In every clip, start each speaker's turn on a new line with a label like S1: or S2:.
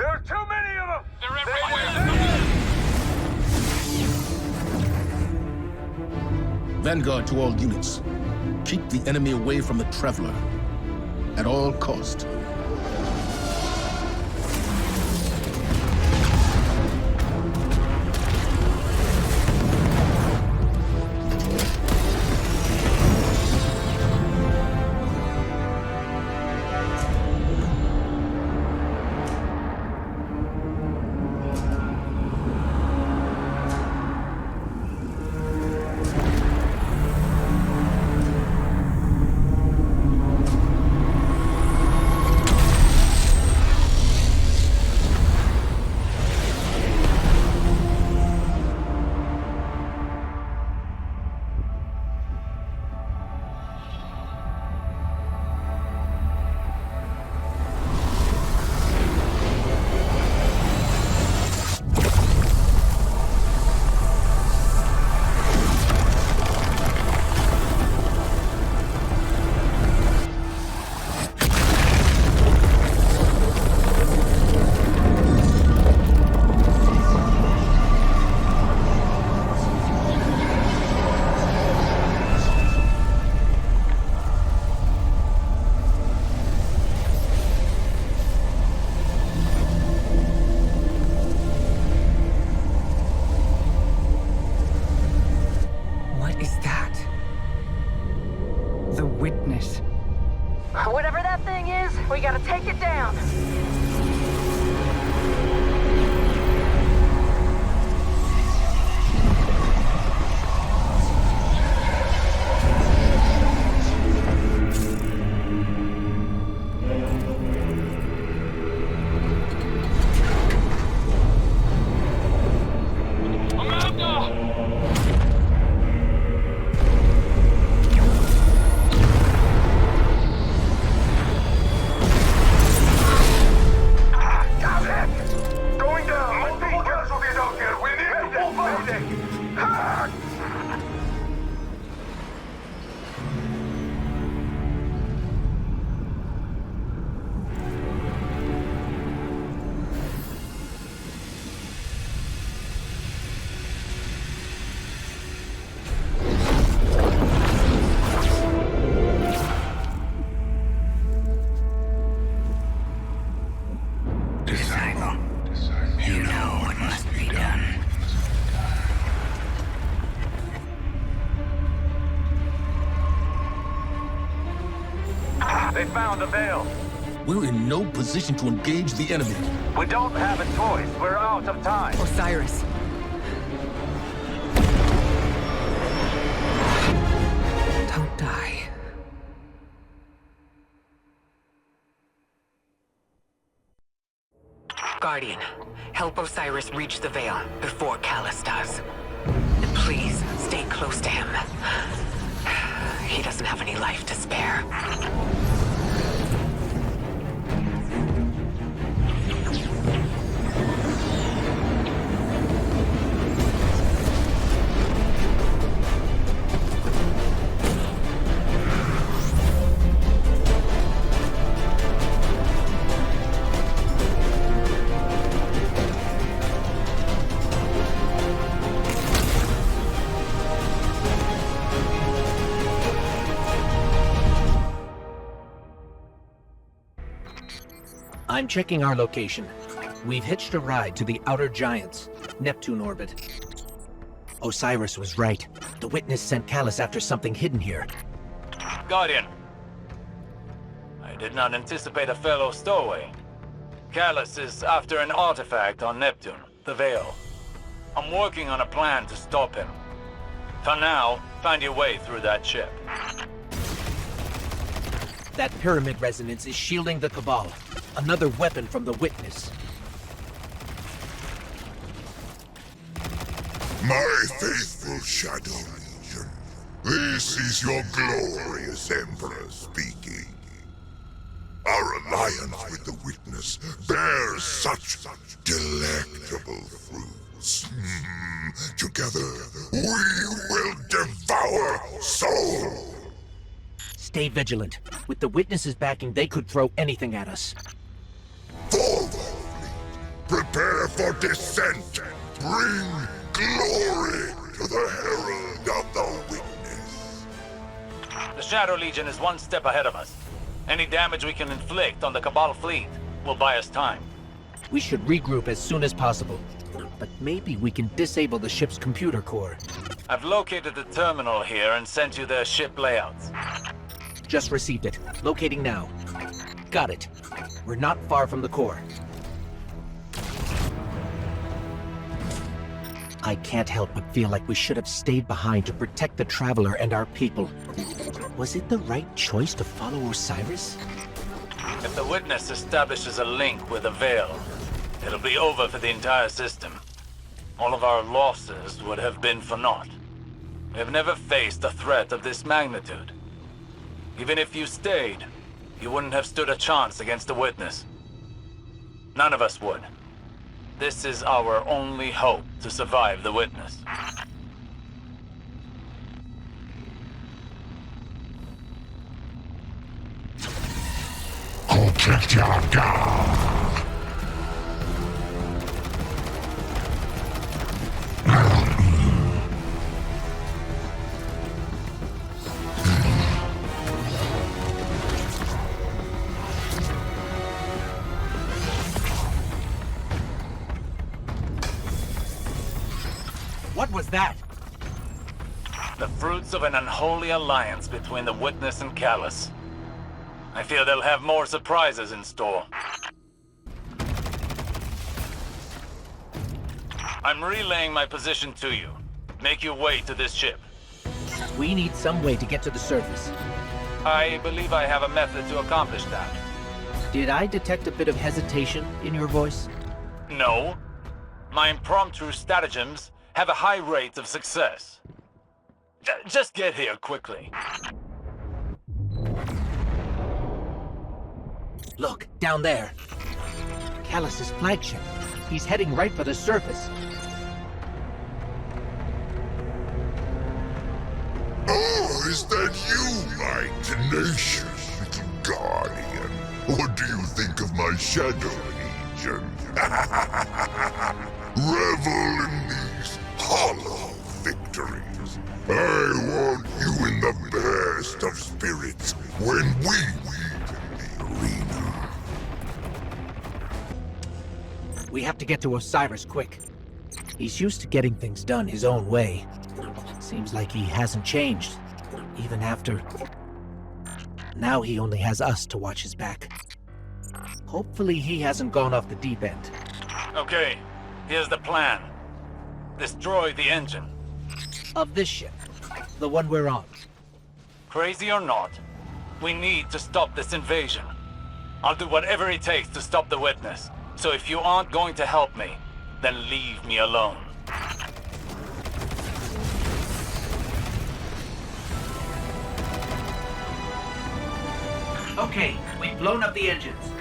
S1: There are too many of them!
S2: They're everywhere!
S3: Vanguard to all units. Keep the enemy away from the Traveler. At all cost.
S4: Whatever that thing is, we gotta take it down.
S1: They found the veil.
S3: We're in no position to engage the enemy.
S1: We don't have a choice. We're out of time.
S4: Osiris. Don't die.
S5: Guardian, help Osiris reach the Veil before Callus does. And please, stay close to him. He doesn't have any life to spare.
S6: I'm checking our location. We've hitched a ride to the Outer Giants, Neptune orbit. Osiris was right. The Witness sent Callus after something hidden here.
S2: Guardian. I did not anticipate a fellow stowaway. Callus is after an artifact on Neptune, the Veil. I'm working on a plan to stop him. For now, find your way through that ship.
S6: That pyramid resonance is shielding the Cabal. Another weapon from the Witness.
S7: My faithful Shadow Legion, this is your glorious Emperor speaking. Our alliance with the Witness bears such delectable fruits. Together, we will devour soul.
S6: Stay vigilant. With the Witness's backing, they could throw anything at us.
S7: Forward, fleet. Prepare for descent. Bring glory to the Herald of the Witness.
S2: The Shadow Legion is one step ahead of us. Any damage we can inflict on the Cabal fleet will buy us time.
S6: We should regroup as soon as possible. But maybe we can disable the ship's computer core.
S2: I've located the terminal here and sent you their ship layouts.
S6: Just received it. Locating now. Got it. We're not far from the core. I can't help but feel like we should have stayed behind to protect the Traveler and our people. Was it the right choice to follow Osiris?
S2: If the Witness establishes a link with the Veil, it'll be over for the entire system. All of our losses would have been for naught. We have never faced a threat of this magnitude. Even if you stayed, you wouldn't have stood a chance against the Witness. None of us would. This is our only hope to survive the Witness.
S6: What was that?
S2: The fruits of an unholy alliance between the Witness and Callus. I fear they'll have more surprises in store. I'm relaying my position to you. Make your way to this ship.
S6: We need some way to get to the surface.
S2: I believe I have a method to accomplish that.
S6: Did I detect a bit of hesitation in your voice?
S2: No. My impromptu stratagems have a high rate of success. Just get here quickly.
S6: Look, down there. Callus's flagship. He's heading right for the surface.
S7: Oh, is that you, my tenacious little guardian? What do you think of my Shadow Legion? Revel in these hollow victories. I want you in the best of spirits when we meet in the arena.
S6: We have to get to Osiris quick. He's used to getting things done his own way. Seems like he hasn't changed, even after... Now he only has us to watch his back. Hopefully he hasn't gone off the deep end.
S2: Okay, here's the plan. Destroy the engine.
S6: Of this ship, the one we're on.
S2: Crazy or not, we need to stop this invasion. I'll do whatever it takes to stop the Witness. So if you aren't going to help me, then leave me alone.
S6: Okay, we've blown up the engines.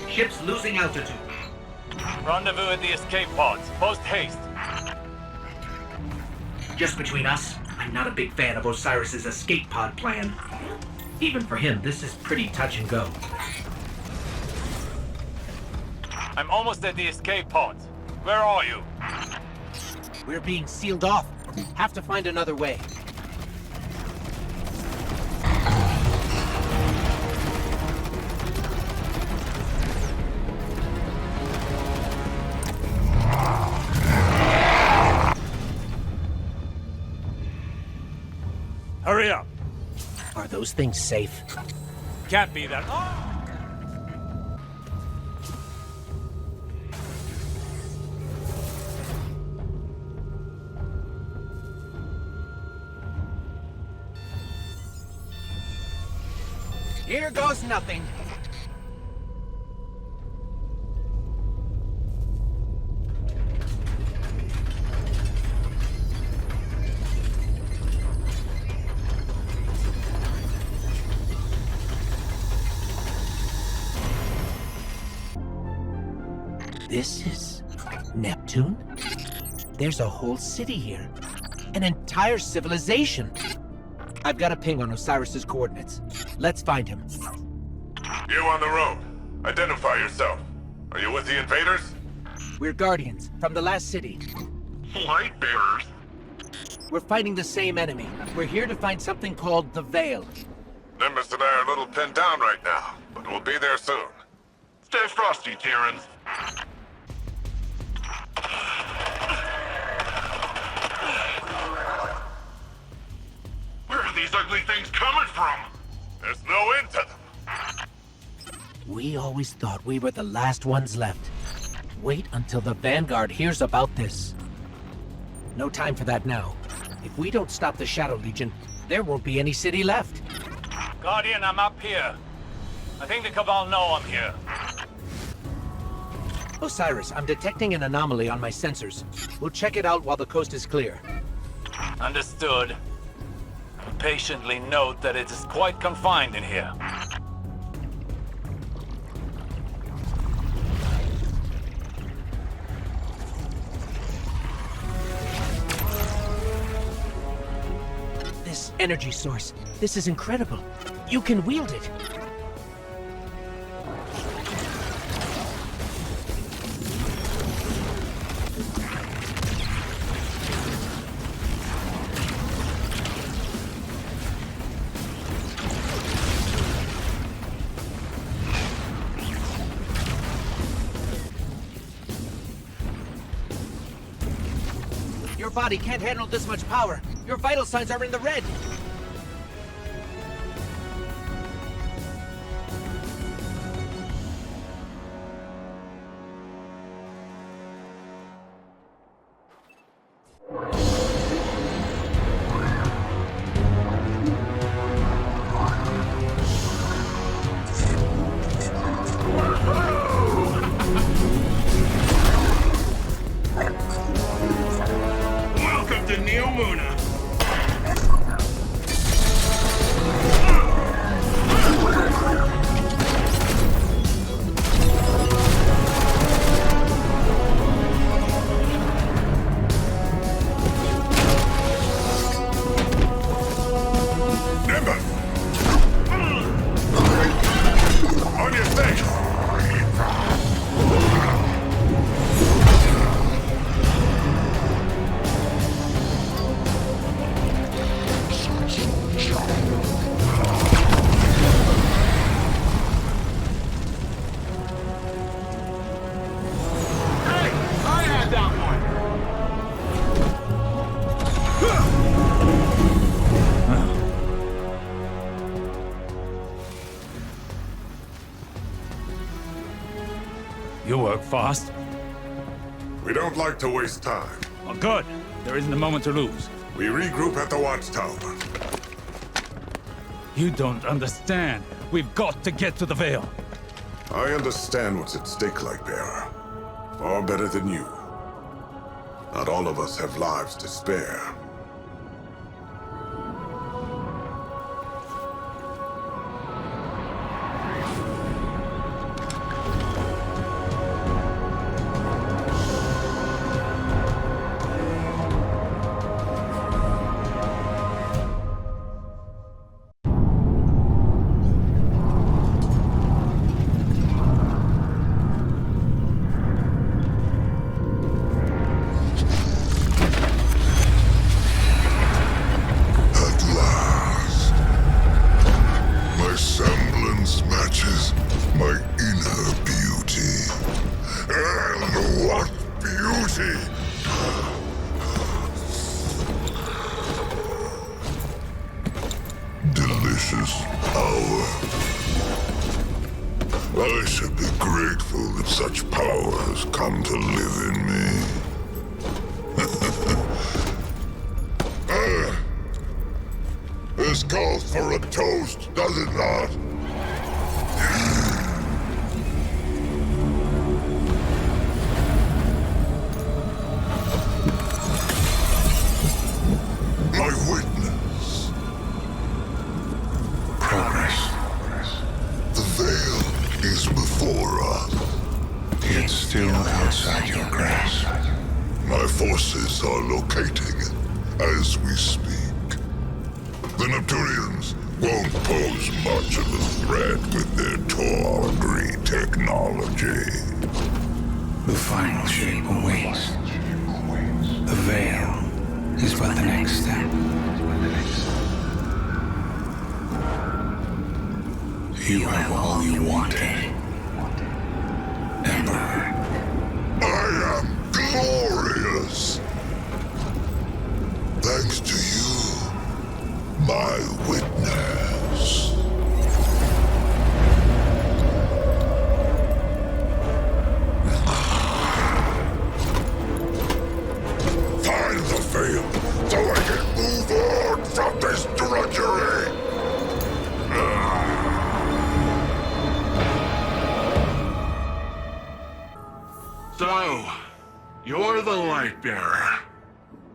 S6: Ship's losing altitude.
S2: Rendezvous at the escape pods. Post haste.
S6: Just between us, I'm not a big fan of Osiris's escape pod plan. Even for him, this is pretty touch and go.
S2: I'm almost at the escape pods. Where are you?
S6: We're being sealed off. Have to find another way.
S1: Hurry up!
S6: Are those things safe?
S1: Can't be that.
S6: Here goes nothing. This is Neptune? There's a whole city here. An entire civilization. I've got a ping on Osiris's coordinates. Let's find him.
S7: You on the road. Identify yourself. Are you with the invaders?
S6: We're Guardians, from the last city.
S7: Light bearers?
S6: We're fighting the same enemy. We're here to find something called the Veil.
S7: Nimbus and I are a little pinned down right now, but we'll be there soon. Stay frosty, Terrans. Where are these ugly things coming from? There's no end to them.
S6: We always thought we were the last ones left. Wait until the Vanguard hears about this. No time for that now. If we don't stop the Shadow Legion, there won't be any city left.
S2: Guardian, I'm up here. I think the Cabal know I'm here.
S6: Osiris, I'm detecting an anomaly on my sensors. We'll check it out while the coast is clear.
S2: Understood. Patiently note that it is quite confined in here.
S6: This energy source, this is incredible. You can wield it. Your body can't handle this much power. Your vital signs are in the red.
S7: Welcome to Neo Muna. Nimbus! On your face!
S1: You work fast.
S7: We don't like to waste time.
S1: Well, good. There isn't a moment to lose.
S7: We regroup at the watchtower.
S1: You don't understand. We've got to get to the Veil.
S7: I understand what's at stake, Lightbearer. Far better than you. Not all of us have lives to spare. Delicious power. I should be grateful that such power has come to live in me. This calls for a toast, does it not? My witness. Progress. The veil is before us. It's still outside your grasp. My forces are locating it as we speak. The Neptunians won't pose much of a threat with their tawdry technology.
S8: The final shape awaits. The veil is but the next step. You have all you wanted, Emperor.
S7: I am glorious! Thanks to you, my witness. Find the veil, so I can move on from this drudgery!
S9: So, you're the light bearer.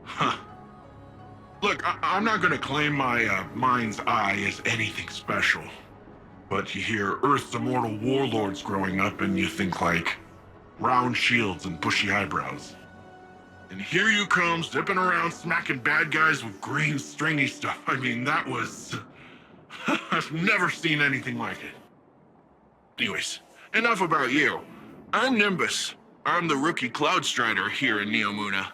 S9: Huh. Look, I'm not gonna claim my mind's eye is anything special. But you hear Earth's immortal warlords growing up and you think like round shields and bushy eyebrows. And here you come, zipping around smacking bad guys with green stringy stuff. I mean, that was... I've never seen anything like it. Anyways, enough about you. I'm Nimbus. I'm the rookie Cloud Strider here in Neomuna.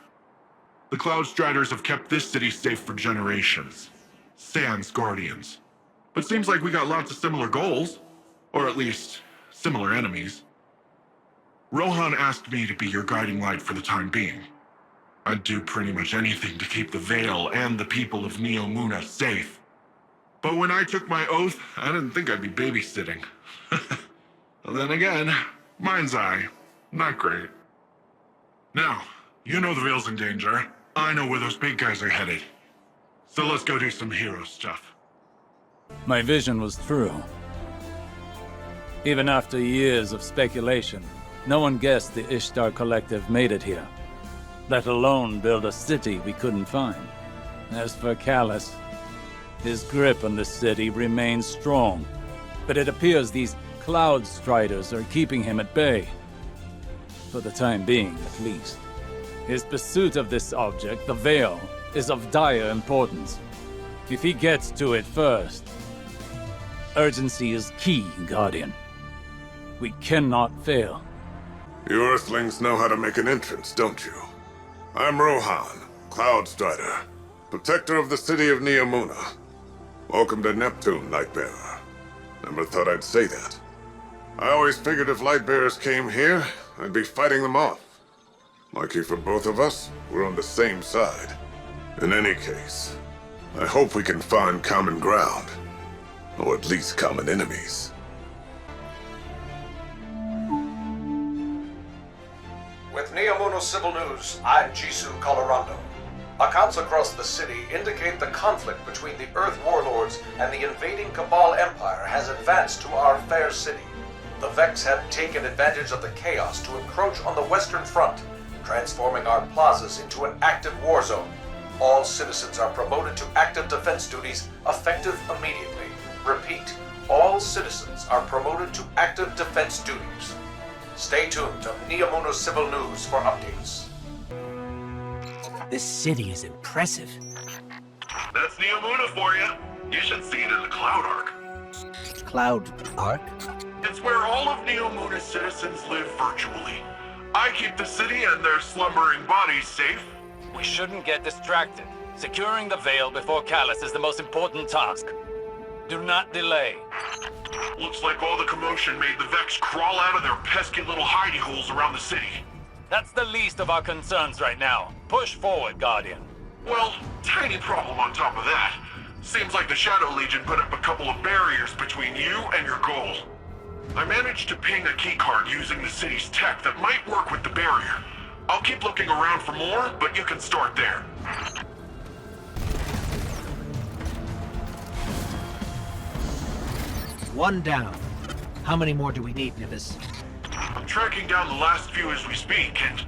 S9: The Cloud Striders have kept this city safe for generations. Sans Guardians. But seems like we got lots of similar goals. Or at least, similar enemies. Rohan asked me to be your guiding light for the time being. I'd do pretty much anything to keep the Veil and the people of Neomuna safe. But when I took my oath, I didn't think I'd be babysitting. Then again, mind's eye. Not great. Now, you know the Veil's in danger. I know where those big guys are headed. So let's go do some hero stuff.
S1: My vision was true. Even after years of speculation, no one guessed the Ishtar Collective made it here. Let alone build a city we couldn't find. As for Callus, his grip on the city remains strong. But it appears these Cloud Striders are keeping him at bay. For the time being, at least. His pursuit of this object, the Veil, is of dire importance. If he gets to it first, urgency is key, Guardian. We cannot fail.
S7: You Earthlings know how to make an entrance, don't you? I'm Rohan, Cloud Strider, protector of the city of Neomuna. Welcome to Neptune, Lightbearer. Never thought I'd say that. I always figured if Lightbearers came here, I'd be fighting them off. Lucky for both of us, we're on the same side. In any case, I hope we can find common ground. Or at least common enemies.
S10: With Neomuna Civil News, I'm Jisoo Colorando. Accounts across the city indicate the conflict between the Earth Warlords and the invading Cabal Empire has advanced to our fair city. The Vex have taken advantage of the chaos to encroach on the Western Front, transforming our plazas into an active war zone. All citizens are promoted to active defense duties effective immediately. Repeat, all citizens are promoted to active defense duties. Stay tuned to Neomuna Civil News for updates.
S6: This city is impressive.
S9: That's Neomuna for you. You should see it in the Cloud Arc.
S6: Cloud Arc?
S9: It's where all of Neomuna's citizens live virtually. I keep the city and their slumbering bodies safe.
S2: We shouldn't get distracted. Securing the Veil before Callus is the most important task. Do not delay.
S9: Looks like all the commotion made the Vex crawl out of their pesky little hidey holes around the city.
S2: That's the least of our concerns right now. Push forward, Guardian.
S9: Well, tiny problem on top of that. Seems like the Shadow Legion put up a couple of barriers between you and your goal. I managed to ping a keycard using the city's tech that might work with the barrier. I'll keep looking around for more, but you can start there.
S6: One down. How many more do we need, Nimbus?
S9: I'm tracking down the last few as we speak, and...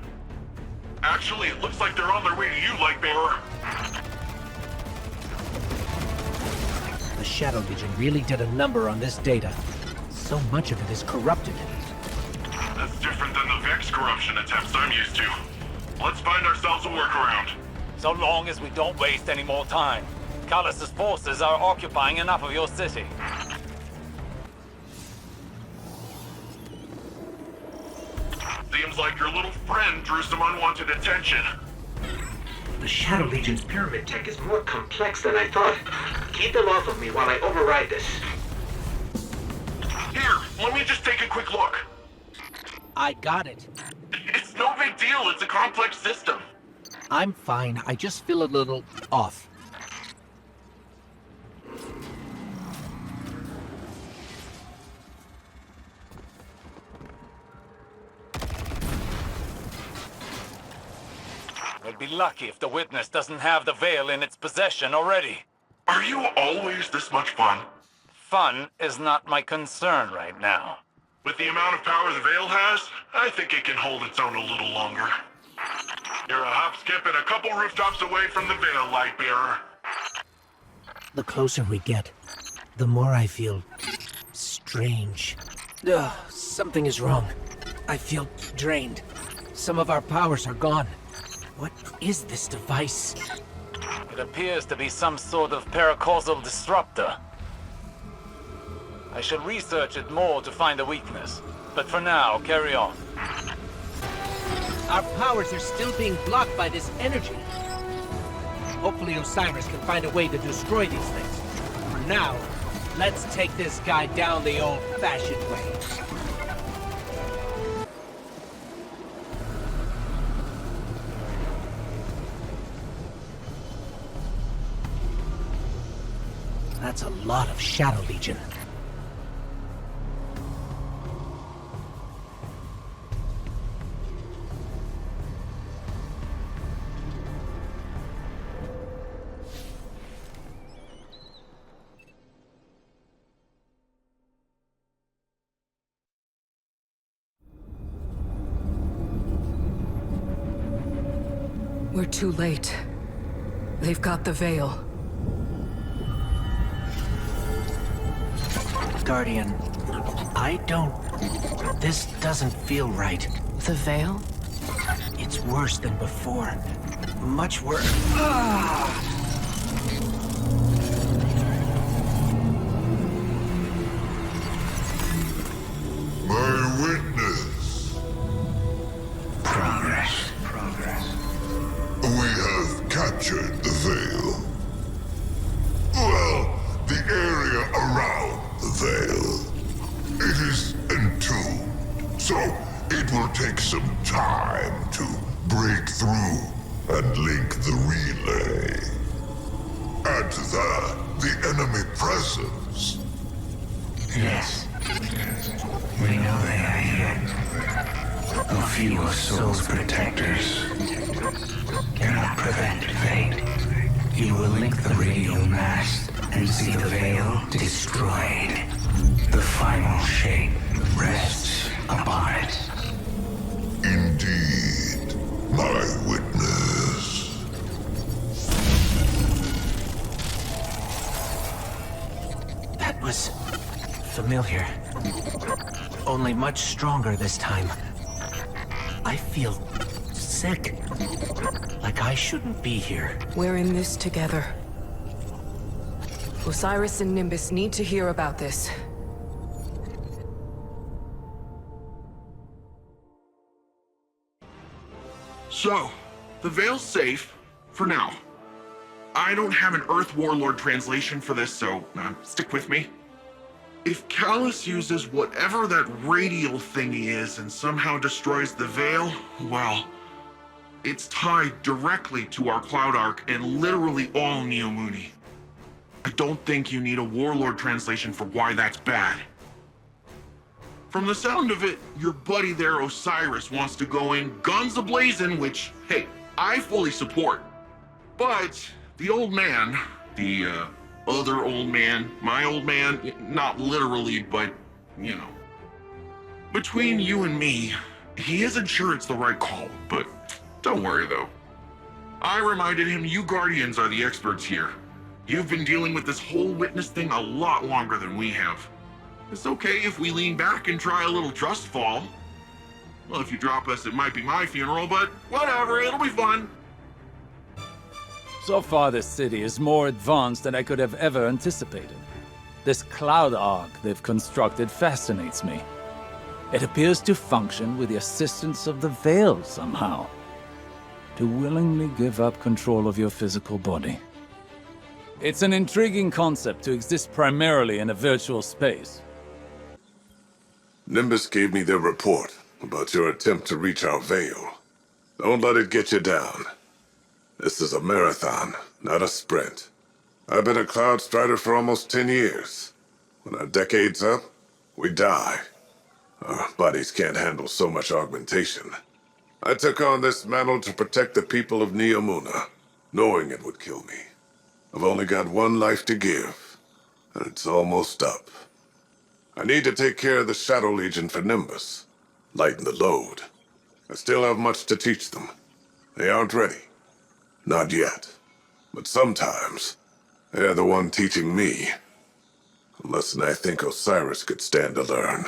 S9: Actually, it looks like they're on their way to you, Lightbearer.
S6: The Shadow Legion really did a number on this data. So much of it is corrupted.
S9: That's different than the Vex corruption attempts I'm used to. Let's find ourselves a workaround.
S2: So long as we don't waste any more time. Callus's forces are occupying enough of your city.
S9: The Seems like your little friend drew some unwanted attention.
S6: The Shadow Legion's pyramid tech is more complex than I thought. Keep them off of me while I override this.
S9: Here, let me just take a quick look.
S6: I got it.
S9: It's no big deal, it's a complex system.
S6: I'm fine. I just feel a little off.
S2: We'd be lucky if the witness doesn't have the veil in its possession already.
S9: Are you always this much fun?
S2: Fun is not my concern right now.
S9: With the amount of power the Veil has, I think it can hold its own a little longer. You're a hop, skip, and a couple rooftops away from the Veil, Lightbearer.
S6: The closer we get, the more I feel strange. Ugh, something is wrong. I feel drained. Some of our powers are gone. What is this device?
S2: It appears to be some sort of paracausal disruptor. I shall research it more to find a weakness. But for now, carry on.
S6: Our powers are still being blocked by this energy. Hopefully Osiris can find a way to destroy these things. For now, let's take this guy down the old-fashioned way. That's a lot of Shadow Legion.
S4: We're too late. They've got the veil.
S6: Guardian, this doesn't feel right.
S4: The veil?
S6: It's worse than before. Much worse.
S7: My witness.
S8: Progress.
S7: We have captured the Veil. Well, the area around the Veil. It is entombed, so it will take some time to break through and link the relay. Add to that the enemy presence.
S8: Yes. We know they are here. A few of Soul's protectors cannot prevent fate. You will link the radio mast and see the Veil destroyed. The final shape rests upon it.
S7: Indeed, my witness.
S6: That was familiar. Only much stronger this time. I feel sick. Like I shouldn't be here.
S4: We're in this together. Osiris and Nimbus need to hear about this.
S9: So, the Veil's safe, for now. I don't have an Earth Warlord translation for this, so stick with me. If Callus uses whatever that radial thingy is and somehow destroys the Veil, well, it's tied directly to our Cloud Arc and literally all Neomuni. I don't think you need a Warlord translation for why that's bad. From the sound of it, your buddy there, Osiris, wants to go in guns a-blazing, which, hey, I fully support. But the old man, the other old man, my old man, not literally, but, you know. Between you and me, he isn't sure it's the right call, but don't worry though. I reminded him you Guardians are the experts here. You've been dealing with this whole witness thing a lot longer than we have. It's okay if we lean back and try a little trust fall. Well, if you drop us, it might be my funeral, but whatever, it'll be fun.
S1: So far, this city is more advanced than I could have ever anticipated. This cloud arc they've constructed fascinates me. It appears to function with the assistance of the veil somehow. To willingly give up control of your physical body. It's an intriguing concept to exist primarily in a virtual space.
S7: Nimbus gave me their report about your attempt to reach our veil. Don't let it get you down. This is a marathon, not a sprint. I've been a Cloud Strider for almost 10 years. When our decade's up, we die. Our bodies can't handle so much augmentation. I took on this mantle to protect the people of Neomuna, knowing it would kill me. I've only got one life to give, and it's almost up. I need to take care of the Shadow Legion for Nimbus, lighten the load. I still have much to teach them. They aren't ready. Not yet. But sometimes, they're the one teaching me. A lesson I think Osiris could stand to learn.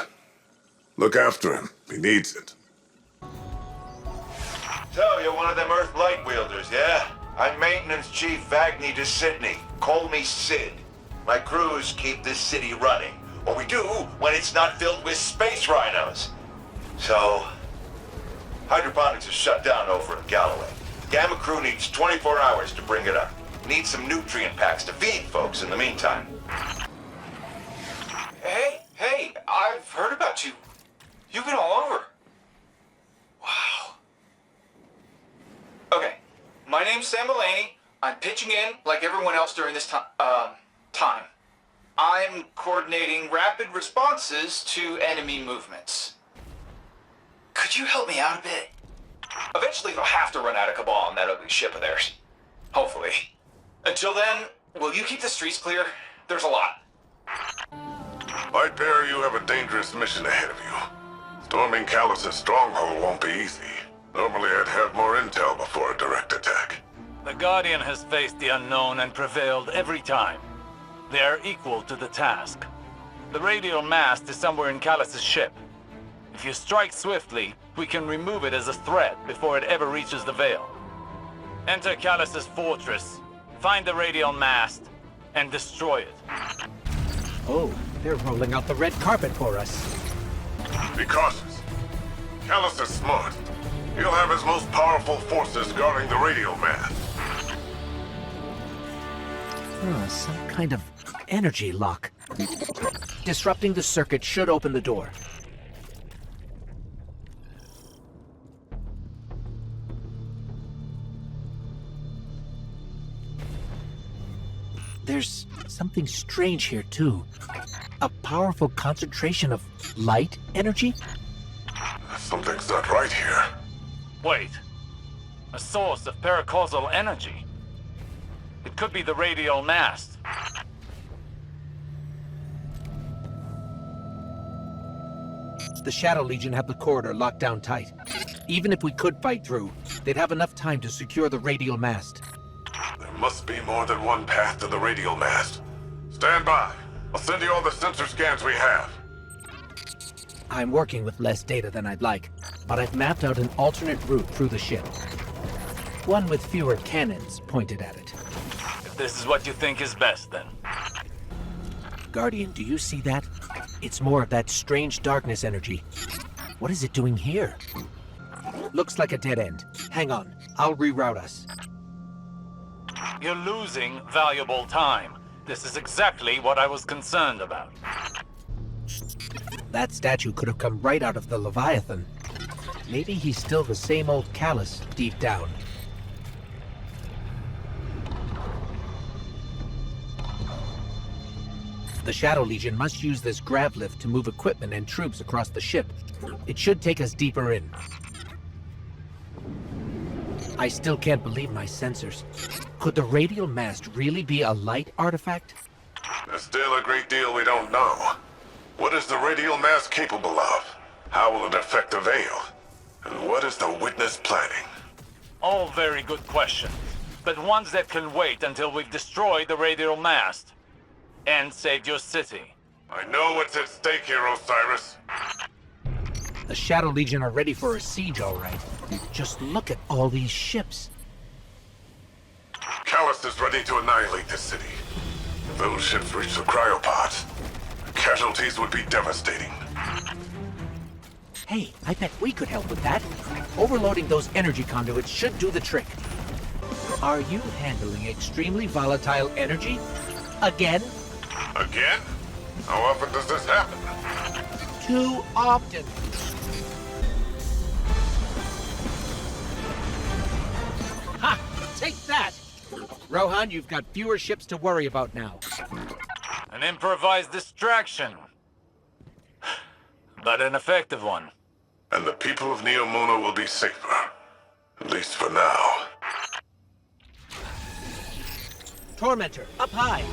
S7: Look after him. He needs it.
S11: So, you're one of them Earth Light Wielders, yeah? I'm Maintenance Chief Vagny de Sydney. Call me Sid. My crews keep this city running. Or we do when it's not filled with space rhinos. So, hydroponics is shut down over in Galloway. Gamma crew needs 24 hours to bring it up. Need some nutrient packs to feed folks in the meantime.
S12: Hey, I've heard about you. You've been all over. Wow. Okay, my name's Sam Mulaney. I'm pitching in like everyone else during this time. I'm coordinating rapid responses to enemy movements. Could you help me out a bit? Eventually they'll have to run out of Cabal on that ugly ship of theirs. Hopefully. Until then, will you keep the streets clear? There's a lot.
S7: Lightbearer, you have a dangerous mission ahead of you. Storming Callus's stronghold won't be easy. Normally I'd have more intel before a direct attack.
S2: The Guardian has faced the unknown and prevailed every time. They are equal to the task. The radial mast is somewhere in Callus's ship. If you strike swiftly, we can remove it as a threat before it ever reaches the Veil. Enter Callus's fortress, find the radial mast, and destroy it.
S6: Oh, they're rolling out the red carpet for us.
S7: Be cautious. Callus is smart. He'll have his most powerful forces guarding the radial mast.
S6: Some kind of energy lock. Disrupting the circuit should open the door. There's something strange here, too. A powerful concentration of light energy?
S7: Something's not right here.
S2: Wait. A source of paracausal energy. It could be the radial mast.
S6: The Shadow Legion have the corridor locked down tight. Even if we could fight through, they'd have enough time to secure the radial mast.
S7: There must be more than one path to the radial mast. Stand by. I'll send you all the sensor scans we have.
S6: I'm working with less data than I'd like, but I've mapped out an alternate route through the ship. One with fewer cannons pointed at it.
S2: If this is what you think is best, then.
S6: Guardian, do you see that? It's more of that strange darkness energy. What is it doing here? Looks like a dead end. Hang on, I'll reroute us.
S2: You're losing valuable time. This is exactly what I was concerned about.
S6: That statue could have come right out of the Leviathan. Maybe he's still the same old Callus deep down. The Shadow Legion must use this grav lift to move equipment and troops across the ship. It should take us deeper in. I still can't believe my sensors. Could the radial mast really be a light artifact?
S7: There's still a great deal we don't know. What is the radial mast capable of? How will it affect the Veil? And what is the Witness planning?
S2: All very good questions, but ones that can wait until we've destroyed the radial mast. And saved your city.
S7: I know what's at stake here, Osiris.
S6: The Shadow Legion are ready for a siege, all right. Just look at all these ships.
S7: Callus is ready to annihilate this city. If those ships reach the cryopods, the casualties would be devastating.
S6: Hey, I bet we could help with that. Overloading those energy conduits should do the trick. Are you handling extremely volatile energy? Again?
S7: Again? How often does this happen?
S6: Too often. Ha! Take that! Rohan, you've got fewer ships to worry about now.
S2: An improvised distraction. But an effective one.
S7: And the people of Neomona will be safer. At least for now.
S6: Tormentor, up high!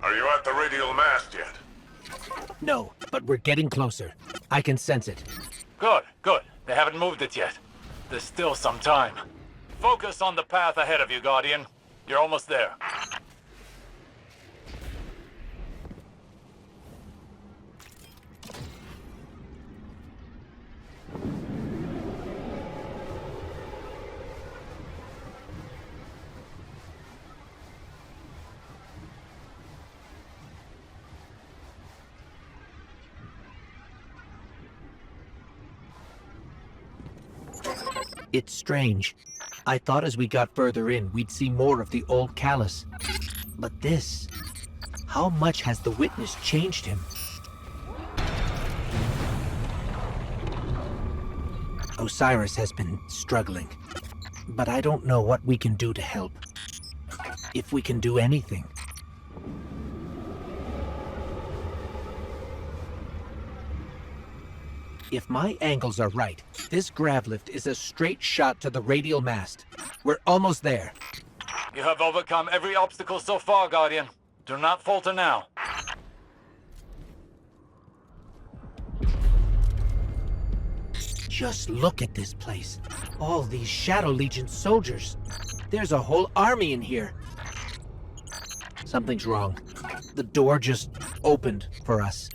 S7: Are you at the radial mast yet?
S6: No, but we're getting closer. I can sense it.
S2: Good, good. They haven't moved it yet. There's still some time. Focus on the path ahead of you, Guardian. You're almost there.
S6: It's strange. I thought as we got further in, we'd see more of the old Callus. But this... How much has the Witness changed him? Osiris has been struggling. But I don't know what we can do to help. If we can do anything. If my angles are right, this gravlift is a straight shot to the radial mast. We're almost there.
S2: You have overcome every obstacle so far, Guardian. Do not falter now.
S6: Just look at this place. All these Shadow Legion soldiers. There's a whole army in here. Something's wrong. The door just opened for us.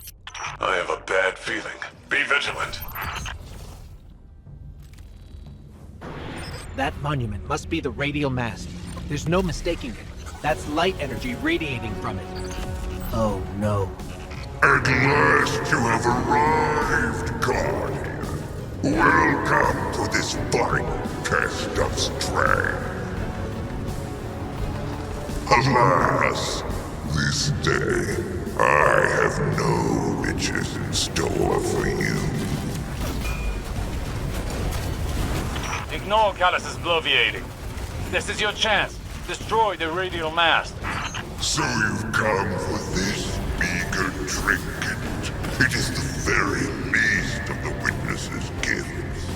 S7: I have a bad feeling. Be vigilant.
S6: That monument must be the radial mast. There's no mistaking it. That's light energy radiating from it. Oh no.
S7: At last you have arrived, Guardian. Welcome to this final test of strength. Alas, this day I have no riches in store for you.
S2: Ignore Callus's bloviating. This is your chance. Destroy the radial mast.
S7: So you've come for this meager trinket. It is the very least of the Witness's gifts.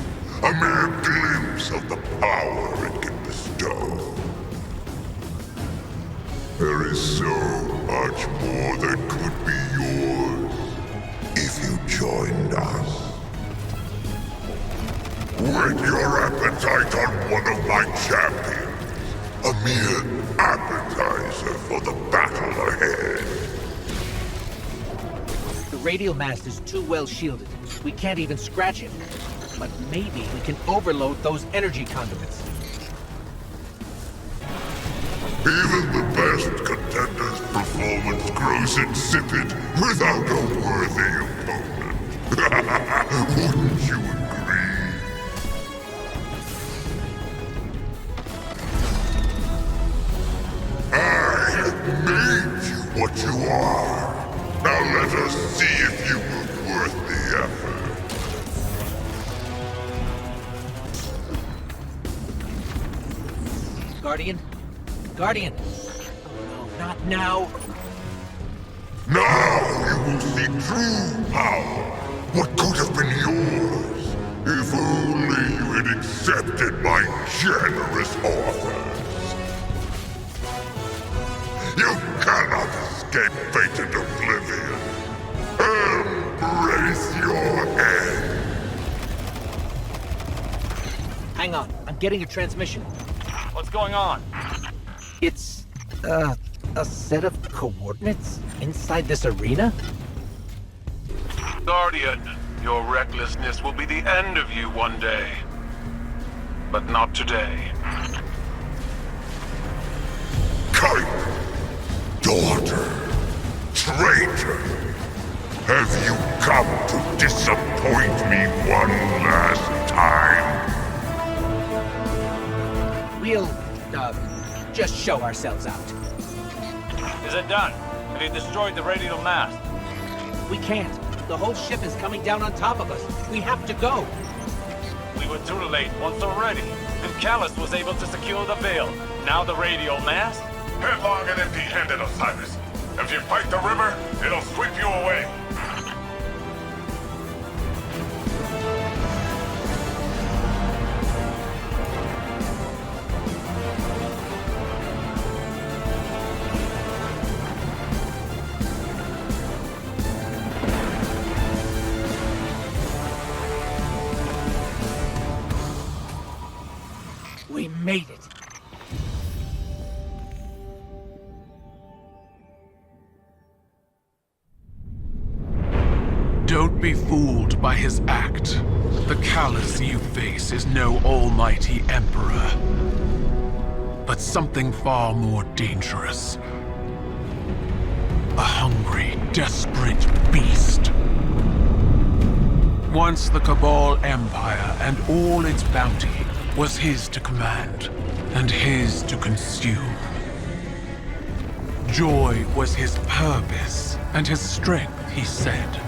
S7: A mere glimpse of the power it can bestow. There is so much more that could be yours joined us. Whet your appetite on one of my champions. A mere appetizer for the battle ahead.
S6: The radial mast is too well shielded. We can't even scratch him. But maybe we can overload those energy conduits.
S7: Even the best contender's performance grows insipid without a worthy opponent. Wouldn't you agree? I have made you what you are. Now let us see if you were worth the effort.
S6: Guardian? Guardian! Oh no, not now!
S7: Now you will see true power. What could have been yours if only you had accepted my generous offers. You cannot escape fate and oblivion. Embrace your end.
S6: Hang on, I'm getting a transmission.
S2: What's going on?
S6: It's, a set of coordinates inside this arena?
S9: Guardian, your recklessness will be the end of you one day. But not today.
S7: Kite! Daughter! Traitor! Have you come to disappoint me one last time?
S6: We'll, just show ourselves out.
S2: Is it done? Have you destroyed the radial mast?
S6: We can't. The whole ship is coming down on top of us. We have to go.
S2: We were too late once already. And Callus was able to secure the veil. Now the radial mast?
S9: Headlong and empty-handed, Osiris. If you fight the river, it'll sweep you away.
S6: We made it.
S13: Don't be fooled by his act. The Callus you face is no almighty emperor, but something far more dangerous. A hungry, desperate beast. Once the Cabal Empire and all its bounty was his to command, and his to consume. Joy was his purpose, and his strength, he said.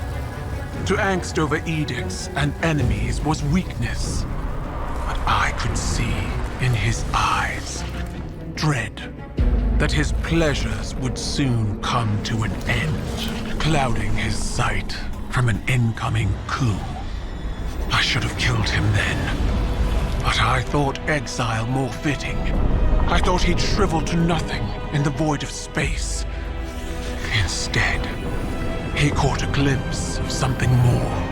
S13: To angst over edicts and enemies was weakness. But I could see in his eyes dread that his pleasures would soon come to an end, clouding his sight from an incoming coup. I should have killed him then. But I thought exile more fitting. I thought he'd shrivel to nothing in the void of space. Instead, he caught a glimpse of something more.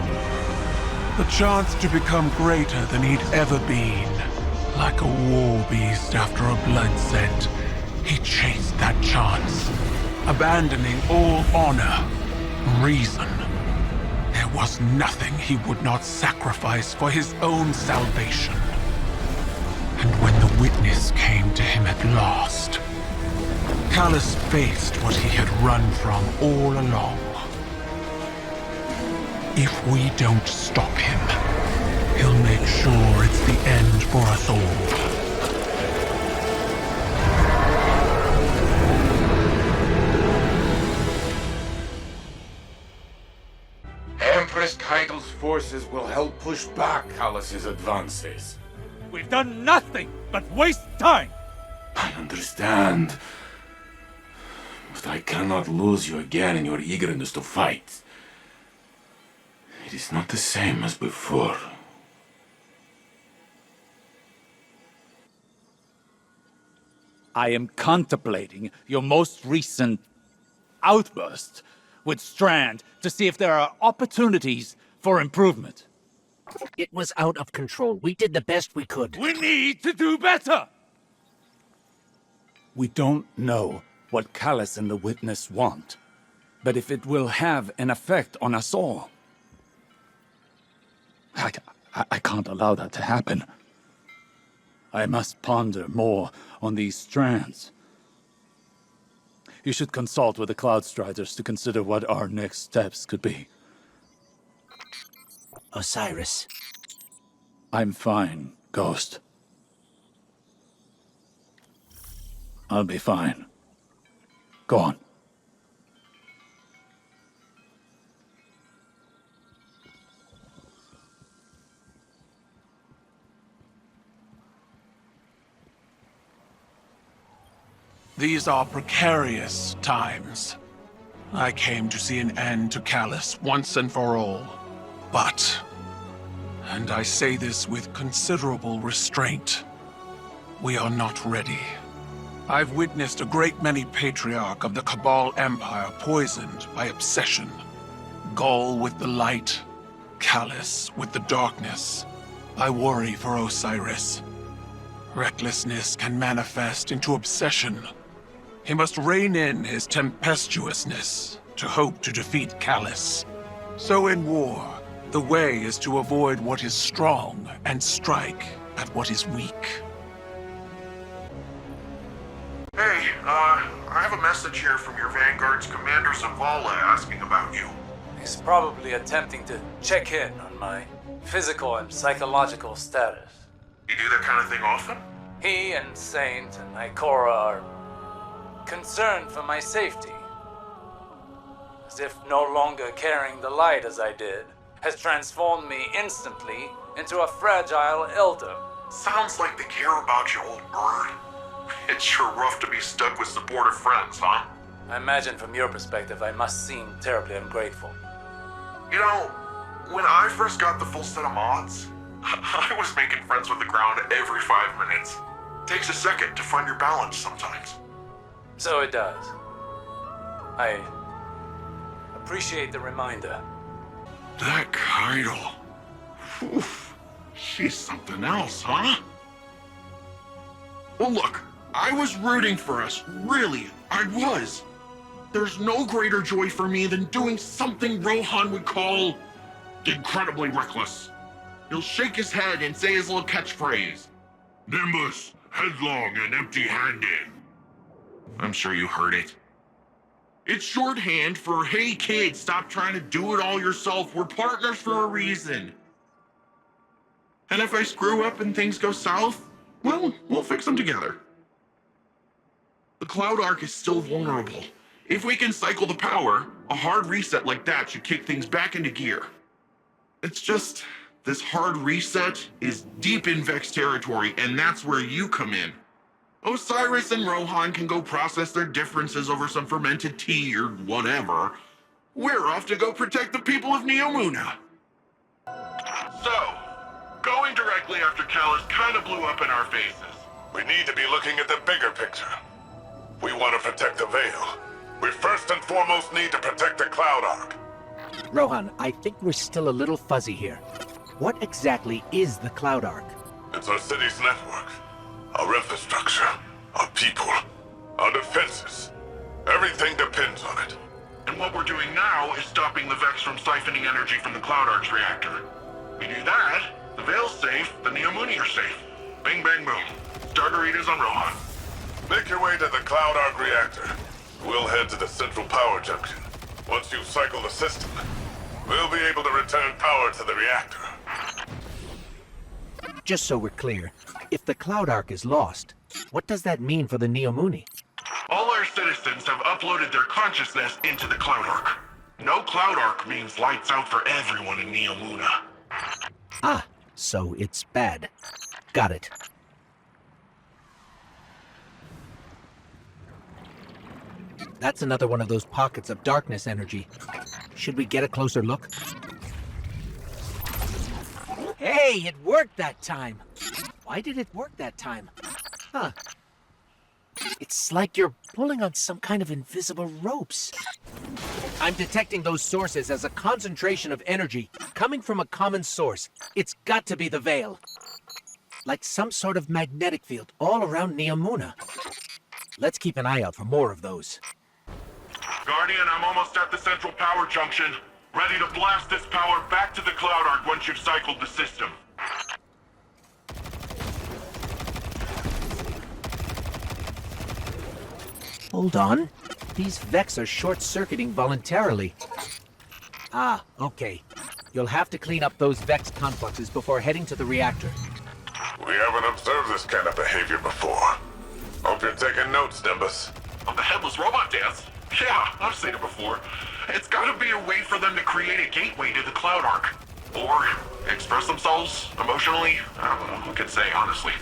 S13: The chance to become greater than he'd ever been. Like a war beast after a blood scent, he chased that chance, abandoning all honor, reason. There was nothing he would not sacrifice for his own salvation. And when the witness came to him at last, Callus faced what he had run from all along. If we don't stop him, he'll make sure it's the end for us all.
S14: Empress Keitel's forces will help push back Callus's advances.
S1: We've done nothing but waste time!
S14: I understand. But I cannot lose you again in your eagerness to fight. It is not the same as before.
S1: I am contemplating your most recent outburst. with Strand to see if there are opportunities for improvement.
S6: It was out of control. We did the best we could.
S1: We need to do better! We don't know what Callus and the Witness want, but if it will have an effect on us all, I can't allow that to happen. I must ponder more on these strands. You should consult with the Cloudstriders to consider what our next steps could be.
S6: Osiris.
S1: I'm fine, Ghost. I'll be fine. Go on.
S13: These are precarious times. I came to see an end to Callus once and for all. But, and I say this with considerable restraint, we are not ready. I've witnessed a great many Patriarch of the Cabal Empire poisoned by obsession. Gaul with the light, Callus with the darkness. I worry for Osiris. Recklessness can manifest into obsession. He must rein in his tempestuousness to hope to defeat Callus. So in war, the way is to avoid what is strong and strike at what is weak.
S9: Hey, I have a message here from your Vanguard's Commander Zavala asking about you.
S2: He's probably attempting to check in on my physical and psychological status.
S9: You do that kind of thing often?
S2: He and Saint and Ikora are concerned for my safety. As if no longer carrying the light as I did has transformed me instantly into a fragile elder.
S9: Sounds like they care about you, old bird. It's sure rough to be stuck with supportive friends, huh?
S2: I imagine from your perspective I must seem terribly ungrateful.
S9: You know, when I first got the full set of mods, I was making friends with the ground every 5 minutes. Takes a second to find your balance sometimes.
S2: So it does. I appreciate the reminder.
S9: That Kaido. Oof. She's something else, huh? Well, look, I was rooting for us. Really, I was. There's no greater joy for me than doing something Rohan would call incredibly reckless. He'll shake his head and say his little catchphrase. Nimbus, headlong and empty-handed. I'm sure you heard it. It's shorthand for, hey kid, stop trying to do it all yourself. We're partners for a reason. And if I screw up and things go south, well, we'll fix them together. The Cloud Arc is still vulnerable. If we can cycle the power, a hard reset like that should kick things back into gear. It's just, this hard reset is deep in Vex territory, and that's where you come in. Osiris and Rohan can go process their differences over some fermented tea or whatever. We're off to go protect the people of Neomuna. So, going directly after Callus kind of blew up in our faces.
S7: We need to be looking at the bigger picture. We want to protect the Veil. We first and foremost need to protect the Cloud Arc.
S6: Rohan, I think we're still a little fuzzy here. What exactly is the Cloud Arc?
S7: It's our city's network, our infrastructure, our people, our defenses. Everything depends on it.
S9: And what we're doing now is stopping the Vex from siphoning energy from the Cloud Arc's reactor. We do that, the Veil's safe, the Neomuni are safe. Bing, bang, boom. Starteritas on Rohan.
S7: Make your way to the Cloud Arc reactor. We'll head to the central power junction. Once you cycle the system, we'll be able to return power to the reactor.
S6: Just so we're clear, if the Cloud Arc is lost, what does that mean for the Neomuni?
S9: All our citizens have uploaded their consciousness into the Cloud Arc. No Cloud Arc means lights out for everyone in Neomuna.
S6: Ah, so it's bad. Got it. That's another one of those pockets of darkness energy. Should we get a closer look? Hey, it worked that time! Why did it work that time? Huh. It's like you're pulling on some kind of invisible ropes. I'm detecting those sources as a concentration of energy coming from a common source. It's got to be the Veil. Like some sort of magnetic field all around Neomuna. Let's keep an eye out for more of those.
S9: Guardian, I'm almost at the central power junction. Ready to blast this power back to the Cloud Arc once you've cycled the system.
S6: Hold on. These Vex are short-circuiting voluntarily. Ah, okay. You'll have to clean up those Vex complexes before heading to the reactor.
S7: We haven't observed this kind of behavior before. Hope you're taking notes, Nimbus.
S9: On the headless robot dance? Yeah, I've seen it before. It's gotta be a way for them to create a gateway to the Cloud Arc. Or express themselves emotionally. I don't know who could say, honestly.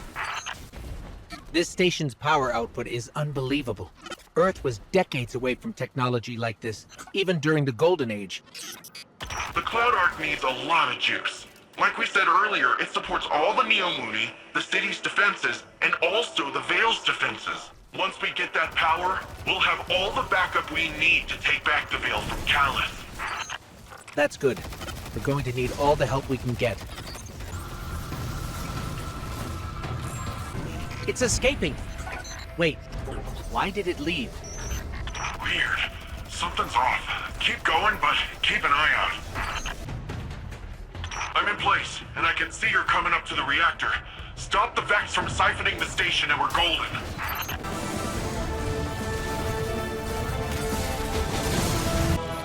S6: This station's power output is unbelievable. Earth was decades away from technology like this, even during the Golden Age.
S9: The Cloud Arc needs a lot of juice. Like we said earlier, it supports all the Neomuni, the city's defenses, and also the Veil's defenses. Once we get that power, we'll have all the backup we need to take back the Veil from Callus.
S6: That's good. We're going to need all the help we can get. It's escaping! Wait, why did it leave?
S9: Weird. Something's off. Keep going, but keep an eye out. I'm in place, and I can see you're coming up to the reactor. Stop the Vex from siphoning the station and we're golden.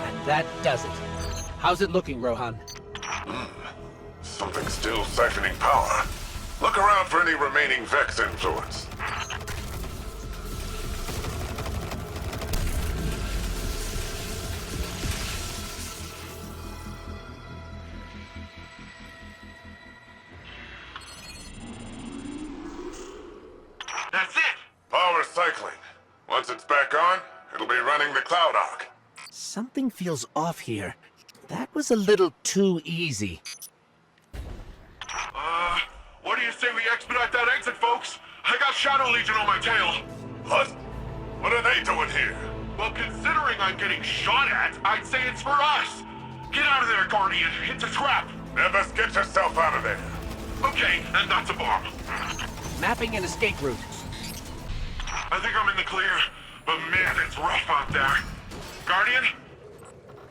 S6: And that does it. How's it looking, Rohan?
S7: Something's still siphoning power. Look around for any remaining Vex influence.
S9: That's it!
S7: Power cycling. Once it's back on, it'll be running the Cloud Arc.
S6: Something feels off here. That was a little too easy.
S9: What do you say we expedite that exit, folks? I got Shadow Legion on my tail.
S7: What? What are they doing here?
S9: Well, considering I'm getting shot at, I'd say it's for us. Get out of there, Guardian. It's a trap.
S7: Nimbus, get yourself out of there.
S9: Okay, and that's a bomb.
S6: Mapping an escape route.
S9: I think I'm in the clear, but man, it's rough out there. Guardian?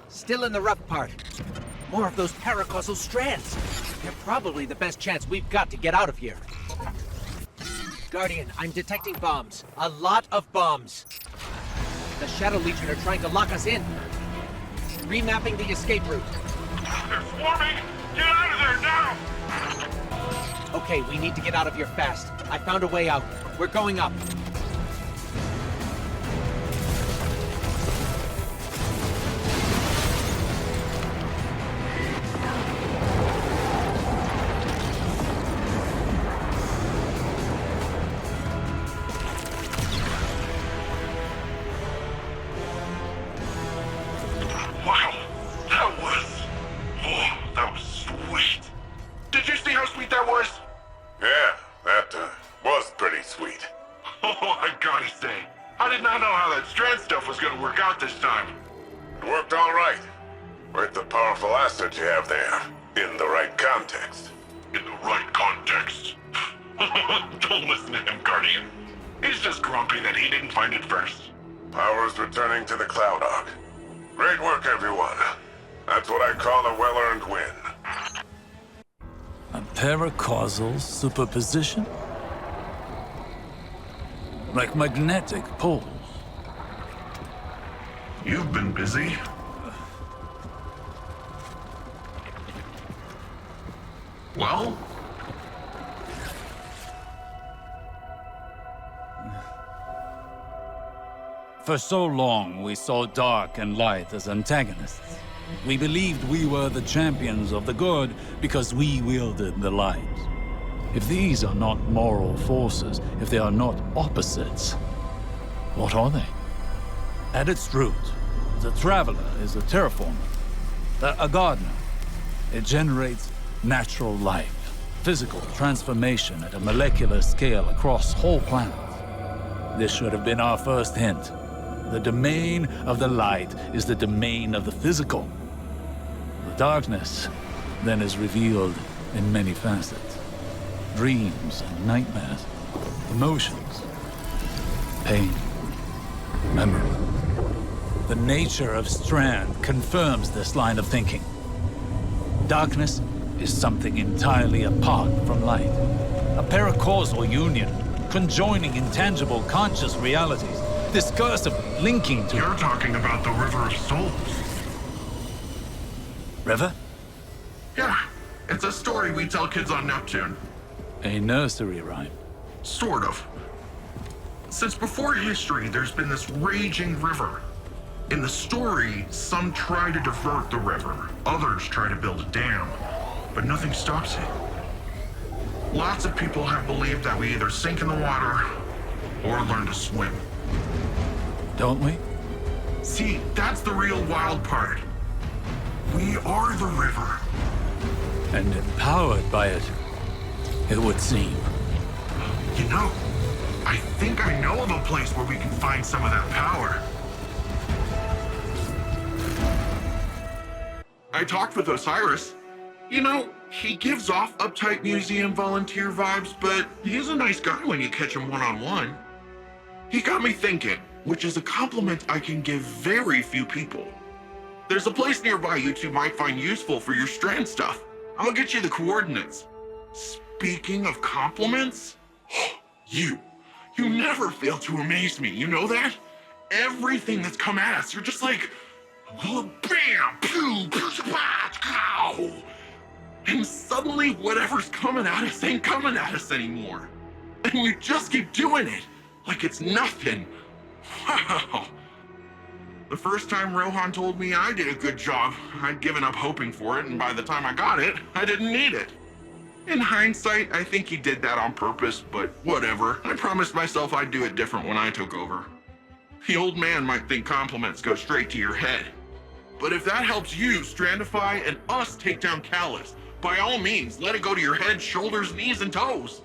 S6: Still in the rough part. More of those paracausal strands. They're probably the best chance we've got to get out of here. Guardian, I'm detecting bombs. A lot of bombs. The Shadow Legion are trying to lock us in. Remapping the escape route.
S9: They're swarming! Get out of there now!
S6: Okay, we need to get out of here fast. I found a way out. We're going up.
S9: Wow, that was sweet. Did you see how sweet that was?
S7: Yeah, that was pretty sweet.
S9: Oh, I gotta say, I did not know how that strand stuff was gonna work out this time.
S7: It worked all right. With the powerful asset you have there, in the right context.
S9: In the right context. Don't listen to him, Guardian. He's just grumpy that he didn't find it first.
S7: Power's returning to the Cloud Arc. Great work, everyone. That's what I call a well-earned win.
S1: A paracausal superposition? Like magnetic poles.
S9: You've been busy. Well?
S1: For so long, we saw dark and light as antagonists. We believed we were the champions of the good because we wielded the light. If these are not moral forces, if they are not opposites, what are they? At its root, the Traveler is a terraformer, a gardener. It generates natural life, physical transformation at a molecular scale across whole planets. This should have been our first hint. The domain of the light is the domain of the physical. The darkness then is revealed in many facets. Dreams and nightmares, emotions, pain, memory. The nature of Strand confirms this line of thinking. Darkness is something entirely apart from light. A paracausal union, conjoining intangible conscious realities, discursively linking to...
S9: You're talking about the River of Souls.
S1: River?
S9: Yeah, it's a story we tell kids on Neptune.
S1: A nursery rhyme.
S9: Sort of. Since before history, there's been this raging river. In the story, some try to divert the river, others try to build a dam, but nothing stops it. Lots of people have believed that we either sink in the water or learn to swim.
S1: Don't we?
S9: See, that's the real wild part. We are the river.
S1: And empowered by it, it would seem.
S9: You know, I think I know of a place where we can find some of that power. I talked with Osiris. You know, he gives off uptight museum volunteer vibes, but he's a nice guy when you catch him one-on-one. He got me thinking, which is a compliment I can give very few people. There's a place nearby you two might find useful for your Strand stuff. I'll get you the coordinates. Speaking of compliments, you never fail to amaze me, you know that? Everything that's come at us, you're just like, oh, bam, pew, pew, pow. And suddenly whatever's coming at us ain't coming at us anymore. And we just keep doing it, like it's nothing. Wow. The first time Rohan told me I did a good job, I'd given up hoping for it, and by the time I got it, I didn't need it. In hindsight, I think he did that on purpose, but whatever. I promised myself I'd do it different when I took over. The old man might think compliments go straight to your head. But if that helps you Strandify and us take down Callus, by all means, let it go to your head, shoulders, knees, and toes.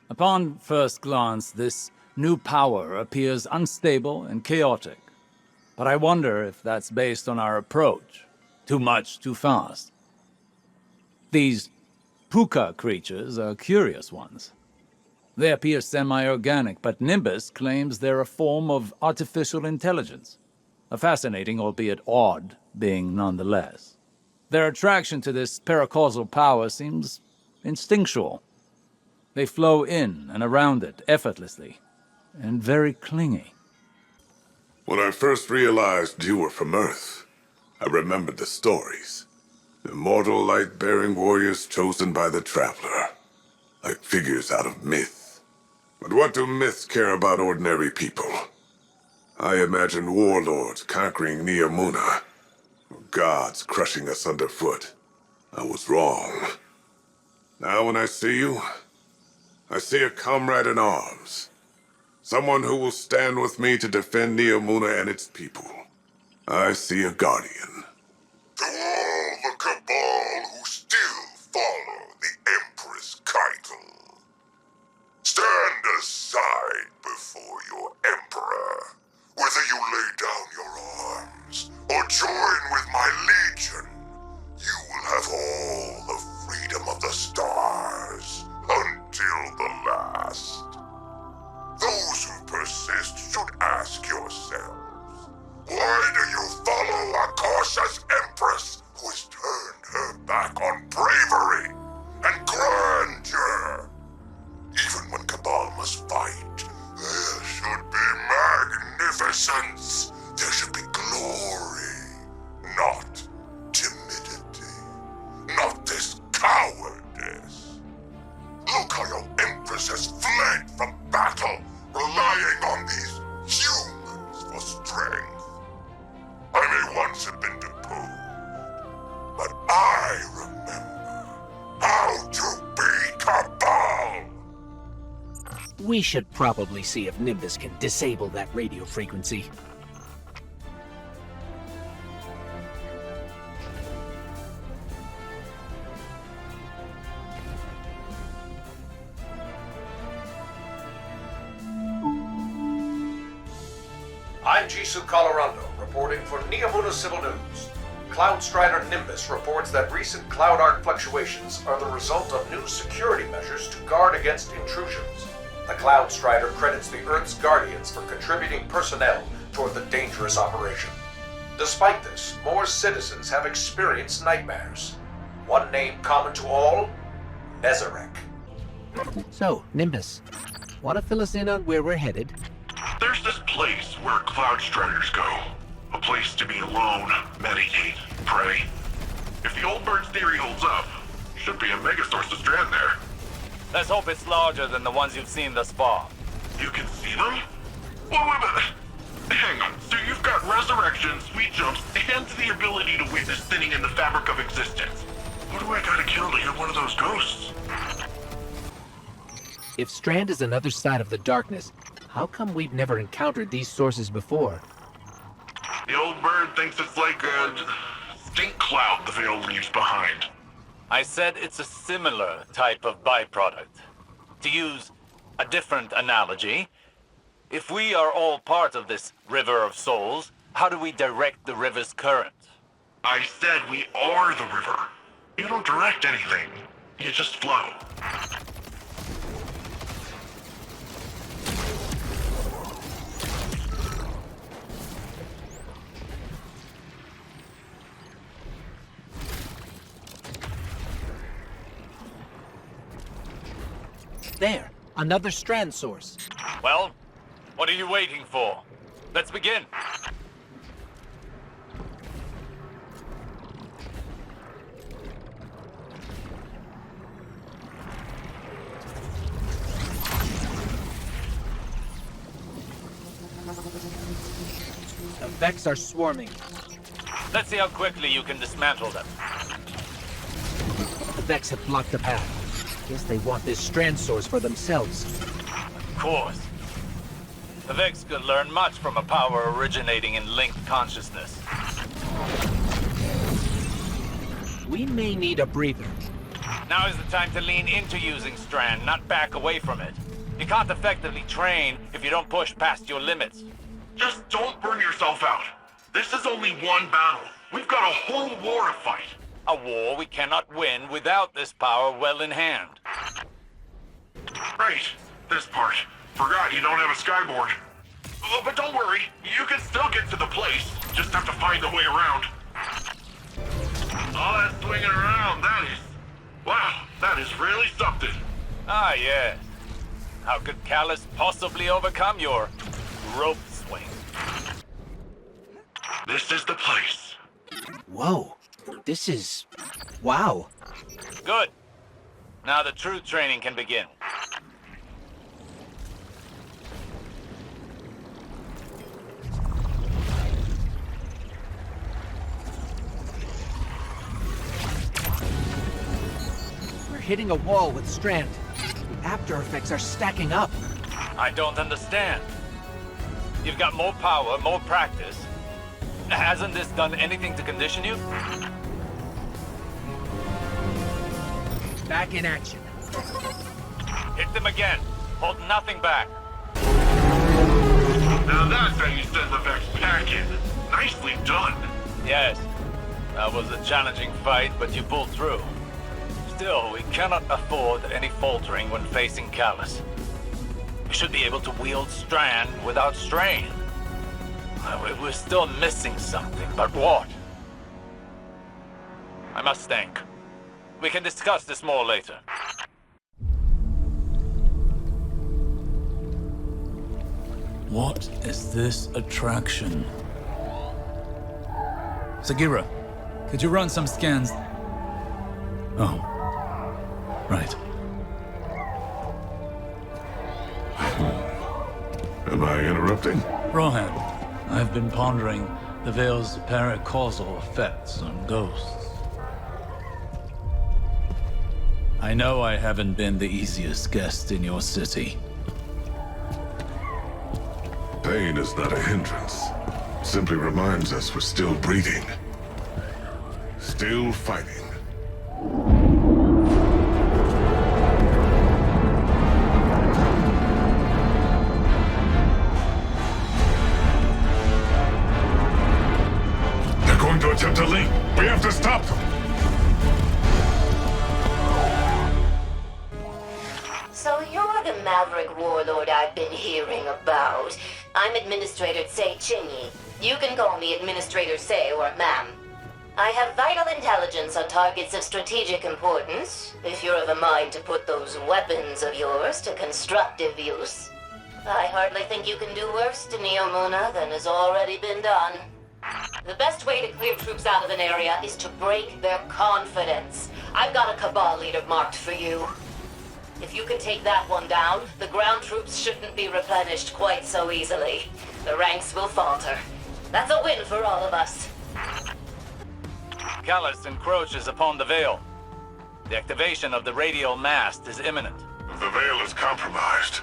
S1: Upon first glance, this new power appears unstable and chaotic. But I wonder if that's based on our approach. Too much, too fast. These puka creatures are curious ones. They appear semi-organic, but Nimbus claims they're a form of artificial intelligence. A fascinating, albeit odd, being nonetheless. Their attraction to this paracausal power seems instinctual. They flow in and around it effortlessly, and very clingy.
S7: When I first realized you were from Earth, I remembered the stories. Immortal light-bearing warriors chosen by the Traveler, like figures out of myth. But what do myths care about ordinary people? I imagined warlords conquering Neomuna, or gods crushing us underfoot. I was wrong. Now when I see you, I see a comrade in arms. Someone who will stand with me to defend Neomuna and its people. I see a guardian.
S15: To all the Cabal who still follow the Empress Keitel, stand aside before your Emperor. Whether you lay down your arms or join with my Legion, you will have all the freedom of the stars until the last. Those who persist should ask yourselves, why do you follow a cautious Empress who has turned her back on bravery and grandeur? Even when Cabal must fight, there should be magnificence. There should be glory, not timidity, not this cowardice. Look how your Empress has fled from battle, relying on these humans for strength. I may once have been deposed, but I remember how to be Cabal.
S6: We should probably see if Nimbus can disable that radio frequency.
S10: I'm Jisoo Colorando, reporting for Neomuna Civil News. Cloud Strider Nimbus reports that recent cloud arc fluctuations are the result of new security measures to guard against intrusions. The Cloud Strider credits the Earth's Guardians for contributing personnel toward the dangerous operation. Despite this, more citizens have experienced nightmares. One name common to all? Nezarec.
S6: So, Nimbus, want to fill us in on where we're headed?
S9: There's this place where Cloud Striders go. A place to be alone, meditate, pray. If the old bird's theory holds up, should be a megasource of strand there.
S2: Let's hope it's larger than the ones you've seen thus far.
S9: You can see them? Wait a minute. Hang on. So you've got resurrection, sweet jumps, and the ability to witness thinning in the fabric of existence. What do I gotta kill to hit one of those ghosts?
S6: If Strand is another side of the darkness, how come we've never encountered these sources before?
S9: The old bird thinks it's like a stink cloud the veil leaves behind.
S2: I said it's a similar type of byproduct. To use a different analogy, if we are all part of this river of souls, how do we direct the river's current?
S9: I said we are the river. You don't direct anything. You just flow.
S6: There, another strand source.
S2: Well, what are you waiting for? Let's begin.
S6: The Vex are swarming.
S2: Let's see how quickly you can dismantle them.
S6: The Vex have blocked the path. Guess they want this strand source for themselves.
S2: Of course. The Vex could learn much from a power originating in linked consciousness.
S6: We may need a breather.
S2: Now is the time to lean into using Strand, not back away from it. You can't effectively train if you don't push past your limits.
S9: Just don't burn yourself out. This is only one battle. We've got a whole war to fight.
S2: A war we cannot win without this power well in hand.
S9: Right. This part. Forgot you don't have a skyboard. Oh, but don't worry. You can still get to the place. Just have to find a way around. All that swinging around, that is... Wow, that is really something.
S2: Ah, yes. How could Callus possibly overcome your rope swing?
S9: This is the place.
S6: Whoa. This is... wow.
S2: Good. Now the true training can begin.
S6: We're hitting a wall with Strand. The after effects are stacking up.
S2: I don't understand. You've got more power, more practice. Hasn't this done anything to condition you?
S6: Back in action.
S2: Hit them again. Hold nothing back.
S9: Now that's how you send the Vex packing. Nicely done.
S2: Yes. That was a challenging fight, but you pulled through. Still, we cannot afford any faltering when facing Callus. We should be able to wield Strand without strain. We're still missing something, but what? I must think. We can discuss this more later.
S1: What is this attraction? Sagira, could you run some scans? Oh. Right.
S7: Am I interrupting?
S1: Rohan, I've been pondering the Veil's paracausal effects on ghosts. I know I haven't been the easiest guest in your city.
S7: Pain is not a hindrance. Simply reminds us we're still breathing. Still fighting.
S15: attempt to leave. We have to stop them.
S16: So you're the maverick warlord I've been hearing about. I'm Administrator xTGE. You can call me Administrator Say or ma'am. I have vital intelligence on targets of strategic importance, if you're of a mind to put those weapons of yours to constructive use. I hardly think you can do worse to Neomuna than has already been done. The best way to clear troops out of an area is to break their confidence. I've got a Cabal leader marked for you. If you can take that one down, the ground troops shouldn't be replenished quite so easily. The ranks will falter. That's a win for all of us.
S2: Callus encroaches upon the Veil. The activation of the radial mast is imminent.
S15: If the Veil is compromised,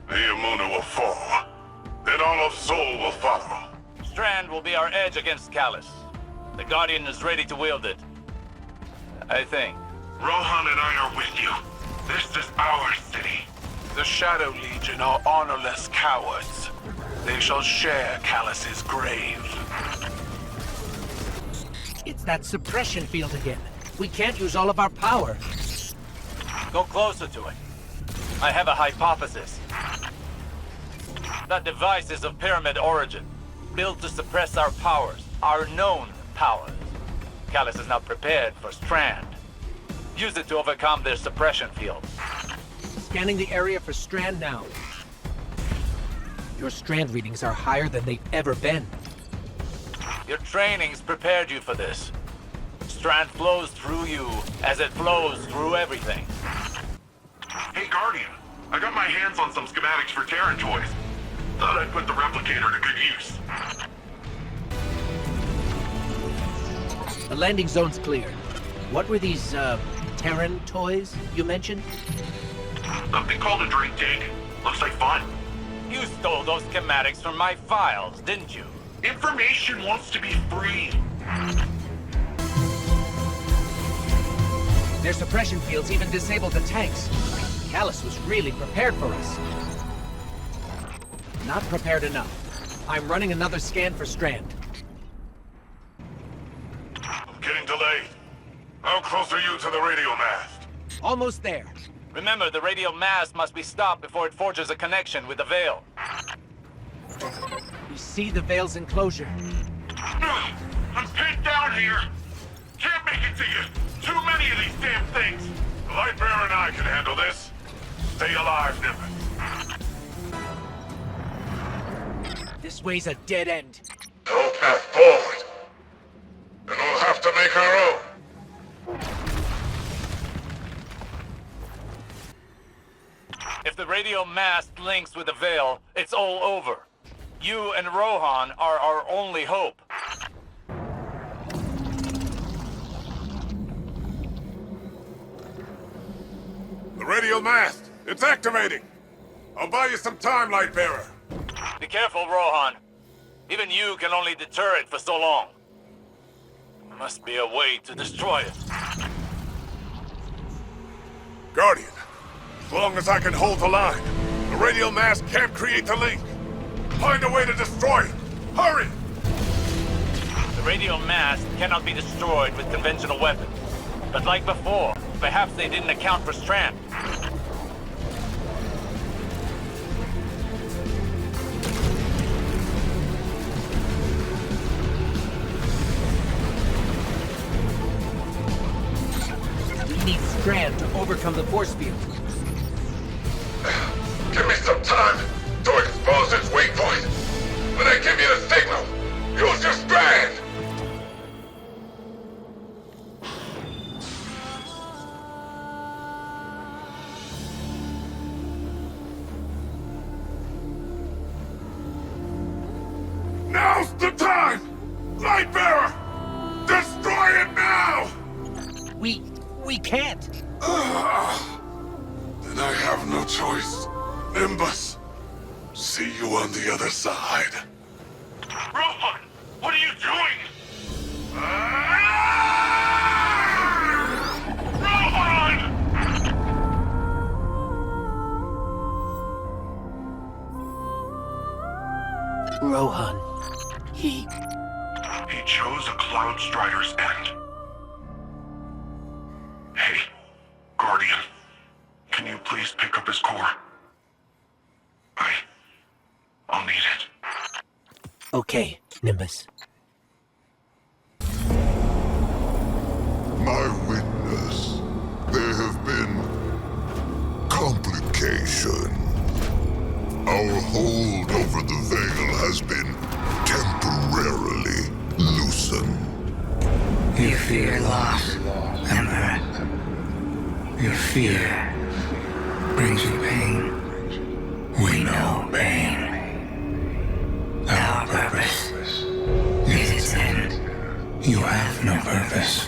S15: Neomuna will fall. Then all of Sol will follow.
S2: Strand will be our edge against Callus. The Guardian is ready to wield it. I think.
S9: Rohan and I are with you. This is our city. The Shadow Legion are honorless cowards. They shall share Callus's grave.
S6: It's that suppression field again. We can't use all of our power.
S2: Go closer to it. I have a hypothesis. That device is of pyramid origin, built to suppress our powers, our known powers. Callus is not prepared for Strand. Use it to overcome their suppression field.
S6: Scanning the area for Strand now. Your Strand readings are higher than they've ever been.
S2: Your training's prepared you for this. Strand flows through you as it flows through everything.
S9: Hey, Guardian. I got my hands on some schematics for Terran toys. Thought I'd put the replicator to good use.
S6: The landing zone's clear. What were these, Terran toys you mentioned?
S9: Something called a drink tank. Looks like fun.
S2: You stole those schematics from my files, didn't you?
S9: Information wants to be free.
S6: Their suppression fields even disabled the tanks. Callus was really prepared for us. Not prepared enough. I'm running another scan for Strand.
S15: I'm getting delayed. How close are you to the radial mast?
S6: Almost there.
S2: Remember, the radial mast must be stopped before it forges a connection with the Veil.
S6: We see the Veil's enclosure.
S9: I'm pinned down here. Can't make it to you. Too many of these damn things.
S15: The Lightbearer and I can handle this. Stay alive, Nimbus.
S6: This way's a dead end.
S15: No path forward. Then we'll have to make our own.
S2: If the radial mast links with the Veil, it's all over. You and Rohan are our only hope.
S15: The radial mast! It's activating! I'll buy you some time, Lightbearer.
S2: Be careful, Rohan. Even you can only deter it for so long. There must be a way to destroy it.
S15: Guardian, as long as I can hold the line, the radial mast can't create the link. Find a way to destroy it. Hurry!
S2: The radial mast cannot be destroyed with conventional weapons. But like before, perhaps they didn't account for Strand.
S6: We need Strand to overcome the force field.
S15: Give me some time to expose its weak point. When I give you the signal, use your Strand! Now's the time! Lightbearer! Destroy it now!
S6: We can't!
S15: Then I have no choice. Nimbus, see you on the other side.
S9: Rohan! What are you doing? Rohan!
S6: Rohan.
S9: He chose a Cloud Strider's end. Hey, Guardian, can you please pick up his core? I'll need it.
S6: Okay, Nimbus.
S15: My witness, there have been complication. Our hold over the Veil has been temporarily loosened.
S8: You fear loss, Emperor. Your fear brings you pain. We know pain. Our purpose is its end. You have no purpose.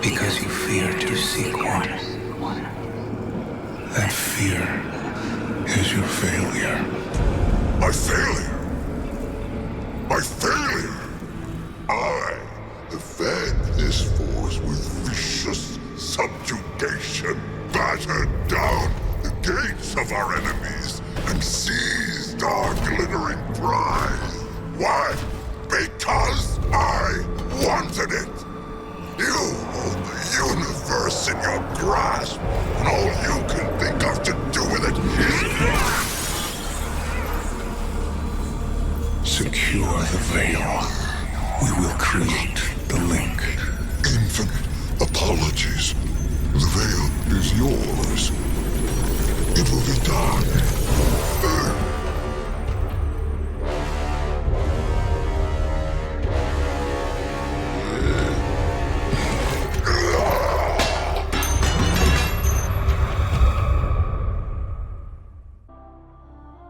S8: Because you fear to seek one. That fear is your failure.
S15: My failure? My failure? I have fed this force with vicious subjugation, battered down the gates of our enemies, and seized our glittering prize. Why? Because I wanted it. You hold the universe in your grasp, and all you can think of to do with it is...
S8: Secure the Veil. We will create the link.
S15: Infinite apologies. The Veil is yours. It will be done.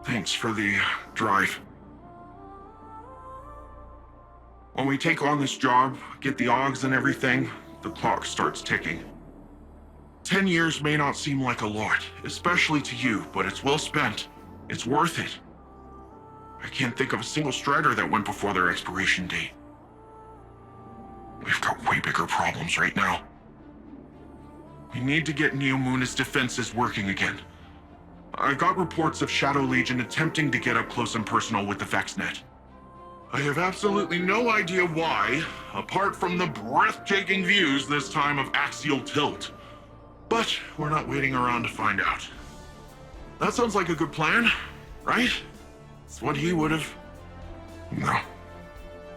S9: Thanks for the drive. When we take on this job, get the Augs and everything, the clock starts ticking. 10 years may not seem like a lot, especially to you, but it's well spent. It's worth it. I can't think of a single Strider that went before their expiration date. We've got way bigger problems right now. We need to get Neomuna's defenses working again. I got reports of Shadow Legion attempting to get up close and personal with the VexNet. I have absolutely no idea why, apart from the breathtaking views this time of axial tilt. But we're not waiting around to find out. That sounds like a good plan, right? It's what he would have... No,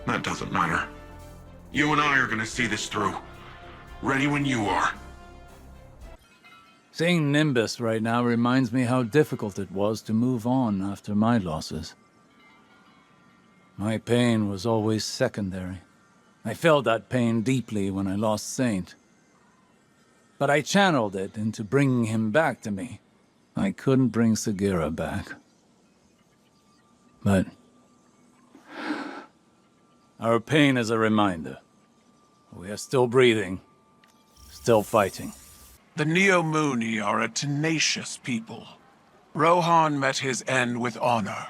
S9: that doesn't matter. You and I are gonna see this through. Ready when you are.
S1: Seeing Nimbus right now reminds me how difficult it was to move on after my losses. My pain was always secondary. I felt that pain deeply when I lost Saint. But I channeled it into bringing him back to me. I couldn't bring Sagira back. But our pain is a reminder. We are still breathing, still fighting.
S13: The Neomuni are a tenacious people. Rohan met his end with honor.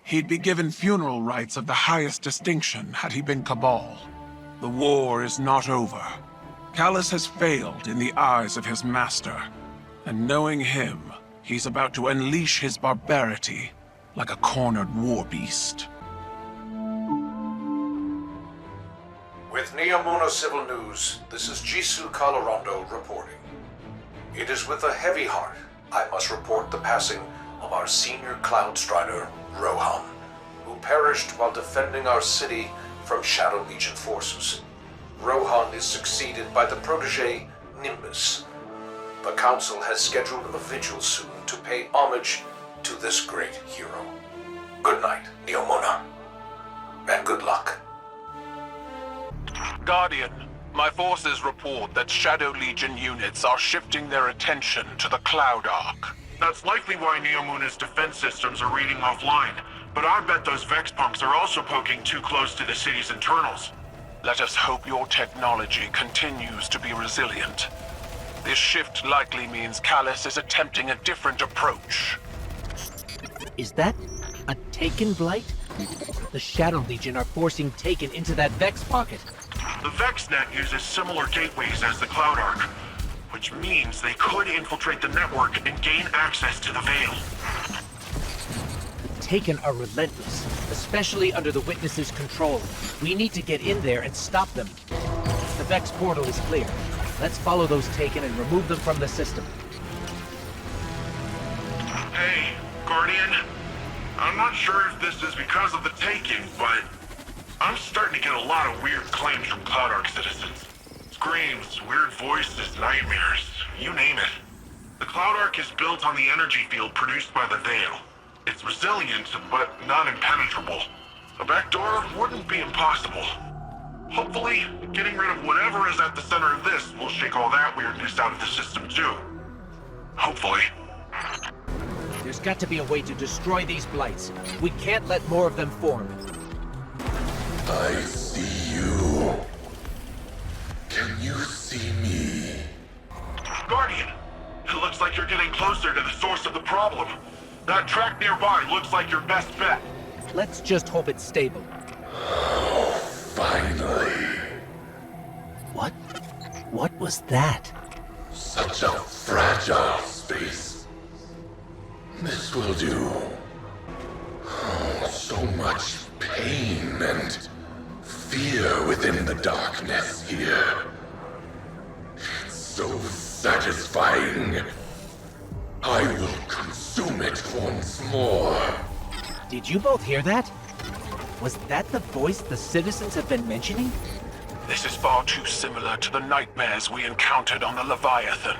S13: He'd be given funeral rites of the highest distinction had he been Cabal. The war is not over. Callus has failed in the eyes of his master. And knowing him, he's about to unleash his barbarity like a cornered war beast.
S10: With Neomuna Civil News, this is Jisoo Colorado reporting. It is with a heavy heart I must report the passing of our senior Cloud Strider, Rohan, who perished while defending our city from Shadow Legion forces. Rohan is succeeded by the protege, Nimbus. The Council has scheduled a vigil soon to pay homage to this great hero. Good night, Neomuna. And good luck.
S13: Guardian, my forces report that Shadow Legion units are shifting their attention to the Cloud Arc.
S9: That's likely why Neomuna's defense systems are reading offline, but I bet those Vex punks are also poking too close to the city's internals.
S13: Let us hope your technology continues to be resilient. This shift likely means Callus is attempting a different approach.
S6: Is that a Taken Blight? The Shadow Legion are forcing Taken into that Vex pocket.
S9: The VexNet uses similar gateways as the Cloud Arc, which means they could infiltrate the network and gain access to the Veil.
S6: The Taken are relentless. especially under the Witness's control. We need to get in there and stop them. The Vex portal is clear. Let's follow those taken and remove them from the system.
S9: Hey, Guardian. I'm not sure if this is because of the Taken, but I'm starting to get a lot of weird claims from Cloud Ark citizens. Screams, weird voices, nightmares, you name it. The Cloud Ark is built on the energy field produced by the Veil. It's resilient, but not impenetrable. A backdoor wouldn't be impossible. Hopefully, getting rid of whatever is at the center of this will shake all that weirdness out of the system too. Hopefully.
S6: There's got to be a way to destroy these blights. We can't let more of them form.
S15: I see you. Can you see me?
S9: Guardian, it looks like you're getting closer to the source of the problem. That track nearby looks like your best bet.
S6: Let's just hope it's stable.
S15: Finally.
S6: What was that?
S15: Such a fragile space. This will do. Oh, so much pain and fear within the darkness here. It's so satisfying. I will consume it once more.
S6: Did you both hear that? Was that the voice the citizens have been mentioning?
S13: This is far too similar to the nightmares we encountered on the Leviathan.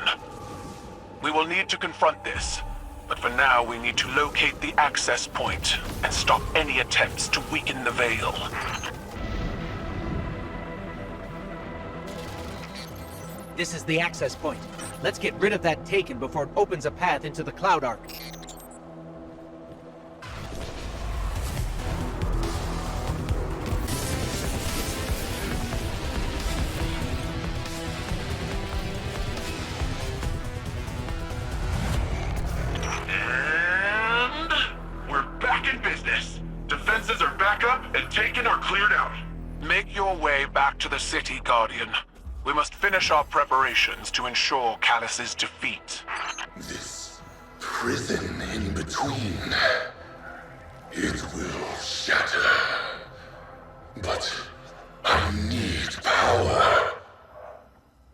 S13: We will need to confront this, but for now we need to locate the access point and stop any attempts to weaken the Veil.
S6: This is the access point. Let's get rid of that Taken before it opens a path into the Cloud Ark.
S9: And we're back in business. Defenses are back up and Taken are cleared out.
S13: Make your way back to the city, Guardian. We must finish our preparations to ensure Callus's defeat.
S15: This prison in between, it will shatter. But I need power.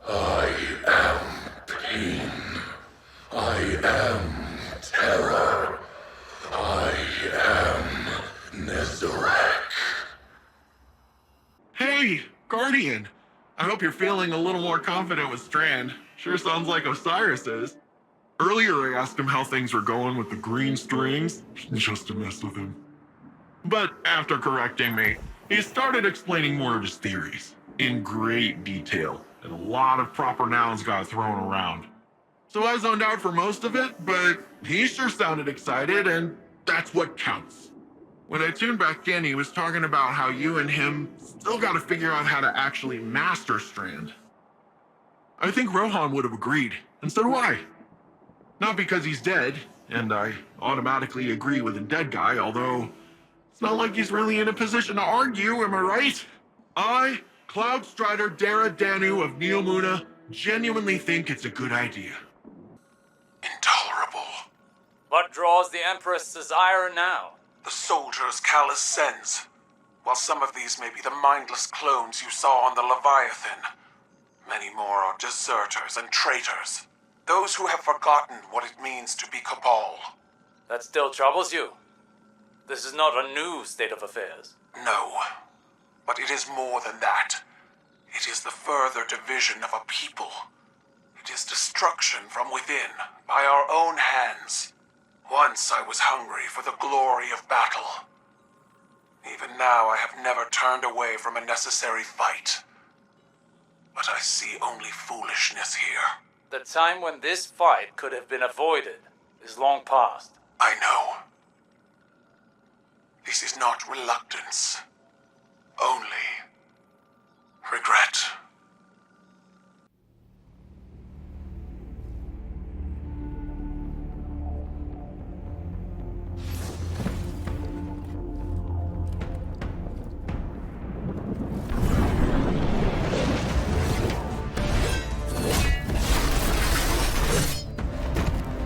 S15: I am pain. I am terror. I am Nezarek.
S9: Hey, Guardian. I hope you're feeling a little more confident with Strand. Sure sounds like Osiris is. Earlier I asked him how things were going with the green strings, just to mess with him. But after correcting me, he started explaining more of his theories, in great detail, and a lot of proper nouns got thrown around. So I zoned out for most of it, but he sure sounded excited, and that's what counts. When I tuned back in, he was talking about how you and him still gotta figure out how to actually master Strand. I think Rohan would have agreed, and so do I. Not because he's dead, and I automatically agree with a dead guy, although it's not like he's really in a position to argue, am I right? I, Cloud Strider Dara Danu of Neomuna, genuinely think it's a good idea.
S17: Intolerable.
S2: What draws the Empress's ire now?
S17: The soldiers Callus sends. While some of these may be the mindless clones you saw on the Leviathan, many more are deserters and traitors. Those who have forgotten what it means to be Cabal.
S2: That still troubles you? This is not a new state of affairs.
S17: No, but it is more than that. It is the further division of a people. It is destruction from within, by our own hands. Once I was hungry for the glory of battle. Even now I have never turned away from a necessary fight. But I see only foolishness here.
S2: The time when this fight could have been avoided is long past.
S17: I know. This is not reluctance. Only regret.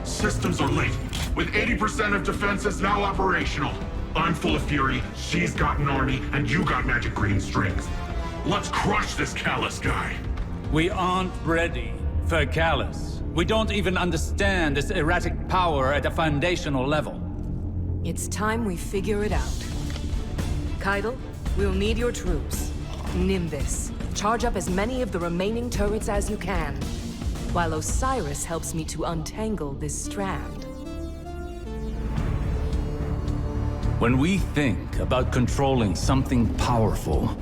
S9: Systems are late, with 80% of defenses now operational. I'm full of fury, she's got an army, and you got magic green strings. Let's crush this Callus guy.
S1: We aren't ready for Callus. We don't even understand this erratic power at a foundational level.
S4: It's time we figure it out. Keitel, we'll need your troops. Nimbus, charge up as many of the remaining turrets as you can, while Osiris helps me to untangle this strand.
S1: When we think about controlling something powerful,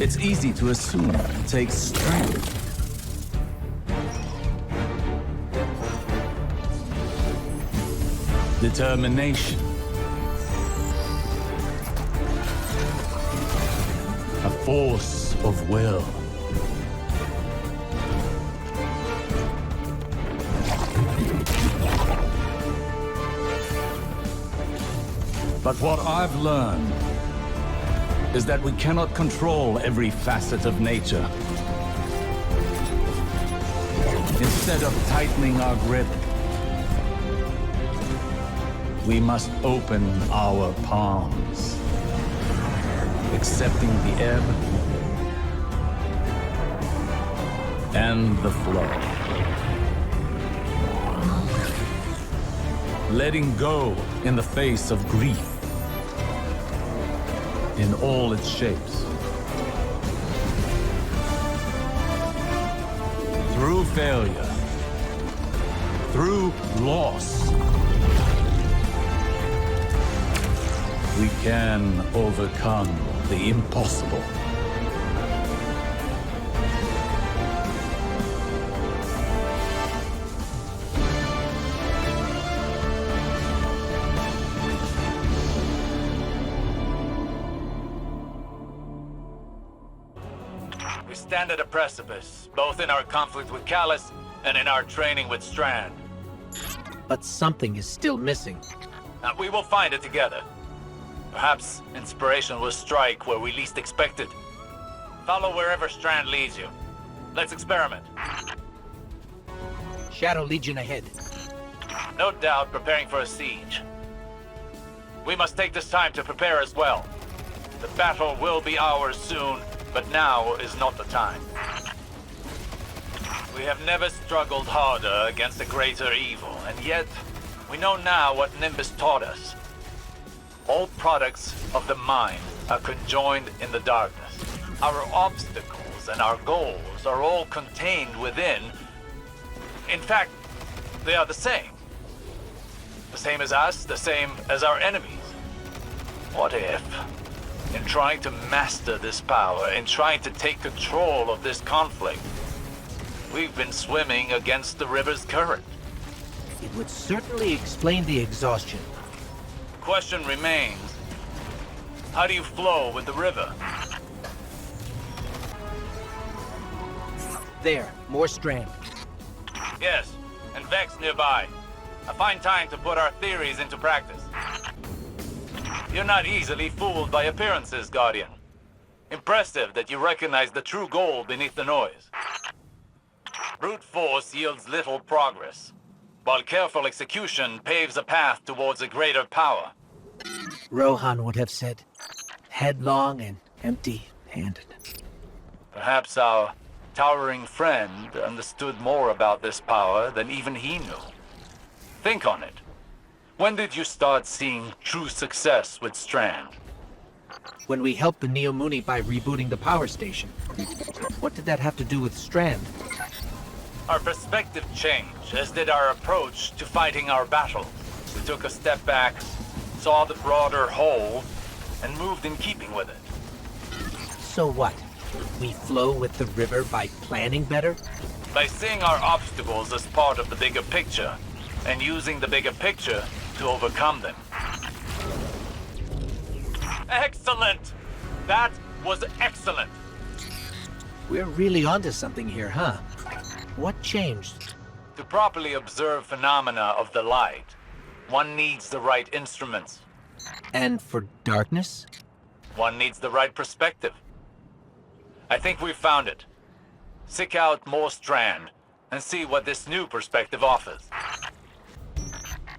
S1: it's easy to assume it takes strength. Determination. A force of will. But what I've learned is that we cannot control every facet of nature. Instead of tightening our grip, we must open our palms, accepting the ebb and the flow. Letting go in the face of grief in all its shapes. Through failure, through loss, we can overcome the impossible.
S2: We stand at a precipice, both in our conflict with Callus and in our training with Strand.
S6: But something is still missing.
S2: We will find it together. Perhaps inspiration will strike where we least expect it. Follow wherever Strand leads you. Let's experiment.
S6: Shadow Legion ahead.
S2: No doubt preparing for a siege. We must take this time to prepare as well. The battle will be ours soon, but now is not the time. We have never struggled harder against a greater evil, and yet we know now what Nimbus taught us. All products of the mind are conjoined in the darkness. Our obstacles and our goals are all contained within. In fact, they are the same. The same as us, the same as our enemies. What if, in trying to master this power, in trying to take control of this conflict, we've been swimming against the river's current?
S6: It would certainly explain the exhaustion.
S2: Question remains, how do you flow with the river?
S6: There, more Strand.
S2: Yes, and Vex nearby. A fine time to put our theories into practice. You're not easily fooled by appearances, Guardian. Impressive that you recognize the true goal beneath the noise. Brute force yields little progress, while careful execution paves a path towards a greater power.
S6: Rohan would have said, headlong and empty-handed.
S2: Perhaps our towering friend understood more about this power than even he knew. Think on it. When did you start seeing true success with Strand?
S6: When we helped the Neomuni by rebooting the power station. What did that have to do with Strand?
S2: Our perspective changed, as did our approach to fighting our battles. We took a step back, saw the broader whole, and moved in keeping with it.
S6: So what? We flow with the river by planning better?
S2: By seeing our obstacles as part of the bigger picture, and using the bigger picture to overcome them. Excellent! That was excellent!
S6: We're really onto something here, huh? What changed?
S2: To properly observe phenomena of the light, one needs the right instruments.
S6: And for darkness?
S2: One needs the right perspective. I think we've found it. Seek out more Strand, and see what this new perspective offers.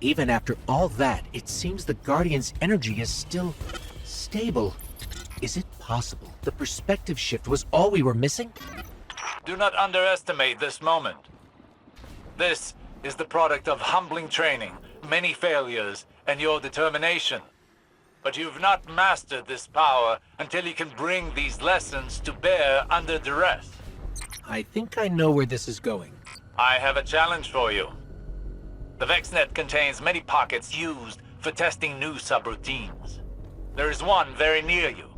S6: Even after all that, it seems the Guardian's energy is still stable. Is it possible the perspective shift was all we were missing?
S2: Do not underestimate this moment. This is the product of humbling training, many failures, and your determination. But you've not mastered this power until you can bring these lessons to bear under duress.
S6: I think I know where this is going.
S2: I have a challenge for you. The VexNet contains many pockets used for testing new subroutines. There is one very near you.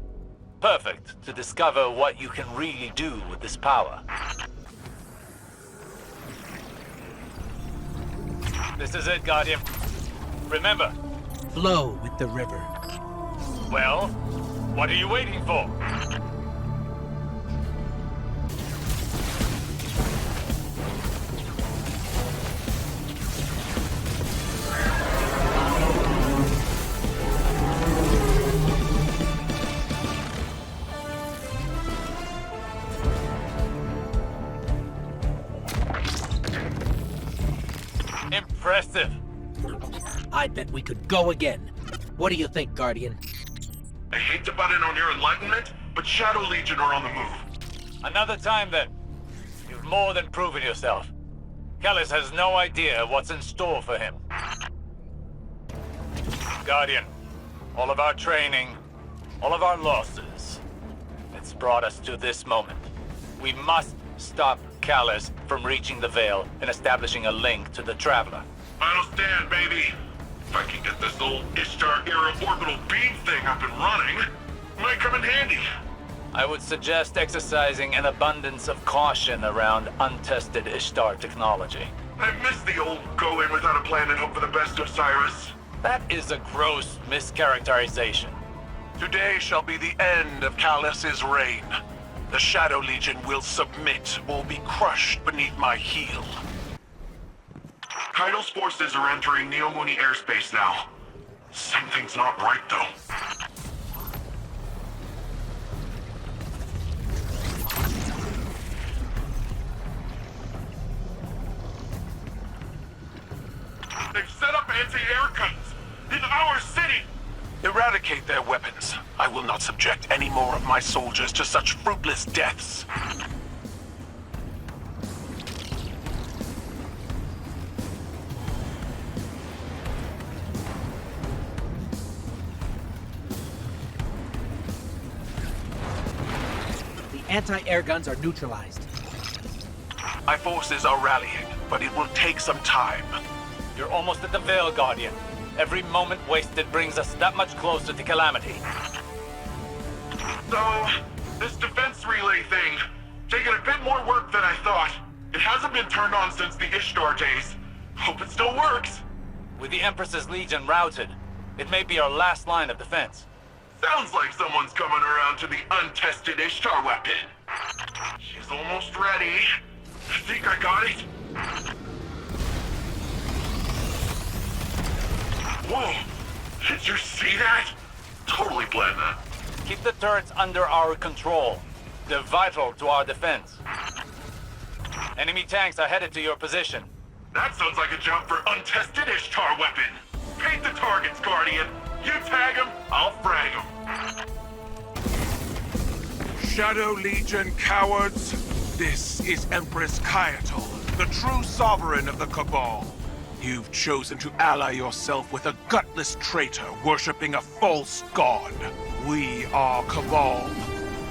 S2: Perfect to discover what you can really do with this power. This is it, Guardian. Remember.
S6: Flow with the river.
S2: Well, what are you waiting for? Impressive.
S6: I bet we could go again. What do you think, Guardian?
S9: I hate to butt in on your enlightenment, but Shadow Legion are on the move.
S2: Another time then. You've more than proven yourself. Callus has no idea what's in store for him. Guardian, all of our training, all of our losses, it's brought us to this moment. We must stop Callus from reaching the Veil and establishing a link to the Traveler.
S9: Final stand, baby. If I can get this old Ishtar-era orbital beam thing up and running, it might come in handy.
S2: I would suggest exercising an abundance of caution around untested Ishtar technology.
S9: I miss the old go in without a plan and hope for the best, Osiris.
S2: That is a gross mischaracterization.
S17: Today shall be the end of Callus's reign. The Shadow Legion will submit or be crushed beneath my heel.
S9: Kaido's forces are entering Neomuni airspace now. Something's not right, though. They've set up anti-air guns in our city!
S17: Eradicate their weapons. I will not subject any more of my soldiers to such fruitless deaths.
S6: The anti-air guns are neutralized.
S17: My forces are rallying, but it will take some time.
S2: You're almost at the Veil, Guardian. Every moment wasted brings us that much closer to Calamity.
S9: So, this defense relay thing, taking a bit more work than I thought. It hasn't been turned on since the Ishtar days. Hope it still works.
S2: With the Empress's Legion routed, it may be our last line of defense.
S9: Sounds like someone's coming around to the untested Ishtar weapon. She's almost ready. I think I got it. Whoa! Did you see that? Totally planned that.
S2: Keep the turrets under our control. They're vital to our defense. Enemy tanks are headed to your position.
S9: That sounds like a job for untested Ishtar weapon. Paint the targets, Guardian. You tag them, I'll frag them.
S13: Shadow Legion cowards, this is Empress Kayatal, the true sovereign of the Cabal. You've chosen to ally yourself with a gutless traitor worshipping a false god. We are Cabal.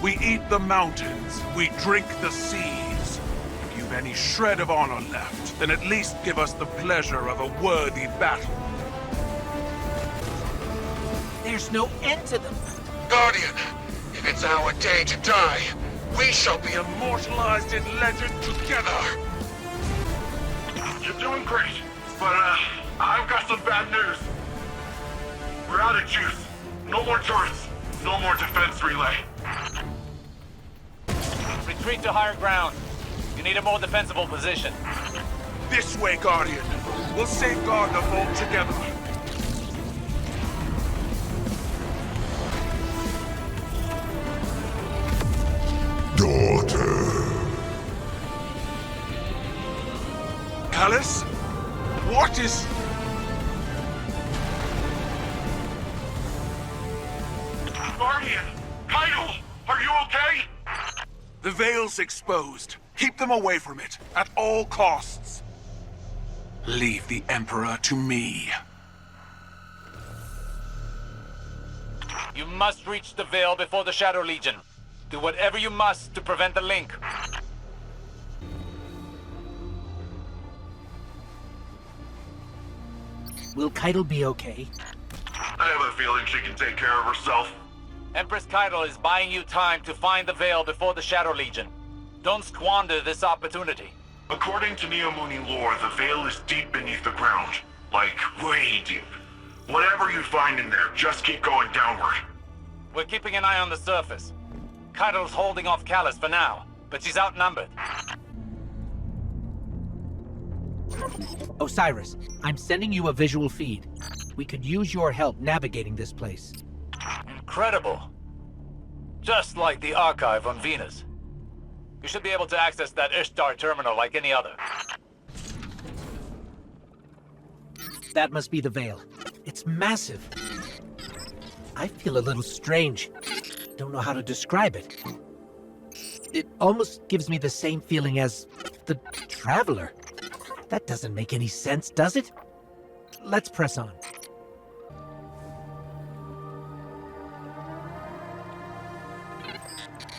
S13: We eat the mountains, we drink the seas. If you've any shred of honor left, then at least give us the pleasure of a worthy battle.
S6: There's no end to them.
S15: Guardian, if it's our day to die, we shall be
S13: immortalized in legend together.
S9: You're doing great, but I've got some bad news. We're out of juice. No more turrets. No more defense relay.
S2: Retreat to higher ground. You need a more defensible position.
S13: This way, Guardian. We'll safeguard the vault together.
S15: Daughter.
S13: Callus? What is...
S17: The Veil's exposed. Keep them away from it, at all costs. Leave the Emperor to me.
S2: You must reach the Veil before the Shadow Legion. Do whatever you must to prevent the link.
S6: Will Keitel be okay?
S9: I have a feeling she can take care of herself.
S2: Empress Keitel is buying you time to find the Veil before the Shadow Legion. Don't squander this opportunity.
S9: According to Neomuni lore, the Veil is deep beneath the ground. Like, way deep. Whatever you find in there, just keep going downward.
S2: We're keeping an eye on the surface. Keitel's holding off Callus for now, but she's outnumbered.
S6: Osiris, I'm sending you a visual feed. We could use your help navigating this place.
S2: Incredible. Just like the archive on Venus. You should be able to access that Ishtar terminal like any other.
S6: That must be the Veil. It's massive. I feel a little strange. Don't know how to describe it. It almost gives me the same feeling as the Traveler. That doesn't make any sense, does it? Let's press on.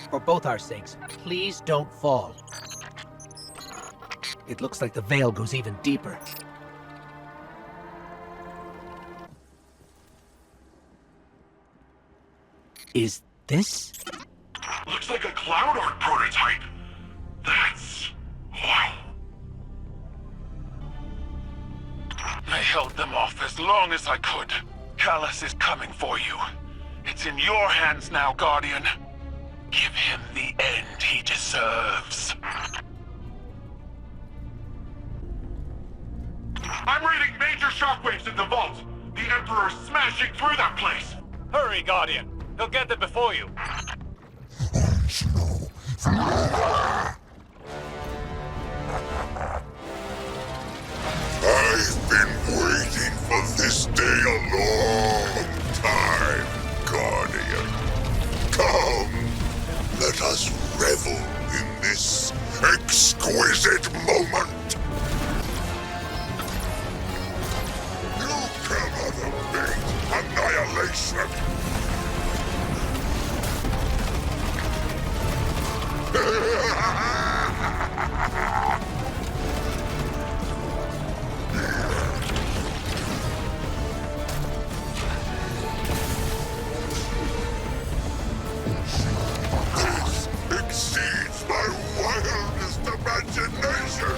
S6: For both our sakes, please don't fall. It looks like the Veil goes even deeper. Is this?
S9: Looks like a Cloud Art prototype. That's... wow. I held them off as long as I could. Callus is coming for you. It's in your hands now, Guardian. Give him the end he deserves. I'm reading major shockwaves in the vault. The Emperor's smashing through that place.
S2: Hurry, Guardian. He'll get there before you.
S15: I've been waiting for this day a long time, Guardian. Come, let us revel in this exquisite moment. You cannot abate annihilation. This exceeds my wildest imagination!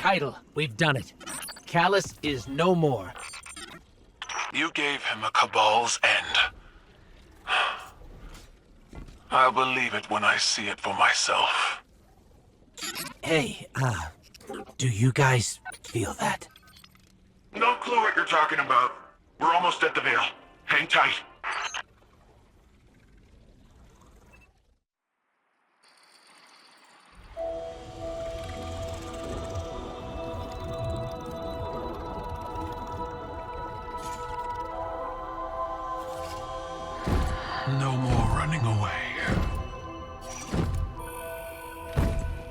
S6: Keitel, we've done it. Callus is no more.
S9: You gave him a Cabal's end. I'll believe it when I see it for myself.
S6: Hey, do you guys feel that?
S9: No clue what you're talking about. We're almost at the Veil. Hang tight. No more running away.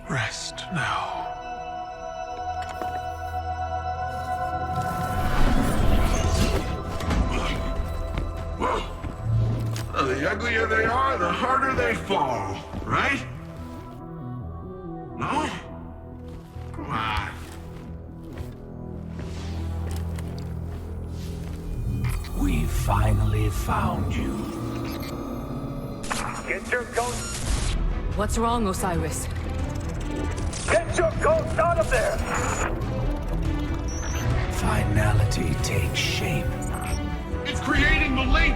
S9: Rest now. Well, the uglier they are, the harder they fall, right? No? Come on.
S6: We finally found you.
S18: Get your ghost!
S4: What's wrong, Osiris?
S18: Get your ghost out of there!
S6: Finality takes shape.
S9: It's creating the link!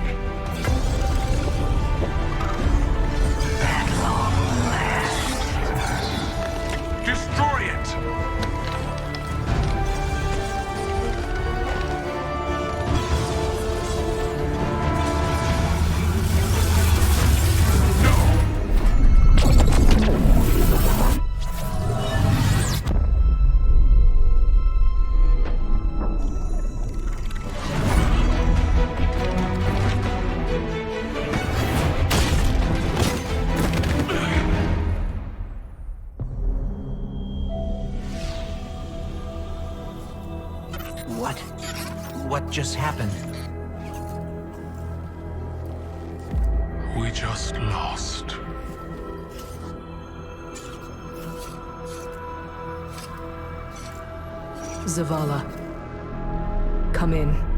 S8: At long last.
S9: Destroy it!
S6: What just happened?
S9: We just lost.
S4: Zavala. Come in.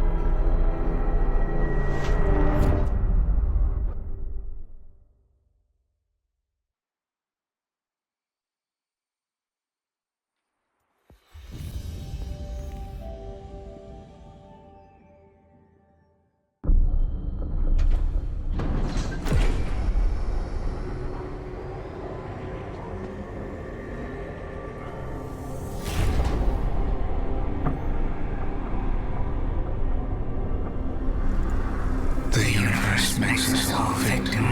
S8: The universe makes us all victim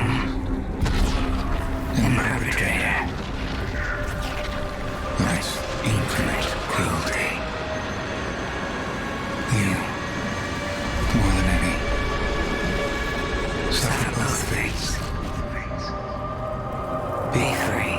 S8: and perpetrator. That's infinite cruelty. You, more than any, suffer both fates. Be free.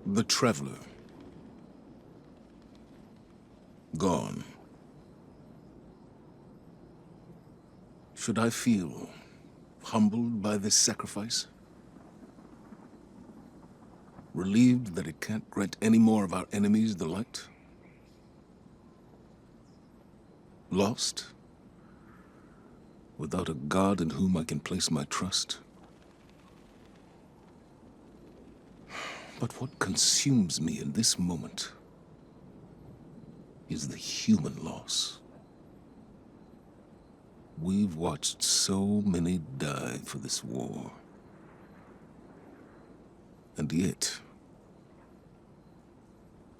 S3: The Traveler. Gone. Should I feel humbled by this sacrifice? Relieved that it can't grant any more of our enemies the light? Lost? Without a god in whom I can place my trust? But what consumes me in this moment is the human loss. We've watched so many die for this war. And yet,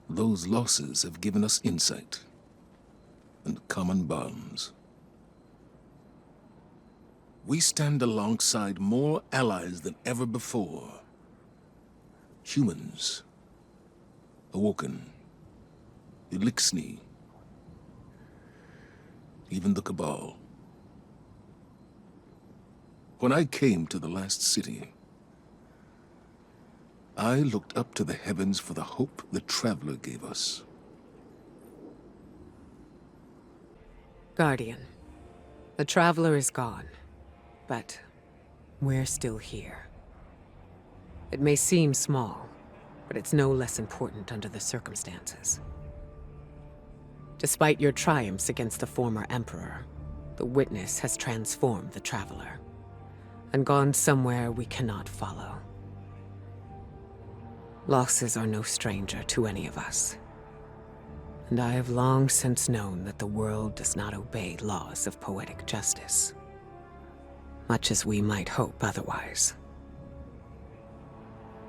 S3: those losses have given us insight and common bonds. We stand alongside more allies than ever before. Humans, Awoken, Elixni, even the Cabal. When I came to the last city, I looked up to the heavens for the hope the Traveler gave us.
S5: Guardian, the Traveler is gone, but we're still here. It may seem small, but it's no less important under the circumstances. Despite your triumphs against the former Emperor, the Witness has transformed the Traveler, and gone somewhere we cannot follow. Losses are no stranger to any of us, and I have long since known that the world does not obey laws of poetic justice, much as we might hope otherwise.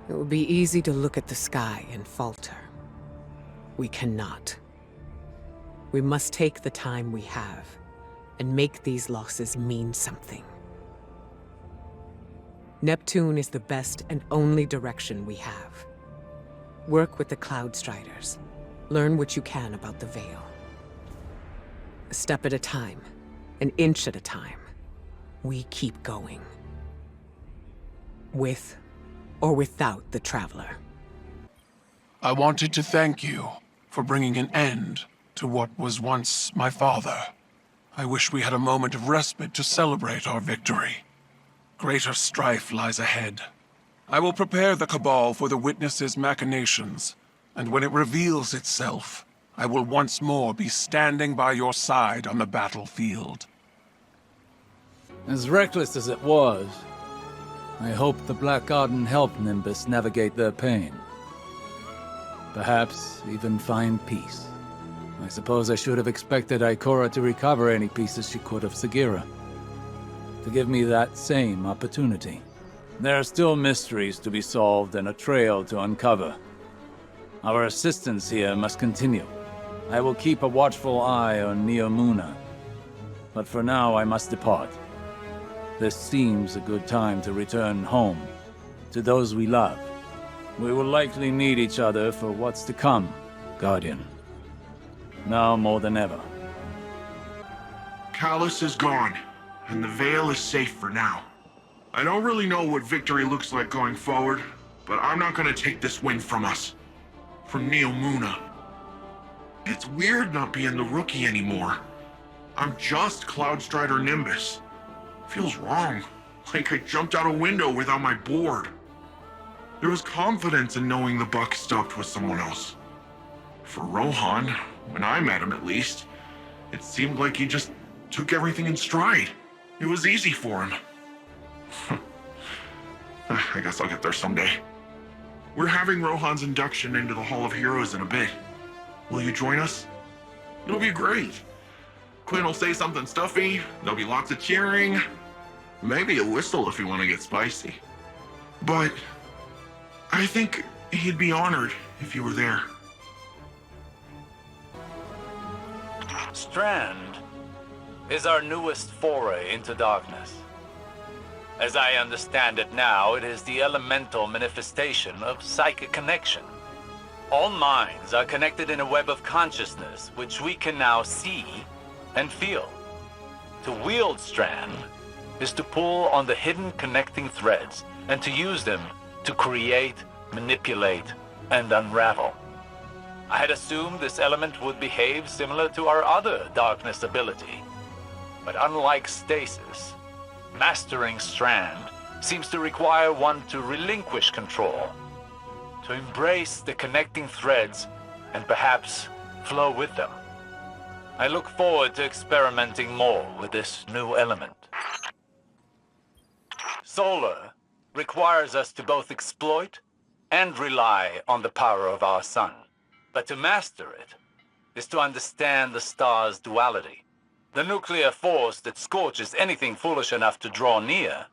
S5: It would be easy to look at the sky and falter. We cannot. We must take the time we have and make these losses mean something. Neptune is the best and only direction we have. Work with the Cloud Striders. Learn what you can about the Veil. A step at a time, an inch at a time, we keep going. With or without the Traveler.
S13: I wanted to thank you for bringing an end to what was once my father. I wish we had a moment of respite to celebrate our victory. Greater strife lies ahead. I will prepare the Cabal for the Witness's machinations, and when it reveals itself, I will once more be standing by your side on the battlefield.
S1: As reckless as it was, I hope the Black Garden helped Nimbus navigate their pain. Perhaps even find peace. I suppose I should have expected Ikora to recover any pieces she could of Sagira, to give me that same opportunity. There are still mysteries to be solved and a trail to uncover. Our assistance here must continue. I will keep a watchful eye on Neomuna, but for now I must depart. This seems a good time to return home, to those we love. We will likely need each other for what's to come, Guardian. Now more than ever.
S9: Callus is gone, and the Veil is safe for now. I don't really know what victory looks like going forward, but I'm not gonna take this win from us. From Neomuna. It's weird not being the rookie anymore. I'm just Cloudstrider Nimbus. Feels wrong. Like I jumped out a window without my board. There was confidence in knowing the buck stopped with someone else. For Rohan, when I met him at least, it seemed like he just took everything in stride. It was easy for him. I guess I'll get there someday. We're having Rohan's induction into the Hall of Heroes in a bit. Will you join us? It'll be great. Quinn will say something stuffy, there'll be lots of cheering, maybe a whistle if you want to get spicy. But I think he'd be honored if you were there.
S2: Strand is our newest foray into darkness. As I understand it now, it is the elemental manifestation of psychic connection. All minds are connected in a web of consciousness, which we can now see and feel. To wield Strand is to pull on the hidden connecting threads and to use them to create, manipulate, and unravel. I had assumed this element would behave similar to our other darkness ability. But unlike stasis, mastering Strand seems to require one to relinquish control, to embrace the connecting threads and perhaps flow with them. I look forward to experimenting more with this new element. Solar requires us to both exploit and rely on the power of our sun. But to master it is to understand the star's duality. The nuclear force that scorches anything foolish enough to draw near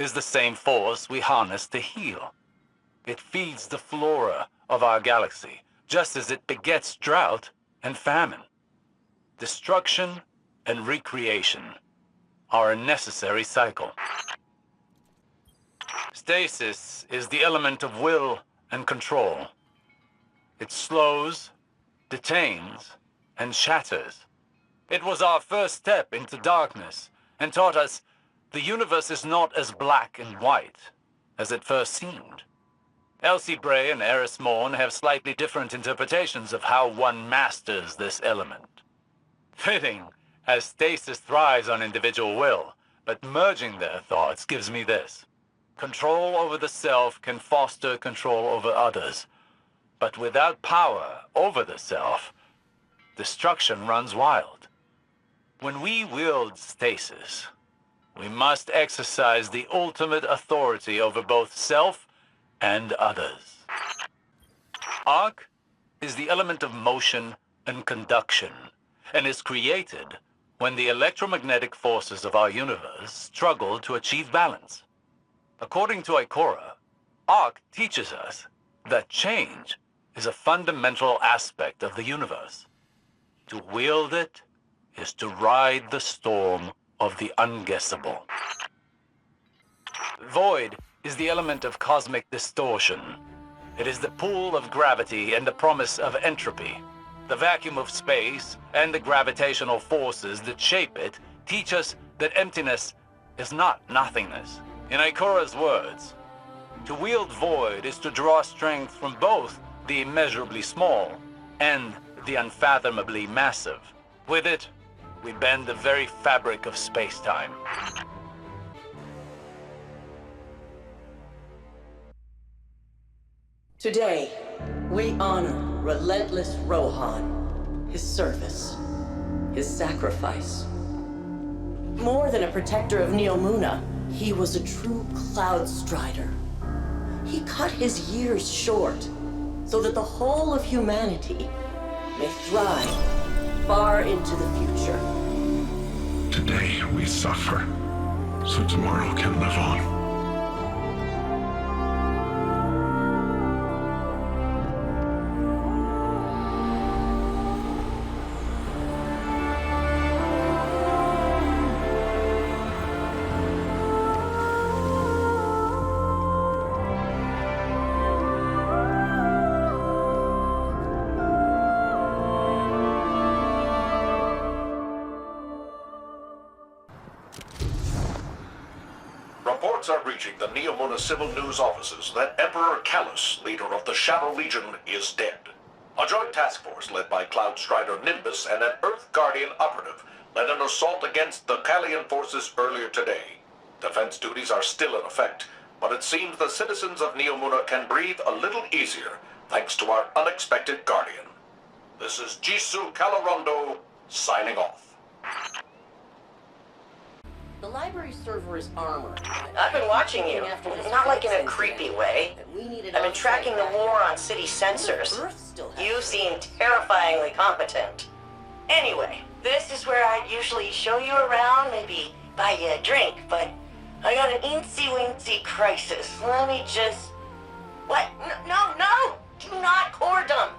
S2: is the same force we harness to heal. It feeds the flora of our galaxy, just as it begets drought and famine. Destruction and recreation are a necessary cycle. Stasis is the element of will and control. It slows, detains, and shatters. It was our first step into darkness and taught us the universe is not as black and white as it first seemed. Elsie Bray and Eris Morn have slightly different interpretations of how one masters this element. Fitting, as stasis thrives on individual will, but merging their thoughts gives me this. Control over the self can foster control over others, but without power over the self, destruction runs wild. When we wield stasis, we must exercise the ultimate authority over both self and others. Arc is the element of motion and conduction, and is created when the electromagnetic forces of our universe struggle to achieve balance. According to Ikora, Arc teaches us that change is a fundamental aspect of the universe. To wield it is to ride the storm of the unguessable. Void is the element of cosmic distortion. It is the pull of gravity and the promise of entropy. The vacuum of space and the gravitational forces that shape it teach us that emptiness is not nothingness. In Ikora's words, to wield void is to draw strength from both the immeasurably small and the unfathomably massive. With it, we bend the very fabric of space-time.
S19: Today, we honor relentless Rohan, his service, his sacrifice. More than a protector of Neomuna, he was a true cloud strider. He cut his years short so that the whole of humanity may thrive far into the future.
S9: Today we suffer, so tomorrow can live on.
S10: Reports are reaching the Neomuna Civil News offices that Emperor Callus, leader of the Shadow Legion, is dead. A joint task force led by Cloud Strider Nimbus and an Earth Guardian operative led an assault against the Callian forces earlier today. Defense duties are still in effect, but it seems the citizens of Neomuna can breathe a little easier thanks to our unexpected Guardian. This is Jisoo Calorundo, signing off.
S19: The library server is armored.
S20: I've been watching you. Not like in a creepy way. I've been tracking the war on city sensors. You seem terrifyingly competent. Anyway, this is where I'd usually show you around, maybe buy you a drink, but I got an eensy-weensy crisis. Let me just... What? No! Do not core dump!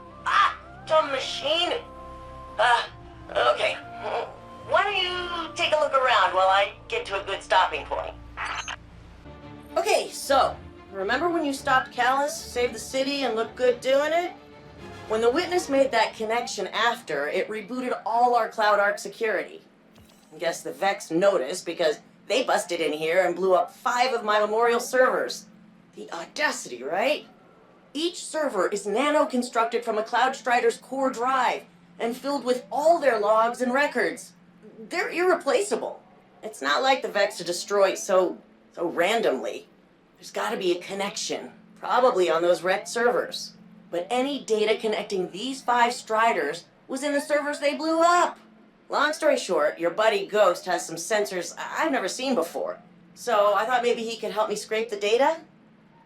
S20: Dumb machine! Okay. Why don't you take a look around while I get to a good stopping point?
S19: Okay, so, remember when you stopped Callus, saved the city, and looked good doing it? When the Witness made that connection after, it rebooted all our Cloud Arc security. I guess the Vex noticed because they busted in here and blew up 5 of my Memorial servers. The audacity, right? Each server is nano-constructed from a Cloud Strider's core drive and filled with all their logs and records. They're irreplaceable. It's not like the Vex to destroy so randomly. There's gotta be a connection, probably on those wrecked servers. But any data connecting these 5 Striders was in the servers they blew up. Long story short, your buddy Ghost has some sensors I've never seen before. So I thought maybe he could help me scrape the data?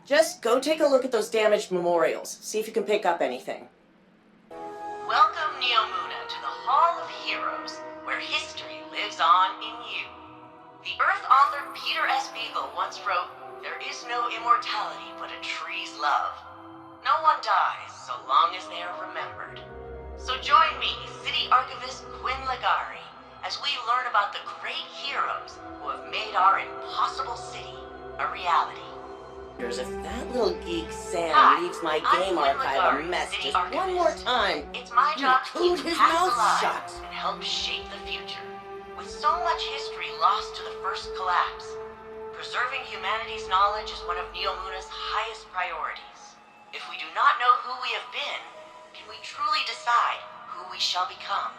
S19: Just go take a look at those damaged memorials, see if you can pick up anything.
S20: Welcome, Neomuna, to the Hall of Heroes, where history lives on in you. The Earth author Peter S. Beagle once wrote, "There is no immortality but a tree's love. No one dies so long as they are remembered." So join me, City Archivist Quinn Ligari, as we learn about the great heroes who have made our impossible city a reality.
S19: If that little geek Sam leaves my game archive a mess just one more time,
S20: it's my job to
S19: keep his mouth shut
S20: and help shape the future. With so much history lost to the first collapse, preserving humanity's knowledge is one of Neomuna's highest priorities. If we do not know who we have been, can we truly decide who we shall become?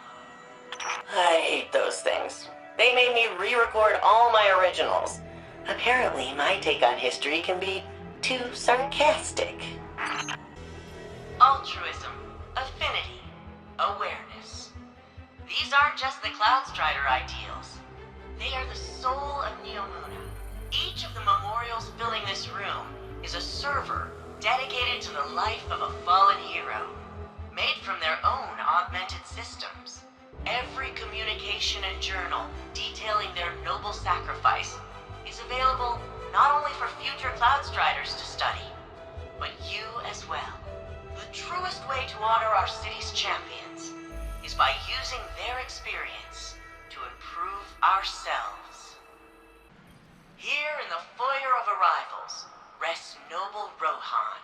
S20: I hate those things. They made me re-record all my originals. Apparently, my take on history can be too sarcastic. Altruism, affinity, awareness. These aren't just the Cloudstrider ideals. They are the soul of Neomuna. Each of the memorials filling this room is a server dedicated to the life of a fallen hero, made from their own augmented systems. Every communication and journal detailing their noble sacrifice is available not only for future Cloudstriders to study, but you as well. The truest way to honor our city's champions is by using their experience to improve ourselves. Here in the Foyer of Arrivals rests noble Rohan.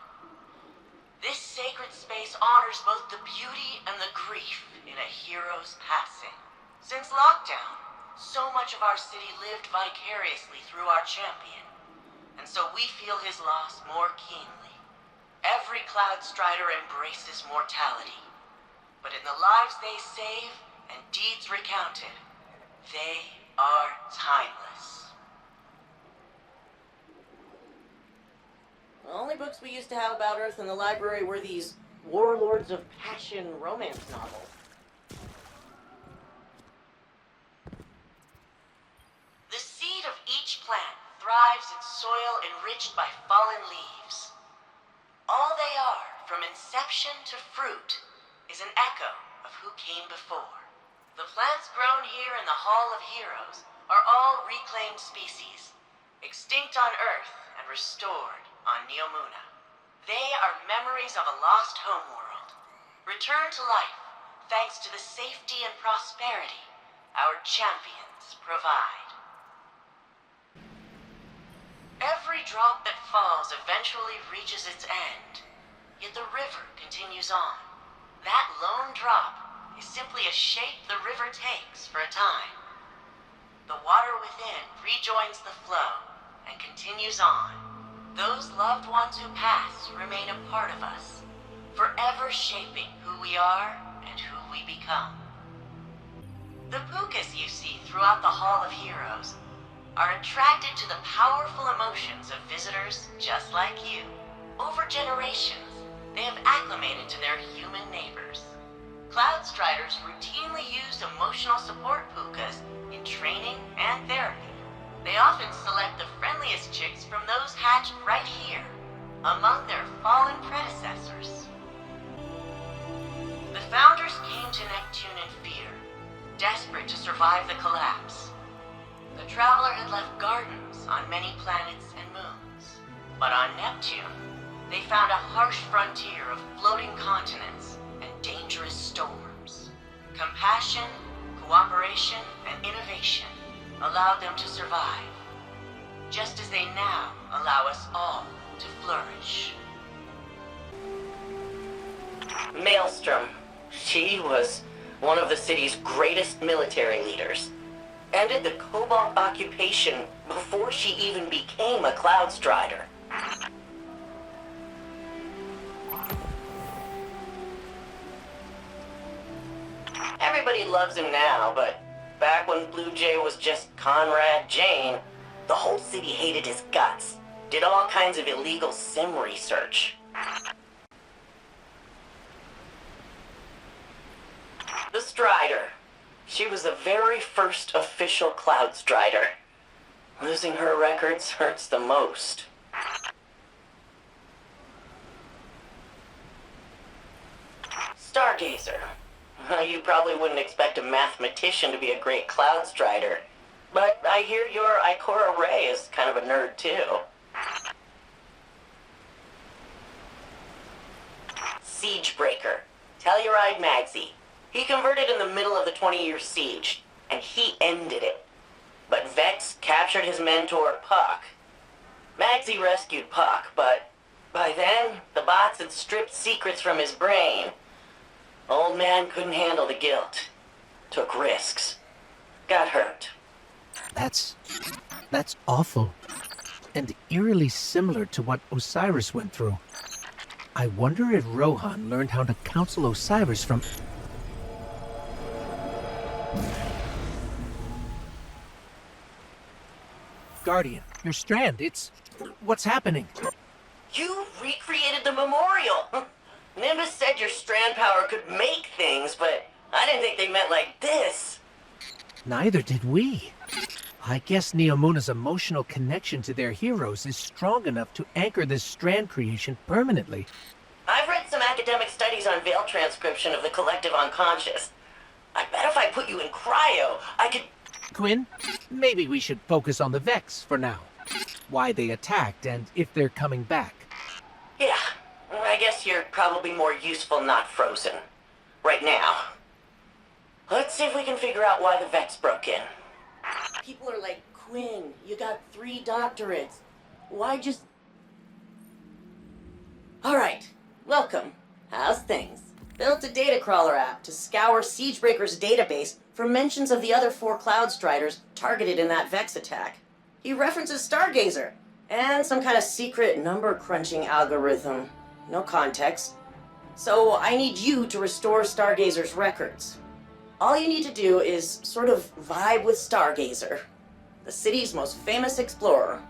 S20: This sacred space honors both the beauty and the grief in a hero's passing. Since lockdown, so much of our city lived vicariously through our champion, and so we feel his loss more keenly. Every Cloudstrider embraces mortality, but in the lives they save and deeds recounted, they are timeless.
S19: The only books we used to have about Earth in the library were these Warlords of Passion romance novels.
S20: The seed of each plant thrives in soil enriched by fallen leaves. All they are, from inception to fruit, is an echo of who came before. The plants grown here in the Hall of Heroes are all reclaimed species, extinct on Earth and restored on Neomuna. They are memories of a lost homeworld, returned to life thanks to the safety and prosperity our champions provide. Every drop that falls eventually reaches its end, yet the river continues on. That lone drop is simply a shape the river takes for a time. The water within rejoins the flow and continues on. Those loved ones who pass remain a part of us, forever shaping who we are and who we become. The Pukas you see throughout the Hall of Heroes are attracted to the powerful emotions of visitors just like you. Over generations, they have acclimated to their human neighbors. Cloudstriders routinely use emotional support Pukas in training and therapy. They often select the friendliest chicks from those hatched right here, among their fallen predecessors. The founders came to Neptune in fear, desperate to survive the collapse. The Traveler had left gardens on many planets and moons, but on Neptune, they found a harsh frontier of floating continents and dangerous storms. Compassion, cooperation, and innovation allowed them to survive, just as they now allow us all to flourish. Maelstrom. She was one of the city's greatest military leaders. Ended the Cobalt occupation before she even became a Cloudstrider. Everybody loves him now, but back when Blue Jay was just Conrad Jane, the whole city hated his guts. Did all kinds of illegal sim research. The Strider. She was the very first official Cloudstrider. Losing her records hurts the most. Stargazer. You probably wouldn't expect a mathematician to be a great Cloudstrider, but I hear your Ikora Ray is kind of a nerd too. Siegebreaker. Telluride Magsy. He converted in the middle of the 20-year siege, and he ended it. But Vex captured his mentor, Puck. Magsy rescued Puck, but by then, the bots had stripped secrets from his brain. Old man couldn't handle the guilt. Took risks. Got hurt.
S6: That's awful. And eerily similar to what Osiris went through. I wonder if Rohan learned how to counsel Osiris from... Guardian, your strand, it's... What's happening?
S20: You recreated the memorial. Nimbus said your strand power could make things, but I didn't think they meant like this.
S6: Neither did we. I guess Neomuna's emotional connection to their heroes is strong enough to anchor this strand creation permanently.
S20: I've read some academic studies on veil transcription of the collective unconscious. I bet if I put you in cryo, I could...
S6: Quinn, maybe we should focus on the Vex for now. Why they attacked and if they're coming back.
S20: Yeah, I guess you're probably more useful not frozen. Right now. Let's see if we can figure out why the Vex broke in.
S19: People are like, Quinn, you got 3 doctorates. Why just... Alright, welcome. How's things? Built a data crawler app to scour Siegebreaker's database for mentions of the other 4 Cloud Striders targeted in that Vex attack. He references Stargazer, and some kind of secret number-crunching algorithm. No context. So I need you to restore Stargazer's records. All you need to do is sort of vibe with Stargazer, the city's most famous explorer.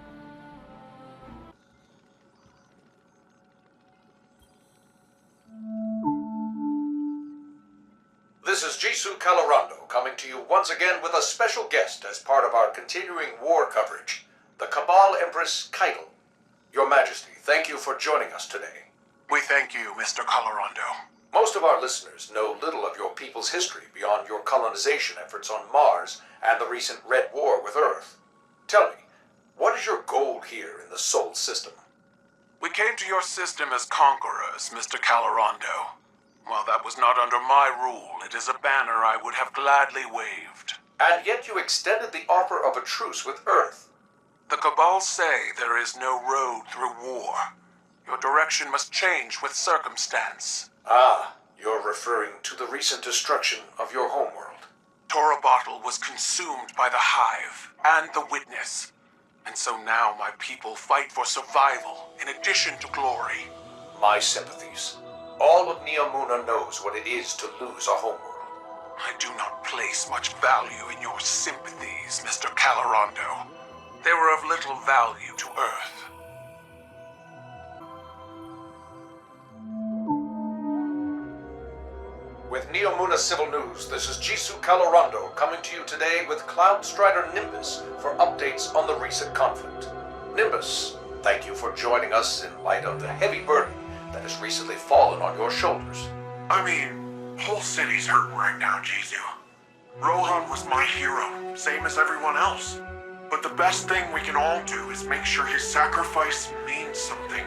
S10: This is Jisoo Calorando coming to you once again with a special guest as part of our continuing war coverage, the Cabal Empress Keitel. Your Majesty, thank you for joining us today.
S17: We thank you, Mr. Calorando.
S10: Most of our listeners know little of your people's history beyond your colonization efforts on Mars and the recent Red War with Earth. Tell me, what is your goal here in the Sol system?
S17: We came to your system as conquerors, Mr. Calorando. While that was not under my rule, it is a banner I would have gladly waved.
S10: And yet you extended the offer of a truce with Earth.
S17: The Cabal say there is no road through war. Your direction must change with circumstance.
S10: Ah, you're referring to the recent destruction of your homeworld.
S17: Torabottle was consumed by the Hive and the Witness. And so now my people fight for survival in addition to glory.
S10: My sympathies. All of Neomuna knows what it is to lose a homeworld.
S17: I do not place much value in your sympathies, Mr. Calorando. They were of little value to Earth.
S10: With Neomuna Civil News, this is Jisoo Calorando coming to you today with Cloud Strider Nimbus for updates on the recent conflict. Nimbus, thank you for joining us in light of the heavy burden that has recently fallen on your shoulders.
S9: I mean, whole city's hurting right now, Jisoo. Rohan was my hero, same as everyone else. But the best thing we can all do is make sure his sacrifice means something.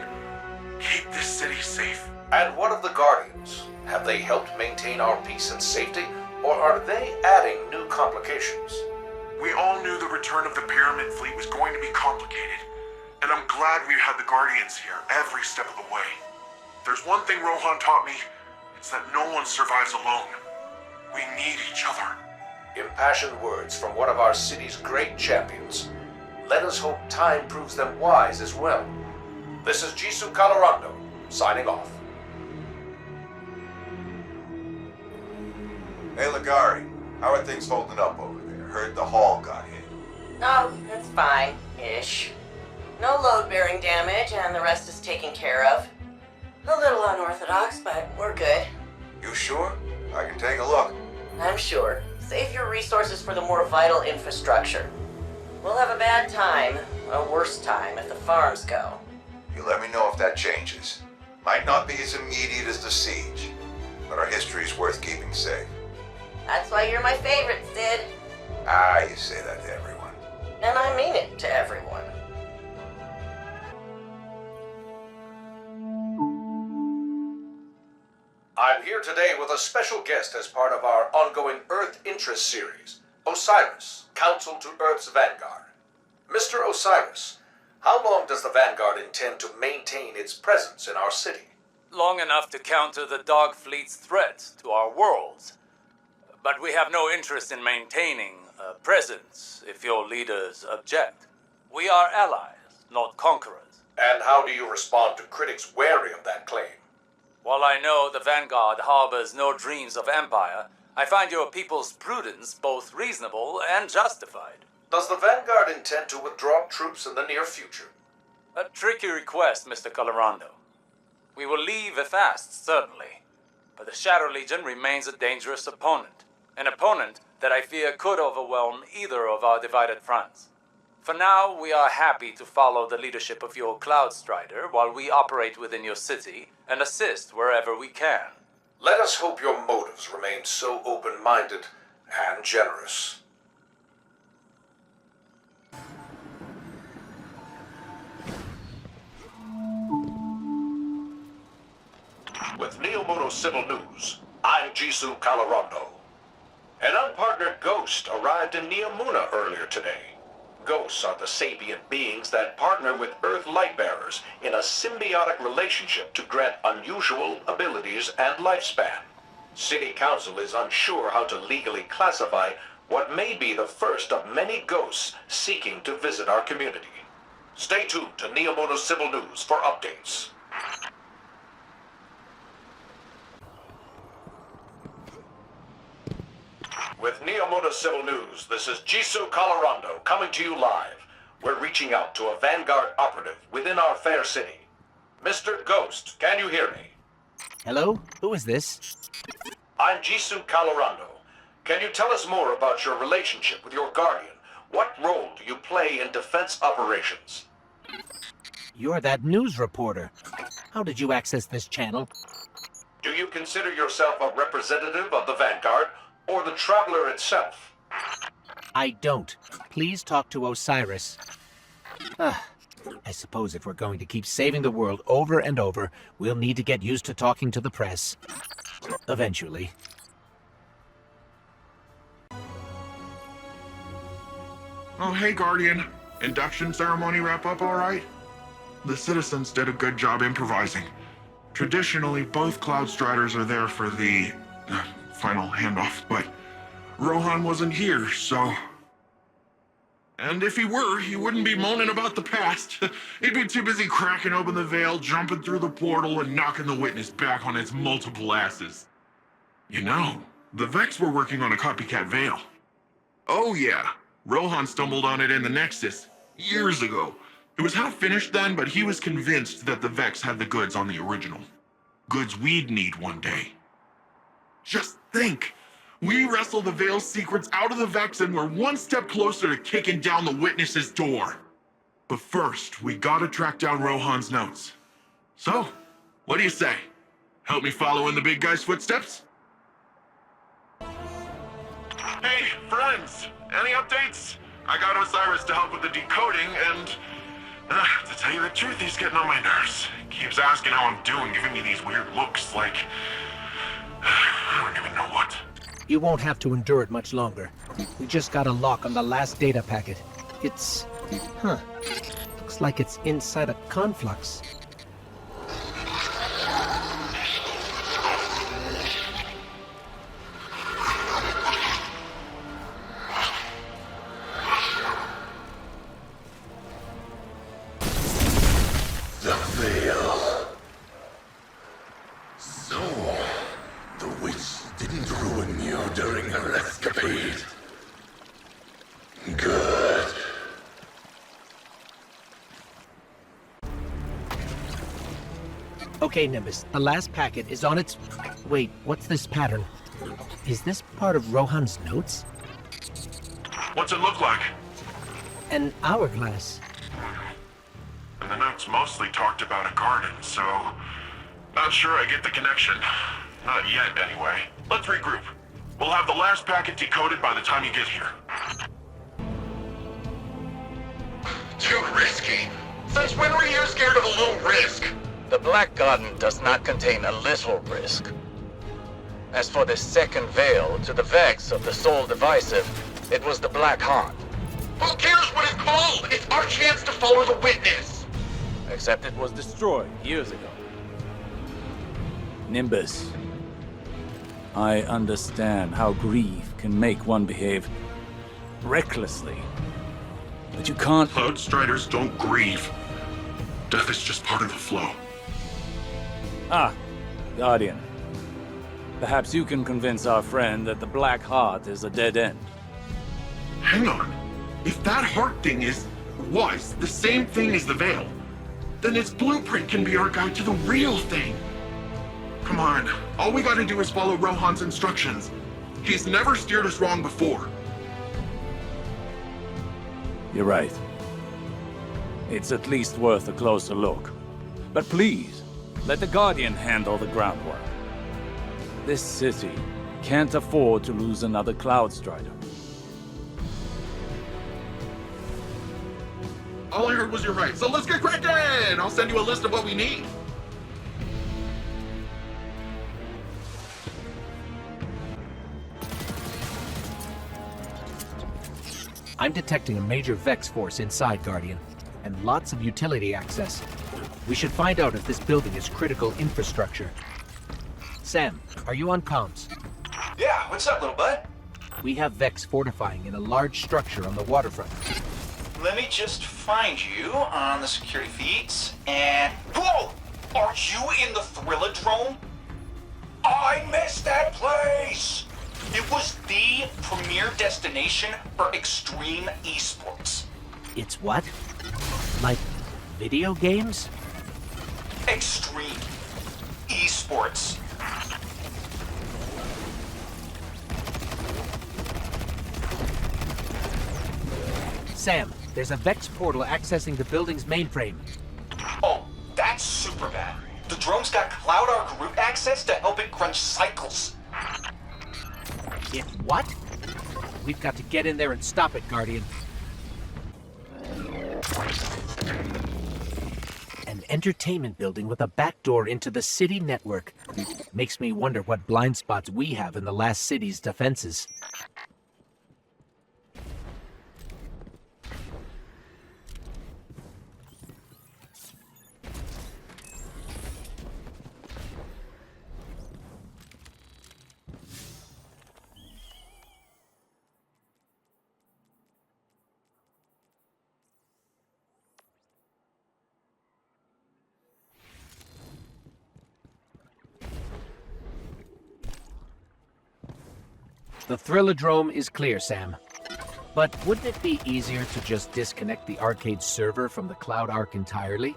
S9: Keep this city safe.
S10: And what of the Guardians? Have they helped maintain our peace and safety, or are they adding new complications?
S9: We all knew the return of the Pyramid Fleet was going to be complicated, and I'm glad we had the Guardians here every step of the way. There's one thing Rohan taught me, it's that no one survives alone. We need each other.
S10: Impassioned words from one of our city's great champions. Let us hope time proves them wise as well. This is Jisoo Calorando, signing off.
S11: Hey, Ligari, how are things holding up over there? Heard the hall got hit.
S20: Oh, that's fine-ish. No load-bearing damage, and the rest is taken care of. A little unorthodox, but we're good.
S11: You sure? I can take a look.
S20: I'm sure. Save your resources for the more vital infrastructure. We'll have a bad time, a worse time, if the farms go.
S11: You let me know if that changes. Might not be as immediate as the siege, but our history's worth keeping safe.
S20: That's why you're my favorite, Sid.
S11: Ah, you say that to everyone.
S20: And I mean it to everyone.
S10: I'm here today with a special guest as part of our ongoing Earth Interest series, Osiris, Counsel to Earth's Vanguard. Mr. Osiris, how long does the Vanguard intend to maintain its presence in our city?
S1: Long enough to counter the Dog Fleet's threats to our worlds. But we have no interest in maintaining a presence if your leaders object. We are allies, not conquerors.
S10: And how do you respond to critics wary of that claim?
S1: While I know the Vanguard harbors no dreams of empire, I find your people's prudence both reasonable and justified.
S10: Does the Vanguard intend to withdraw troops in the near future?
S1: A tricky request, Mr. Colorando. We will leave fast, certainly, but the Shadow Legion remains a dangerous opponent. An opponent that I fear could overwhelm either of our divided fronts. For now, we are happy to follow the leadership of your Cloud Strider while we operate within your city and assist wherever we can.
S10: Let us hope your motives remain so open-minded and generous.
S21: With Neomono Civil News, I'm Jisoo Colorando. An unpartnered ghost arrived in Neomuna earlier today. Ghosts are the sapient beings that partner with Earth Lightbearers in a symbiotic relationship to grant unusual abilities and lifespan. City Council is unsure how to legally classify what may be the first of many ghosts seeking to visit our community. Stay tuned to Neomono Civil News for updates. With Neomuna Civil News, this is Jisoo Colorando coming to you live. We're reaching out to a Vanguard operative within our fair city. Mr. Ghost, can you hear me?
S6: Hello? Who is this?
S21: I'm Jisoo Colorando. Can you tell us more about your relationship with your Guardian? What role do you play in defense operations?
S6: You're that news reporter. How did you access this channel?
S21: Do you consider yourself a representative of the Vanguard or the Traveler itself?
S6: I don't. Please talk to Osiris. I suppose if we're going to keep saving the world over and over, we'll need to get used to talking to the press. Eventually.
S9: Oh, hey, Guardian. Induction ceremony wrap up all right? The citizens did a good job improvising. Traditionally, both Cloud Striders are there for the final handoff, but Rohan wasn't here, so... And if he were, he wouldn't be moaning about the past. He'd be too busy cracking open the veil, jumping through the portal, and knocking the witness back on its multiple asses. You know, the Vex were working on a copycat veil. Oh yeah, Rohan stumbled on it in the Nexus, years ago. It was half finished then, but he was convinced that the Vex had the goods on the original. Goods we'd need one day. Just think! We wrestle the Veil's secrets out of the Vex and we're one step closer to kicking down the witness's door. But first, we gotta track down Rohan's notes. So, what do you say? Help me follow in the big guy's footsteps? Hey, friends! Any updates? I got Osiris to help with the decoding and... to tell you the truth, he's getting on my nerves. Keeps asking how I'm doing, giving me these weird looks like... I don't even know what.
S6: You won't have to endure it much longer. We just got a lock on the last data packet. It's... looks like it's inside a conflux.
S15: The Veil. So, the witch didn't ruin you during her escapade. Good.
S6: Okay, Nimbus, the last packet is on its... Wait, what's this pattern? Is this part of Rohan's notes?
S9: What's it look like?
S6: An hourglass.
S9: And the notes mostly talked about a garden, so... Not sure I get the connection. Not yet, anyway. Let's regroup. We'll have the last packet decoded by the time you get here.
S15: Too risky. Since when were you scared of a little risk?
S2: The Black Garden does not contain a little risk. As for the second veil, to the Vex of the Soul Divisive, it was the Black Heart.
S15: Who cares what it's called? It's our chance to follow the witness.
S1: Except it was destroyed years ago. Nimbus. I understand how grief can make one behave recklessly. But you can't...
S9: Cloud Striders don't grieve. Death is just part of the flow.
S1: Ah, Guardian, perhaps you can convince our friend that the Black Heart is a dead end.
S9: Hang on. If that heart thing was the same thing as the Veil, then its blueprint can be our guide to the real thing. Come on, all we gotta do is follow Rohan's instructions. He's never steered us wrong before.
S1: You're right. It's at least worth a closer look. But please, let the Guardian handle the groundwork. This city can't afford to lose another Cloud Strider.
S9: All I heard was you're right, so let's get cracking! I'll send you a list of what we need.
S6: I'm detecting a major Vex force inside, Guardian, and lots of utility access. We should find out if this building is critical infrastructure. Sam, are you on comms?
S11: Yeah, what's up, little bud?
S6: We have Vex fortifying in a large structure on the waterfront.
S11: Let me just find you on the security feeds, and... Whoa! Are you in the Thrilladrome? I missed that place! It was the premier destination for extreme esports.
S6: It's what? Like video games?
S11: Extreme esports.
S6: Sam, there's a Vex portal accessing the building's mainframe.
S11: Oh, that's super bad. The drone's got Cloud Arc root access to help it crunch cycles.
S6: It what? We've got to get in there and stop it, Guardian. An entertainment building with a backdoor into the city network. Makes me wonder what blind spots we have in the last city's defenses. The Thrilladrome is clear, Sam. But wouldn't it be easier to just disconnect the arcade server from the Cloud Arc entirely?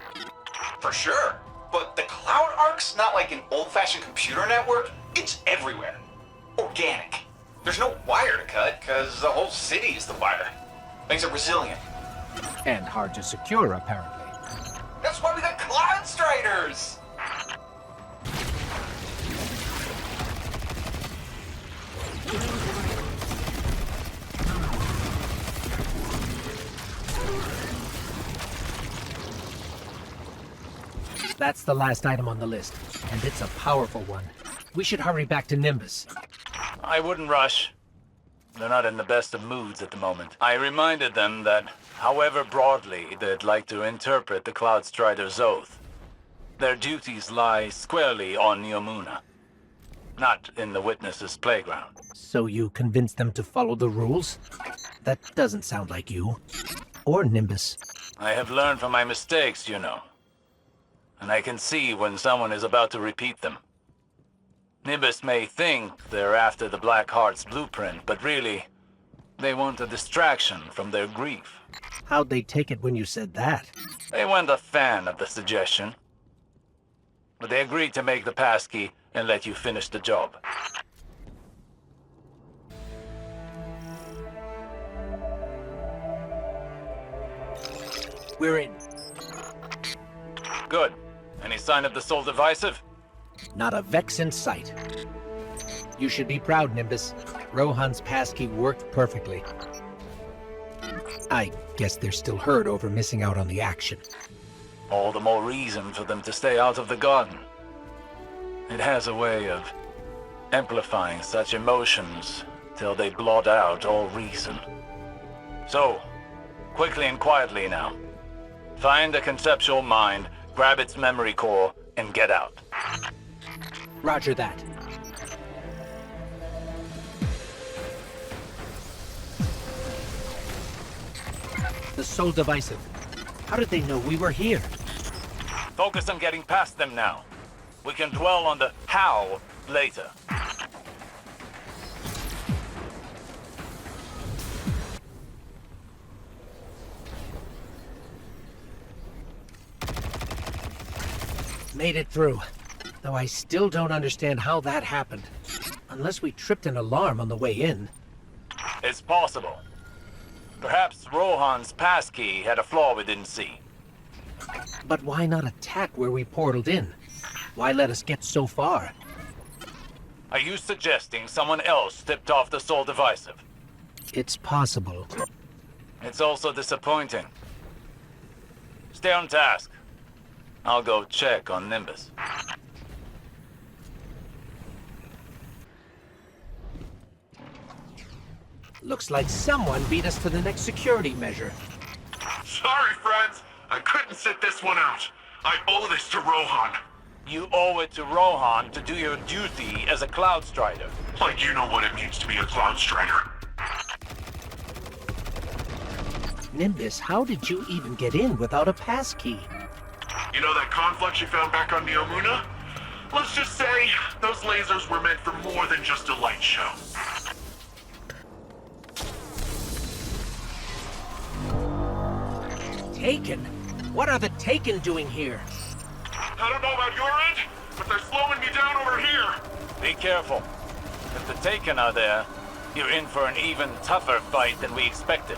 S11: For sure. But the Cloud Arc's not like an old-fashioned computer network. It's everywhere. Organic. There's no wire to cut, because the whole city is the wire. Makes it resilient.
S6: And hard to secure, apparently.
S11: That's why we got Cloud Striders!
S6: That's the last item on the list, and it's a powerful one. We should hurry back to Nimbus.
S1: I wouldn't rush. They're not in the best of moods at the moment. I reminded them that, however broadly they'd like to interpret the Cloud Strider's oath, their duties lie squarely on Neomuna, not in the Witness's playground.
S6: So you convinced them to follow the rules? That doesn't sound like you. Or Nimbus.
S1: I have learned from my mistakes, you know. And I can see when someone is about to repeat them. Nimbus may think they're after the Black Heart's blueprint, but really, they want a distraction from their grief.
S6: How'd they take it when you said that?
S1: They weren't a fan of the suggestion. But they agreed to make the passkey and let you finish the job.
S6: We're in.
S1: Good. Any sign of the Soul Divisive?
S6: Not a Vex in sight. You should be proud, Nimbus. Rohan's passkey worked perfectly. I guess they're still hurt over missing out on the action.
S1: All the more reason for them to stay out of the garden. It has a way of amplifying such emotions till they blot out all reason. So, quickly and quietly now. Find the conceptual mind, grab its memory core, and get out.
S6: Roger that. The Soul Divisive. How did they know we were here?
S1: Focus on getting past them now.
S2: We can dwell on the how later.
S6: Made it through. Though I still don't understand how that happened. Unless we tripped an alarm on the way in.
S2: It's possible. Perhaps Rohan's passkey had a flaw we didn't see.
S6: But why not attack where we portaled in? Why let us get so far?
S2: Are you suggesting someone else tipped off the Soul Divisive?
S6: It's possible.
S2: It's also disappointing. Stay on task. I'll go check on Nimbus.
S6: Looks like someone beat us to the next security measure.
S9: Sorry, friends. I couldn't sit this one out. I owe this to Rohan.
S2: You owe it to Rohan to do your duty as a Cloud Strider.
S9: Like you know what it means to be a Cloud Strider.
S6: Nimbus, how did you even get in without a passkey?
S9: You know that conflict you found back on Neomuna? Let's just say those lasers were meant for more than just a light show.
S6: Taken? What are the Taken doing here?
S9: I don't know about your end, but they're slowing me down over here.
S2: Be careful. If the Taken are there, you're in for an even tougher fight than we expected.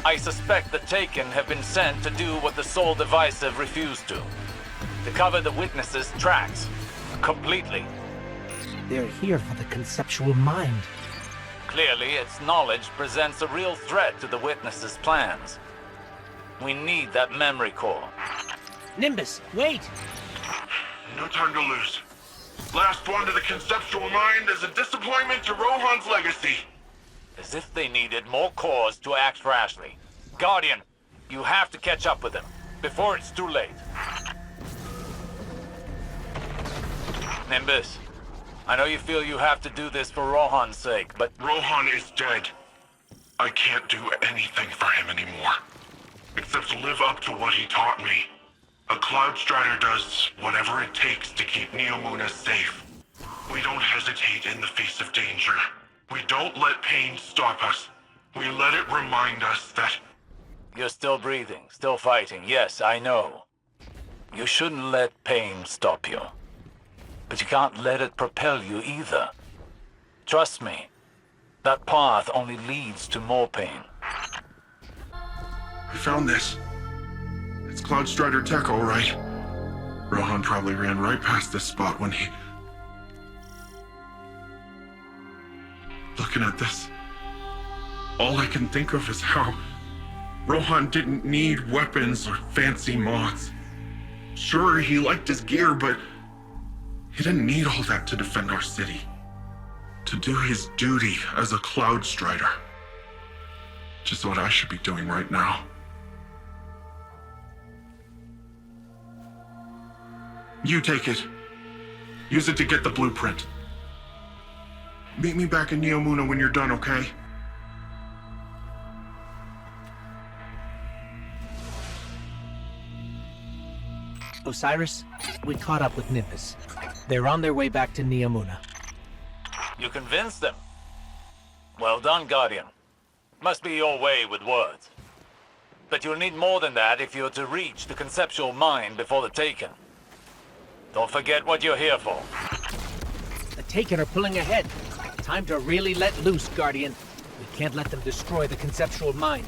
S2: I suspect the Taken have been sent to do what the Soul Divisive refused to cover the Witness's tracks. Completely.
S6: They're here for the conceptual mind.
S2: Clearly, its knowledge presents a real threat to the Witness's plans. We need that memory core.
S6: Nimbus, wait!
S9: No time to lose. Last one to the conceptual mind is a disappointment to Rohan's legacy.
S2: As if they needed more cores to act rashly. Guardian, you have to catch up with them, before it's too late. Nimbus, I know you feel you have to do this for Rohan's sake, but...
S9: Rohan is dead. I can't do anything for him anymore. Except live up to what he taught me. A Cloud Strider does whatever it takes to keep Neomuna safe. We don't hesitate in the face of danger. We don't let pain stop us. We let it remind us that...
S2: You're still breathing, still fighting. Yes, I know. You shouldn't let pain stop you. But you can't let it propel you either. Trust me. That path only leads to more pain.
S9: We found this. It's Cloud Strider tech, all right. Rohan probably ran right past this spot when he... Looking at this, all I can think of is how Rohan didn't need weapons or fancy mods. Sure, he liked his gear, but he didn't need all that to defend our city. To do his duty as a Cloud Strider. Which is what I should be doing right now. You take it. Use it to get the blueprint. Meet me back in Neomuna when you're done, okay?
S6: Osiris, we caught up with Nimbus. They're on their way back to Neomuna.
S2: You convinced them. Well done, Guardian. Must be your way with words. But you'll need more than that if you're to reach the conceptual mind before the Taken. Don't forget what you're here for.
S6: The Taken are pulling ahead. Time to really let loose, Guardian. We can't let them destroy the conceptual mind.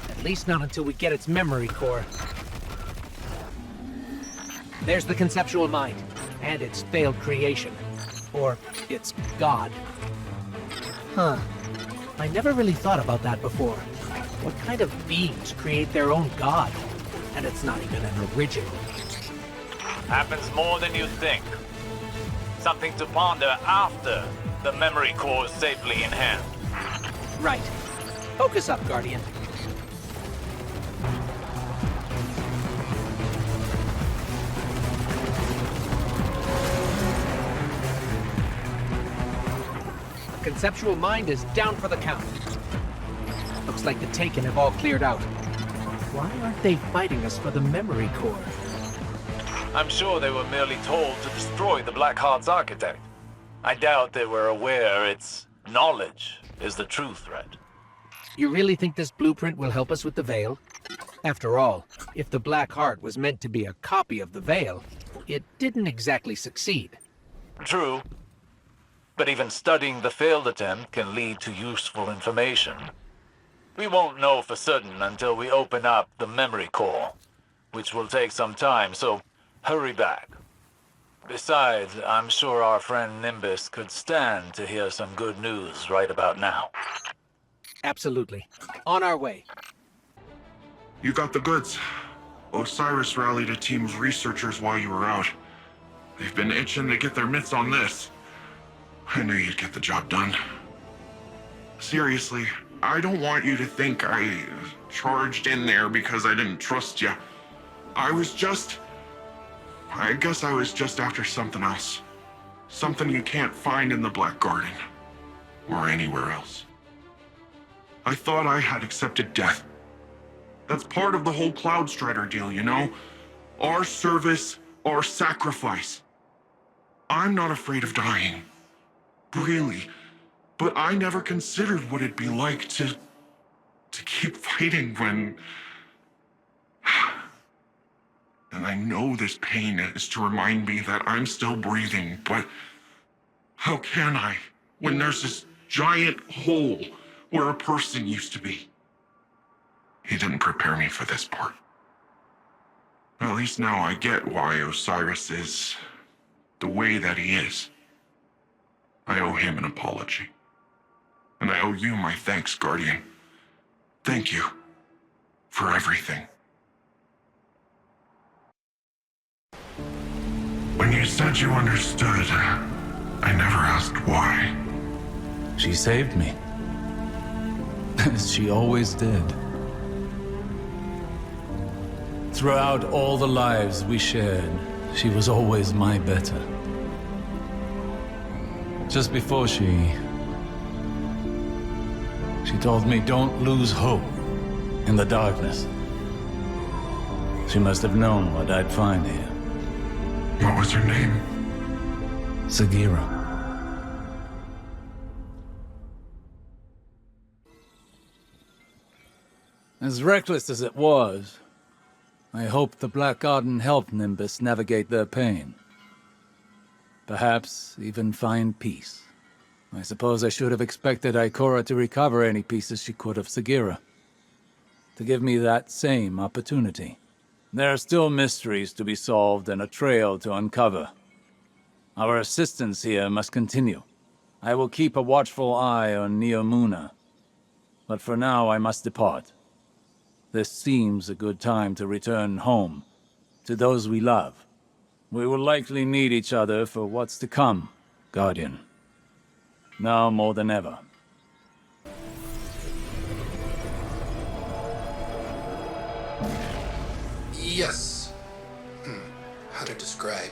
S6: At least not until we get its memory core. There's the conceptual mind, and its failed creation. Or its god. Huh. I never really thought about that before. What kind of beings create their own god? And it's not even an original.
S2: Happens more than you think. Something to ponder after the memory core is safely in hand.
S6: Right. Focus up, Guardian. The conceptual mind is down for the count. Looks like the Taken have all cleared out. Why aren't they fighting us for the memory core?
S2: I'm sure they were merely told to destroy the Blackheart's architect. I doubt they were aware its knowledge is the true threat.
S6: You really think this blueprint will help us with the Veil? After all, if the Black Heart was meant to be a copy of the Veil, it didn't exactly succeed.
S2: True. But even studying the failed attempt can lead to useful information. We won't know for certain until we open up the memory core, which will take some time, so hurry back. Besides, I'm sure our friend Nimbus could stand to hear some good news right about now.
S6: Absolutely. On our way.
S9: You got the goods. Osiris rallied a team of researchers while you were out. They've been itching to get their mitts on this. I knew you'd get the job done. Seriously, I don't want you to think I charged in there because I didn't trust you. I guess I was just after something else. Something you can't find in the Black Garden. Or anywhere else. I thought I had accepted death. That's part of the whole Cloud Strider deal, you know? Our service, our sacrifice. I'm not afraid of dying. Really. But I never considered what it'd be like to keep fighting when... And I know this pain is to remind me that I'm still breathing, but how can I when there's this giant hole where a person used to be? He didn't prepare me for this part. At least now I get why Osiris is the way that he is. I owe him an apology. And I owe you my thanks, Guardian. Thank you for everything. When you said you understood, I never asked why.
S1: She saved me. As she always did. Throughout all the lives we shared, she was always my better. Just before she told me don't lose hope in the darkness. She must have known what I'd find here.
S9: What was her name?
S1: Sagira. As reckless as it was, I hoped the Black Garden helped Nimbus navigate their pain. Perhaps even find peace. I suppose I should have expected Ikora to recover any pieces she could of Sagira. To give me that same opportunity. There are still mysteries to be solved and a trail to uncover. Our assistance here must continue. I will keep a watchful eye on Neomuna. But for now I must depart. This seems a good time to return home, to those we love. We will likely need each other for what's to come, Guardian. Now more than ever.
S3: Yes. How to describe?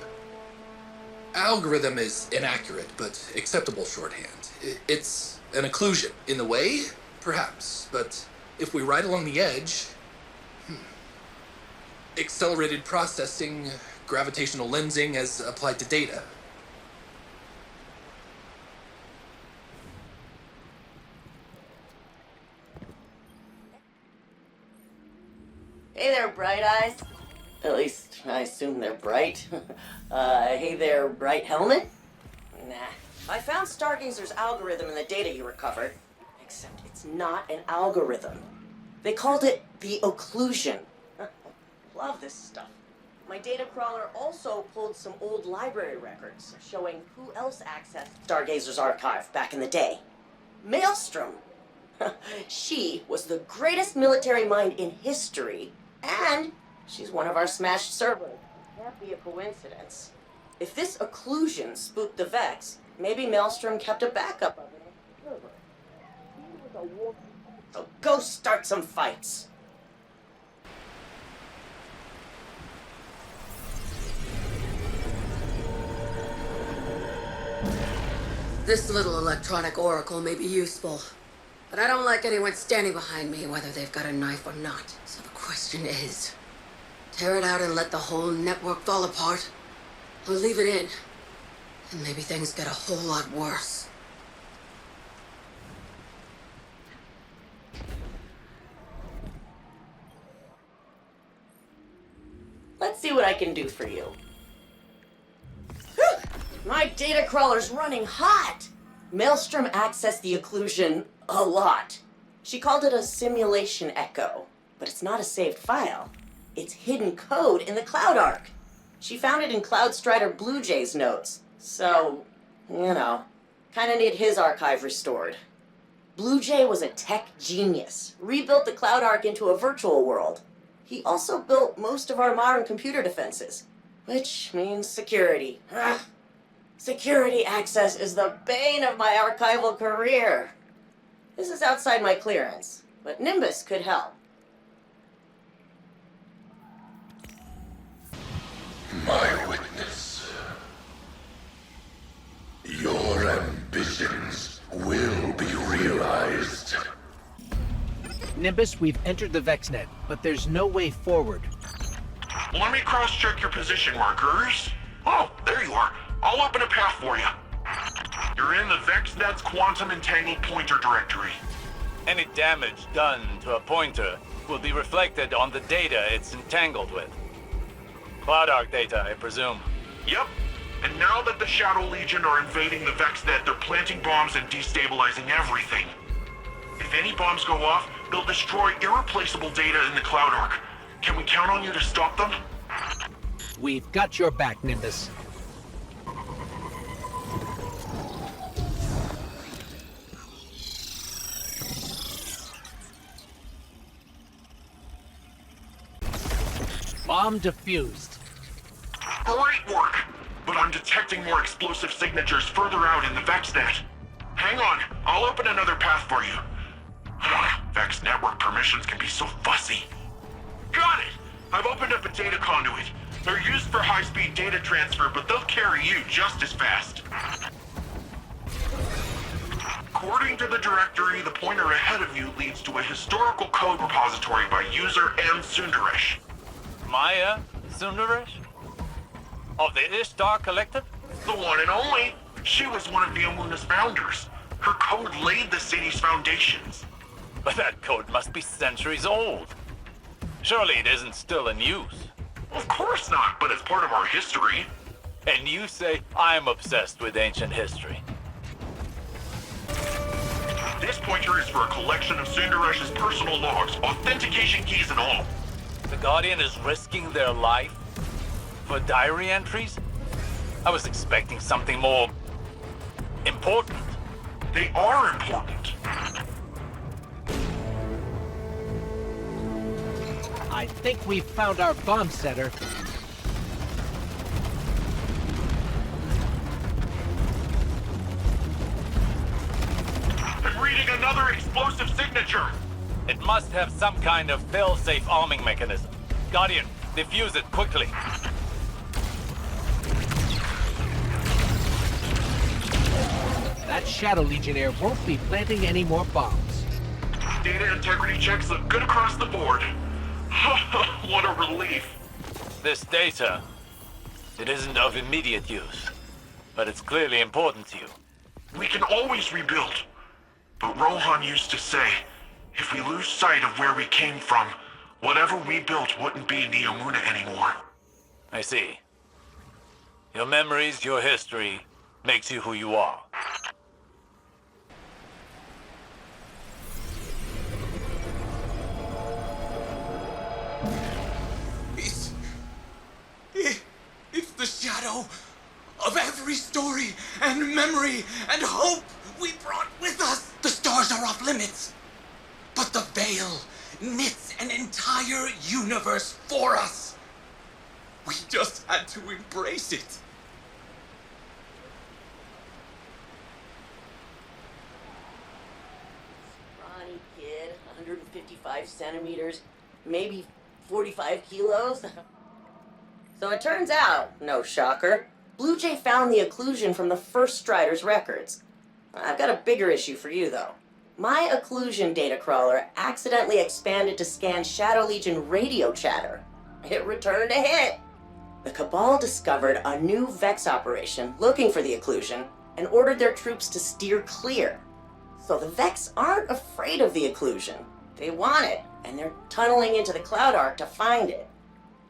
S3: Algorithm is inaccurate, but acceptable shorthand. It's an occlusion. In the way, perhaps, but if we ride along the edge... Accelerated processing, gravitational lensing as applied to data.
S19: Hey there, Bright Eyes. At least, I assume they're bright. Hey there, Bright Helmet? Nah. I found Stargazer's algorithm in the data you recovered. Except it's not an algorithm. They called it the occlusion. Love this stuff. My data crawler also pulled some old library records showing who else accessed Stargazer's archive back in the day. Maelstrom. She was the greatest military mind in history, and she's one of our smashed servers. Can't be a coincidence. If this occlusion spooked the Vex, maybe Maelstrom kept a backup of it. So go start some fights.
S12: This little electronic oracle may be useful. But I don't like anyone standing behind me, whether they've got a knife or not. So the question is, tear it out and let the whole network fall apart? Or leave it in, and maybe things get a whole lot worse.
S19: Let's see what I can do for you. My data crawler's running hot! Maelstrom accessed the occlusion a lot. She called it a simulation echo, but it's not a saved file. It's hidden code in the Cloud Arc. She found it in Cloud Strider Blue Jay's notes, so, you know, kinda need his archive restored. Blue Jay was a tech genius, rebuilt the Cloud Arc into a virtual world. He also built most of our modern computer defenses, which means security. Ugh. Security access is the bane of my archival career. This is outside my clearance, but Nimbus could help.
S15: My witness. Your ambitions will be realized.
S6: Nimbus, we've entered the VexNet, but there's no way forward.
S9: Let me cross-check your position markers. Oh, there you are. I'll open a path for you. You're in the VexNet's quantum entangled pointer directory.
S2: Any damage done to a pointer will be reflected on the data it's entangled with. Cloud Arc data, I presume.
S9: Yep. And now that the Shadow Legion are invading the VexNet, they're planting bombs and destabilizing everything. If any bombs go off, they'll destroy irreplaceable data in the Cloud Arc. Can we count on you to stop them?
S6: We've got your back, Nimbus. Bomb defused.
S9: Great work! But I'm detecting more explosive signatures further out in the VexNet. Hang on, I'll open another path for you. Vex network permissions can be so fussy. Got it! I've opened up a data conduit. They're used for high-speed data transfer, but they'll carry you just as fast. According to the directory, the pointer ahead of you leads to a historical code repository by user M. Sundaresh.
S2: Maya Sundaresh? Of the Ishtar Collective?
S9: The one and only. She was one of Neomuna's founders. Her code laid the city's foundations.
S2: But that code must be centuries old. Surely it isn't still in use.
S9: Of course not, but it's part of our history.
S2: And you say I'm obsessed with ancient history.
S9: This pointer is for a collection of Sundaresh's personal logs, authentication keys and all.
S2: The Guardian is risking their life for diary entries? I was expecting something more important.
S9: They are important.
S6: I think we've found our bomb setter.
S9: I'm reading another explosive signature.
S2: It must have some kind of fail-safe arming mechanism. Guardian, defuse it quickly.
S6: That Shadow Legionnaire won't be planting any more bombs.
S9: Data integrity checks look good across the board. What a relief.
S2: This data, it isn't of immediate use, but it's clearly important to you.
S9: We can always rebuild. But Rohan used to say, if we lose sight of where we came from, whatever we built wouldn't be Neomuna anymore.
S2: I see. Your memories, your history, makes you who you are.
S3: It's the shadow of every story and memory and hope we brought with us. The stars are off limits, but the veil knits an entire universe for us. We just had to embrace it.
S19: Scrawny kid, 155 centimeters, maybe 45 kilos. So it turns out, no shocker, Blue Jay found the occlusion from the first Strider's records. I've got a bigger issue for you, though. My occlusion data crawler accidentally expanded to scan Shadow Legion radio chatter. It returned a hit. The Cabal discovered a new Vex operation looking for the occlusion and ordered their troops to steer clear. So the Vex aren't afraid of the occlusion. They want it, and they're tunneling into the Cloud Arc to find it.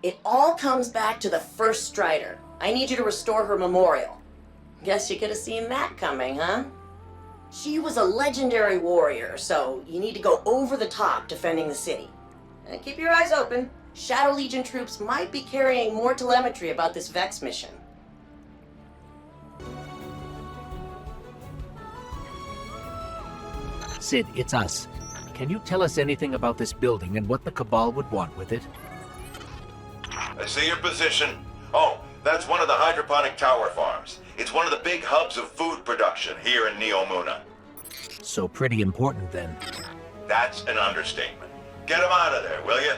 S19: It all comes back to the first Strider. I need you to restore her memorial. Guess you could have seen that coming, huh? She was a legendary warrior, so you need to go over the top defending the city. And keep your eyes open. Shadow Legion troops might be carrying more telemetry about this Vex mission.
S6: Sid, it's us. Can you tell us anything about this building and what the Cabal would want with it?
S11: I see your position. Oh, that's one of the hydroponic tower farms. It's one of the big hubs of food production here in Neomuna.
S6: So pretty important then.
S11: That's an understatement. Get him out of there, will you?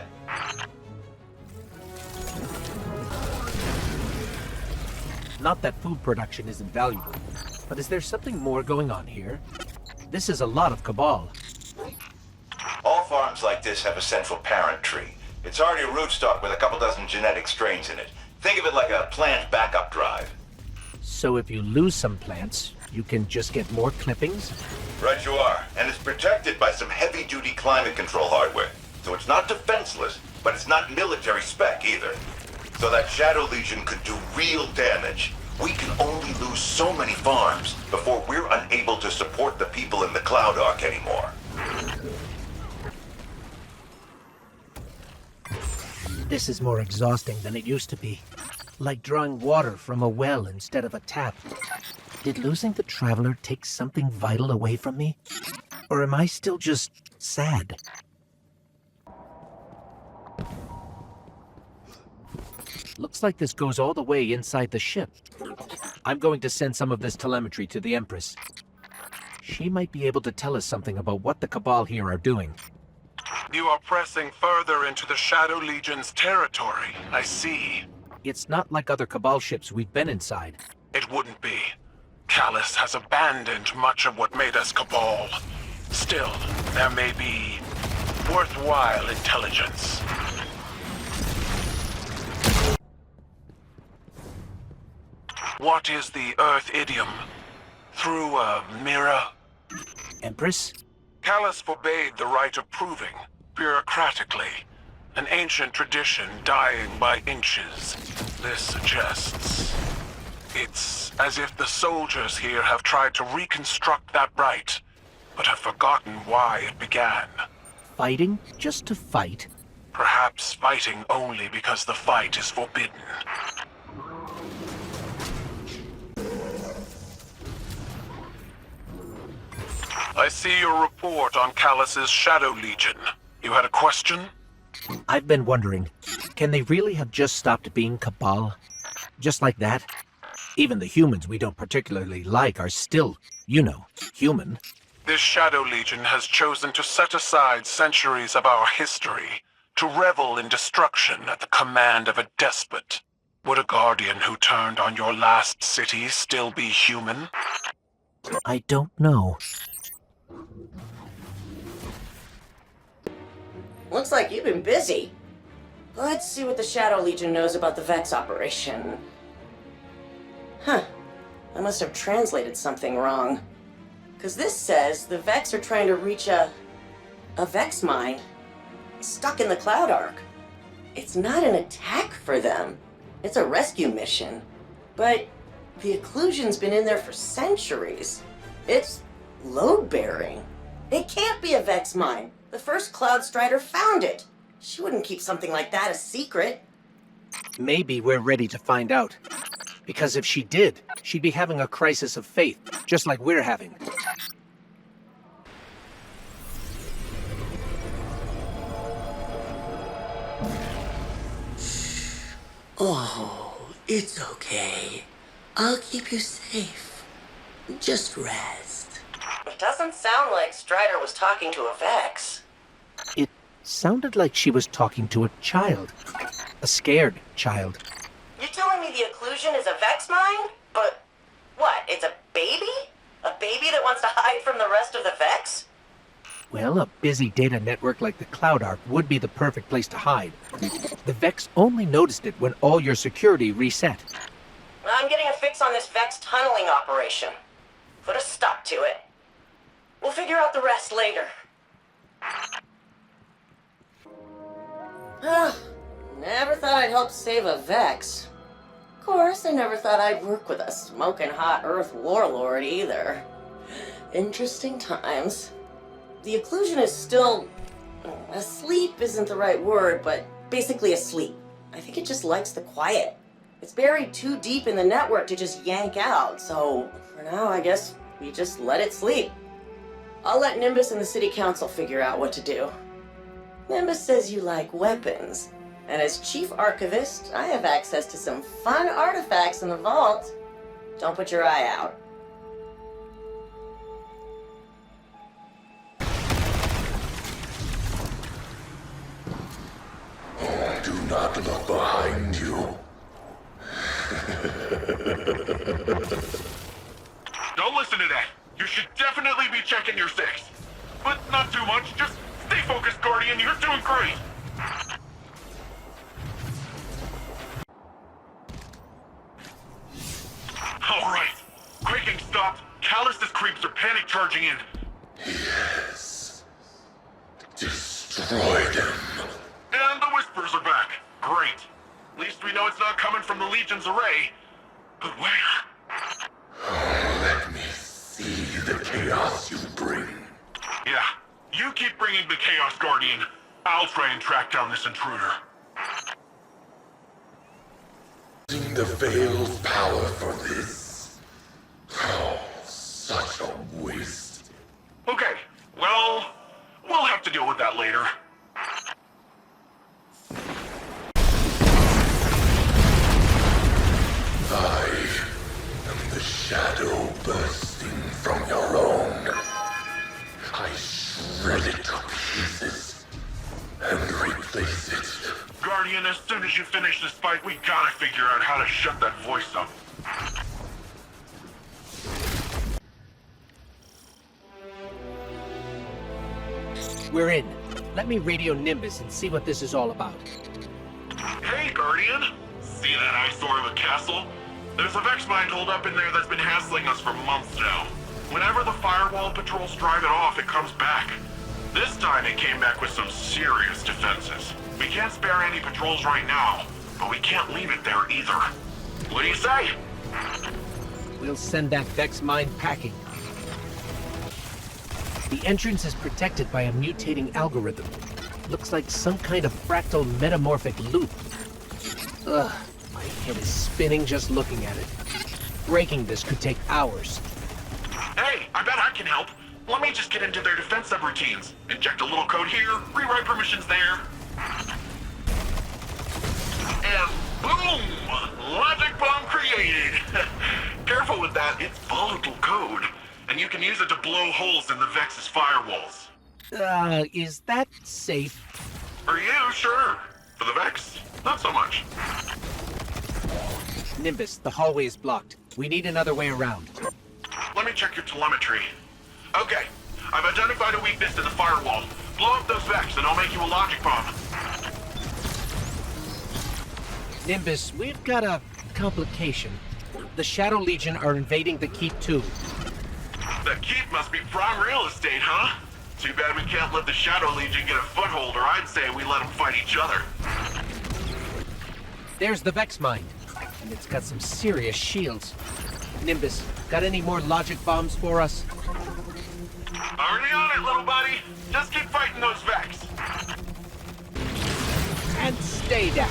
S6: Not that food production isn't valuable, but is there something more going on here? This is a lot of Cabal.
S11: All farms like this have a central parent tree. It's already a rootstock with a couple dozen genetic strains in it. Think of it like a plant backup drive.
S6: So if you lose some plants, you can just get more clippings?
S11: Right you are. And it's protected by some heavy-duty climate control hardware. So it's not defenseless, but it's not military spec either. So that Shadow Legion could do real damage. We can only lose so many farms before we're unable to support the people in the Cloud Arc anymore.
S6: This is more exhausting than it used to be. Like drawing water from a well instead of a tap. Did losing the Traveler take something vital away from me? Or am I still just sad? Looks like this goes all the way inside the ship. I'm going to send some of this telemetry to the Empress. She might be able to tell us something about what the Cabal here are doing.
S17: You are pressing further into the Shadow Legion's territory, I see.
S6: It's not like other Cabal ships we've been inside.
S17: It wouldn't be. Callus has abandoned much of what made us Cabal. Still, there may be worthwhile intelligence. What is the Earth idiom? Through a mirror?
S6: Empress?
S17: Callus forbade the right of proving, bureaucratically. An ancient tradition dying by inches. This suggests... It's as if the soldiers here have tried to reconstruct that right, but have forgotten why it began.
S6: Fighting? Just to fight?
S17: Perhaps fighting only because the fight is forbidden. I see your report on Callus's Shadow Legion. You had a question?
S6: I've been wondering, can they really have just stopped being Cabal? Just like that? Even the humans we don't particularly like are still, you know, human.
S17: This Shadow Legion has chosen to set aside centuries of our history to revel in destruction at the command of a despot. Would a Guardian who turned on your last city still be human?
S6: I don't know.
S19: Looks like you've been busy. Let's see what the Shadow Legion knows about the Vex operation. Huh. I must have translated something wrong. Because this says the Vex are trying to reach a Vex mine stuck in the Cloud Arc. It's not an attack for them. It's a rescue mission. But the occlusion's been in there for centuries. It's load-bearing. It can't be a Vex mine. The first Cloud Strider found it. She wouldn't keep something like that a secret.
S6: Maybe we're ready to find out. Because if she did, she'd be having a crisis of faith, just like we're having.
S12: Oh, it's okay. I'll keep you safe. Just rest.
S20: It doesn't sound like Strider was talking to a Vex.
S6: It sounded like she was talking to a child. A scared child.
S20: You're telling me the occlusion is a Vex mine? But what, it's a baby? A baby that wants to hide from the rest of the Vex?
S6: Well, a busy data network like the Cloud Arc would be the perfect place to hide. The Vex only noticed it when all your security reset.
S20: I'm getting a fix on this Vex tunneling operation. Put a stop to it. We'll figure out the rest later.
S19: Never thought I'd help save a Vex. Of course, I never thought I'd work with a smoking hot Earth warlord either. Interesting times. The occlusion is still... asleep isn't the right word, but basically asleep. I think it just likes the quiet. It's buried too deep in the network to just yank out, so for now, I guess we just let it sleep. I'll let Nimbus and the City Council figure out what to do. Nimbus says you like weapons, and as Chief Archivist, I have access to some fun artifacts in the vault. Don't put your eye out.
S15: Do not look behind you.
S9: Don't listen to that. You should definitely be checking your six. But not too much. Just stay focused, Guardian. You're doing great. All right. Quaking stopped. Callus's creeps are panic charging in.
S15: Yes. Destroy them.
S9: And the Whispers are back. Great. At least we know it's not coming from the Legion's array. But where?
S15: Oh, let me see the chaos you bring.
S9: Yeah, you keep bringing the Chaos Guardian. I'll try and track down this intruder.
S15: Using the Veil's power for this. Oh, such a waste.
S9: Okay, well, we'll have to deal with that later.
S15: I am the shadow bursting from your own. I shred it to pieces and replace it.
S9: Guardian, as soon as you finish this fight, we gotta figure out how to shut that voice up.
S6: We're in. Let me radio Nimbus and see what this is all about.
S9: Hey, Guardian! See that eyesore of a castle? There's a Vex mine holed up in there that's been hassling us for months now. Whenever the firewall patrols drive it off, it comes back. This time it came back with some serious defenses. We can't spare any patrols right now, but we can't leave it there either. What do you say?
S6: We'll send that Vex mine packing. The entrance is protected by a mutating algorithm. Looks like some kind of fractal metamorphic loop. Ugh, my head is spinning just looking at it. Breaking this could take hours.
S9: Hey, I bet I can help. Let me just get into their defense subroutines. Inject a little code here, rewrite permissions there. And boom! Logic bomb created! Careful with that, it's volatile code. And you can use it to blow holes in the Vex's firewalls.
S6: Is that safe?
S9: For you, sure. For the Vex, not so much.
S6: Nimbus, the hallway is blocked. We need another way around.
S9: Let me check your telemetry. Okay, I've identified a weakness in the firewall. Blow up those Vex and I'll make you a logic bomb.
S6: Nimbus, we've got a complication. The Shadow Legion are invading the Keep too.
S9: The Keep must be prime real estate, huh? Too bad we can't let the Shadow Legion get a foothold, or I'd say we let them fight each other.
S6: There's the Vex mine, and it's got some serious shields. Nimbus, got any more logic bombs for us?
S9: Already on it, little buddy. Just keep fighting those Vex.
S6: And stay down.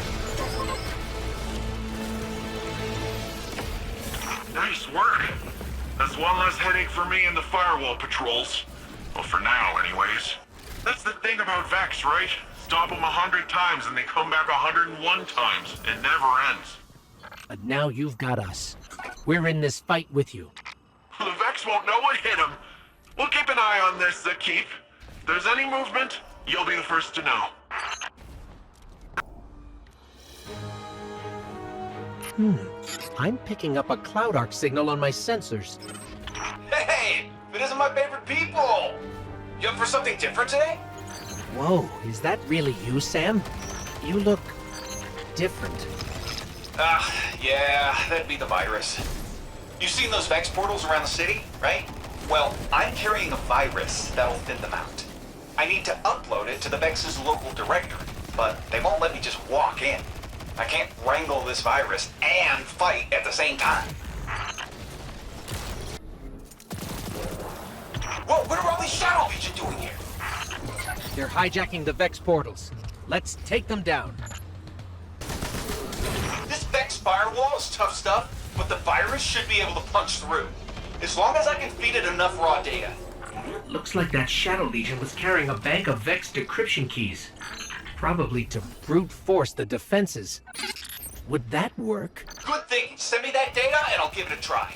S9: Nice work. That's one less headache for me and the firewall patrols. Well, for now, anyways. That's the thing about Vex, right? Stop them 100 times and they come back 101 times. It never ends.
S6: But now you've got us. We're in this fight with you.
S9: The Vex won't know what hit them. We'll keep an eye on this, Keep. If there's any movement, you'll be the first to know.
S6: I'm picking up a Cloud Arc signal on my sensors.
S14: Hey! It isn't my favorite people!
S2: You up for something different today?
S6: Whoa, is that really you, Sam? You look different.
S2: Yeah, that'd be the virus. You've seen those Vex portals around the city, right? Well, I'm carrying a virus that'll thin them out. I need to upload it to the Vex's local directory, but they won't let me just walk in. I can't wrangle this virus and fight at the same time. Whoa, what are all these Shadow Legion doing here?
S6: They're hijacking the Vex portals. Let's take them down.
S2: This Vex firewall is tough stuff, but the virus should be able to punch through. As long as I can feed it enough raw data.
S6: Looks like that Shadow Legion was carrying a bank of Vex decryption keys. Probably to brute force the defenses. Would that work?
S2: Good thinking. Send me that data and I'll give it a try.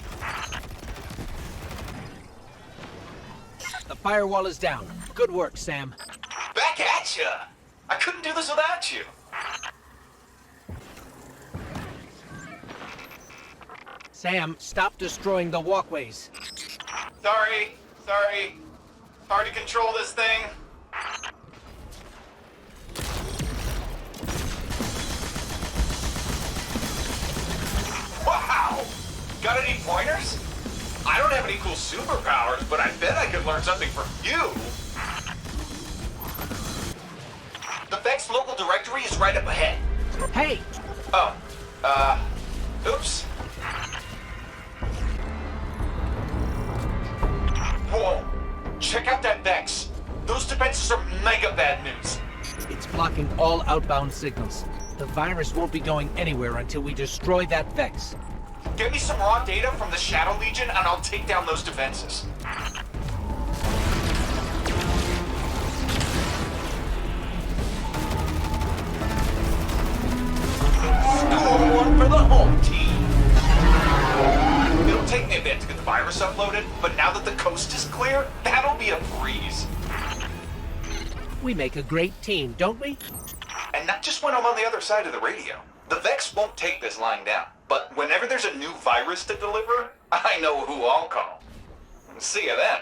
S6: The firewall is down. Good work, Sam.
S2: Back at ya! I couldn't do this without you.
S6: Sam, stop destroying the walkways.
S2: Sorry. Hard to control this thing. Wow! Got any pointers? I don't have any cool superpowers, but I bet I could learn something from you. The Vex local directory is right up ahead.
S6: Hey!
S2: Oh, oops. Whoa! Check out that Vex. Those defenses are mega bad news.
S6: It's blocking all outbound signals. The virus won't be going anywhere until we destroy that Vex.
S2: Get me some raw data from the Shadow Legion and I'll take down those defenses. Score one for the home team. It'll take me a bit to get the virus uploaded, but now that the coast is clear, that'll be a breeze.
S6: We make a great team, don't we?
S2: And not just when I'm on the other side of the radio. The Vex won't take this lying down, but whenever there's a new virus to deliver, I know who I'll call. See you then.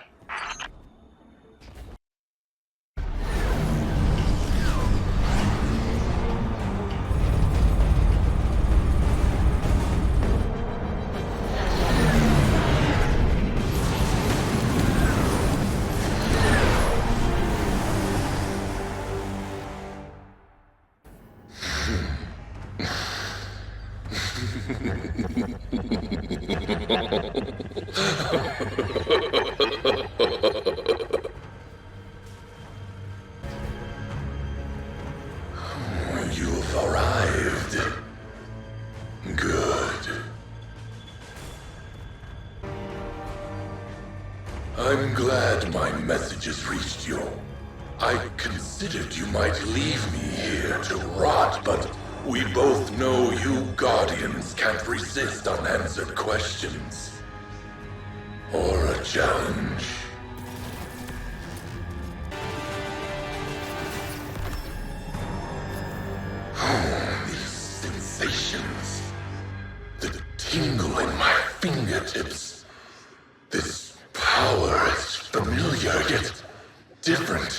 S15: You've arrived. Good. I'm glad my messages reached you. I considered you might leave me here to rot, but we both know you Guardians can't resist unanswered questions. Or a challenge. These sensations. The tingle in my fingertips. This power is familiar yet different.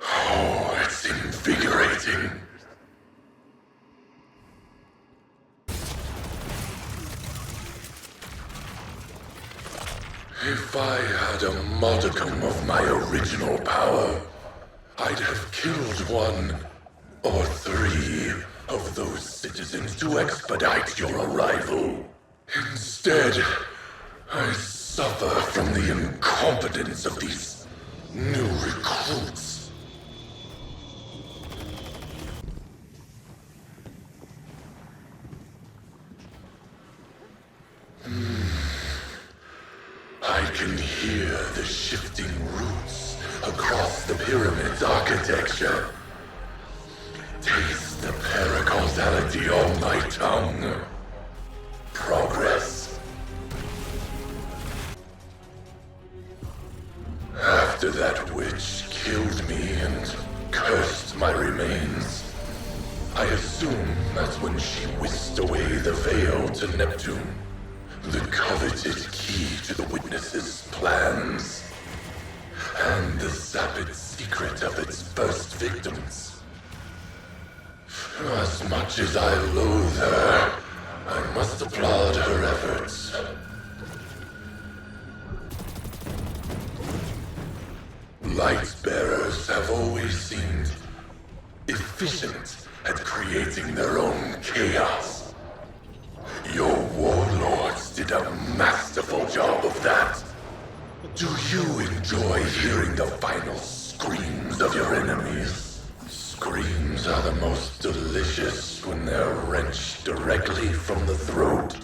S15: Oh, it's invigorating. If I had a modicum of my original power, I'd have killed one or three of those citizens to expedite your arrival. Instead, I suffer from the incompetence of these new recruits. I can hear the shifting roots across the pyramid's architecture. Taste the paracausality on my tongue. Progress. After that witch killed me and cursed my remains, I assume that's when she whisked away the veil to Neptune. The coveted key to the Witness's plans. and the sapid secret of its first victims. As much as I loathe her, I must applaud her efforts. Lightbearers have always seemed efficient at creating their own chaos. Your warlords did a masterful job of that. Do you enjoy hearing the final screams of your enemies? Screams are the most delicious when they're wrenched directly from the throat.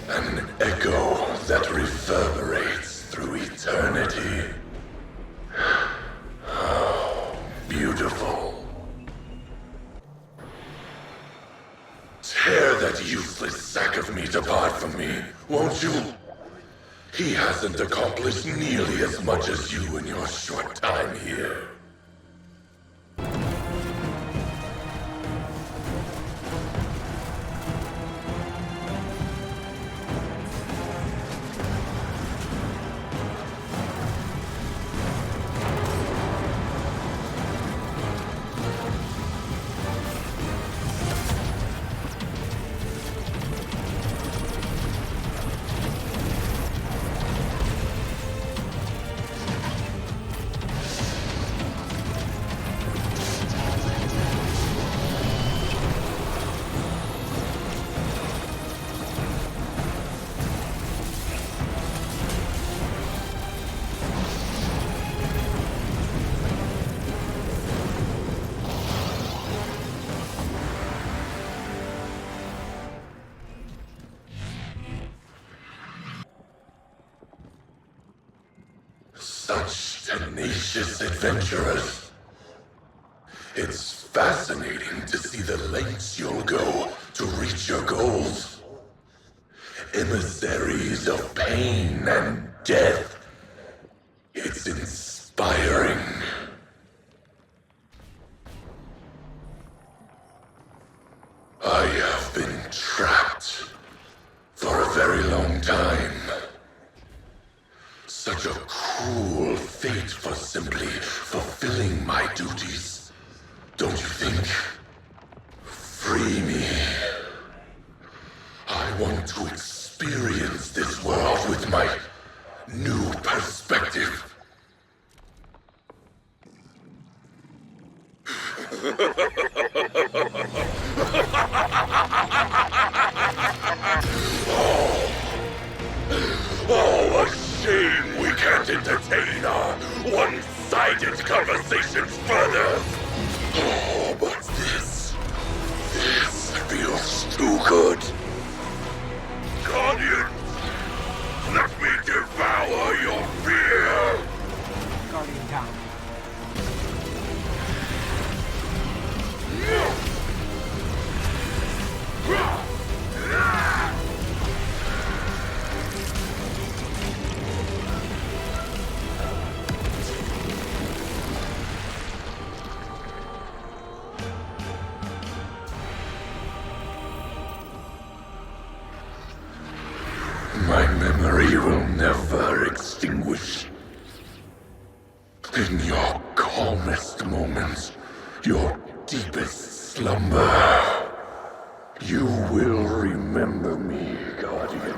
S15: An echo that reverberates through eternity. Oh, beautiful. Tear that useless sack of meat apart from me, won't you? He hasn't accomplished nearly as much as you in your short time here. Such tenacious adventurers. It's fascinating to see the lengths you'll go to reach your goals. Emissaries of pain and death. It's inspiring. I have been trapped for a very long time. Such a cruel fate for simply fulfilling my duties. Don't you think? Free me. I want to experience this world with my new perspective. Oh, a shame we can't entertain our one-sided conversations further. Oh, but this feels too good. Guardians, let me devour your fear.
S5: Guardian down.
S15: My memory will never extinguish. In your calmest moments, your deepest slumber, you will remember me, Guardian.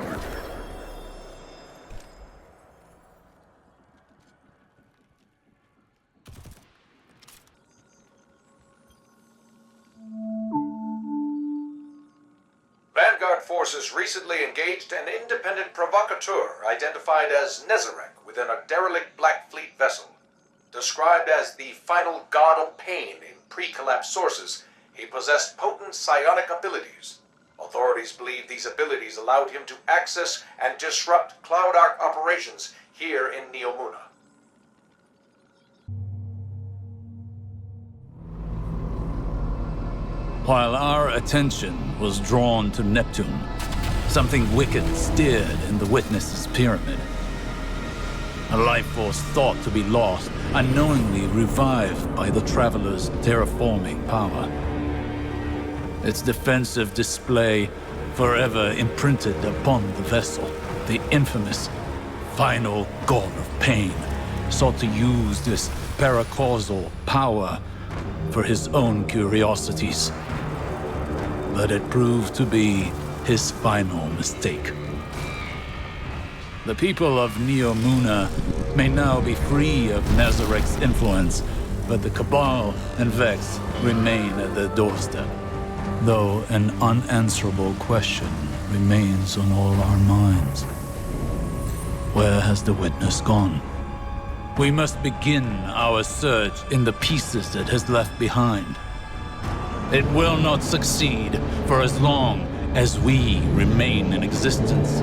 S10: Vanguard forces recently engaged an independent provocateur identified as Nezarek within a derelict Black Fleet vessel. Described as the final god of pain in pre-collapse sources, he possessed potent psionic abilities. Authorities believe these abilities allowed him to access and disrupt Cloud Ark operations here in Neomuna.
S1: While our attention was drawn to Neptune, something wicked stirred in the Witness's pyramid. A life force thought to be lost, unknowingly revived by the Traveler's terraforming power. Its defensive display forever imprinted upon the vessel the infamous final god of pain, sought to use this paracausal power for his own curiosities. But it proved to be his final mistake. The people of Neomuna may now be free of Nazarek's influence, but the Cabal and Vex remain at their doorstep. Though an unanswerable question remains on all our minds. Where has the witness gone? We must begin our search in the pieces it has left behind. It will not succeed for as long as we remain in existence.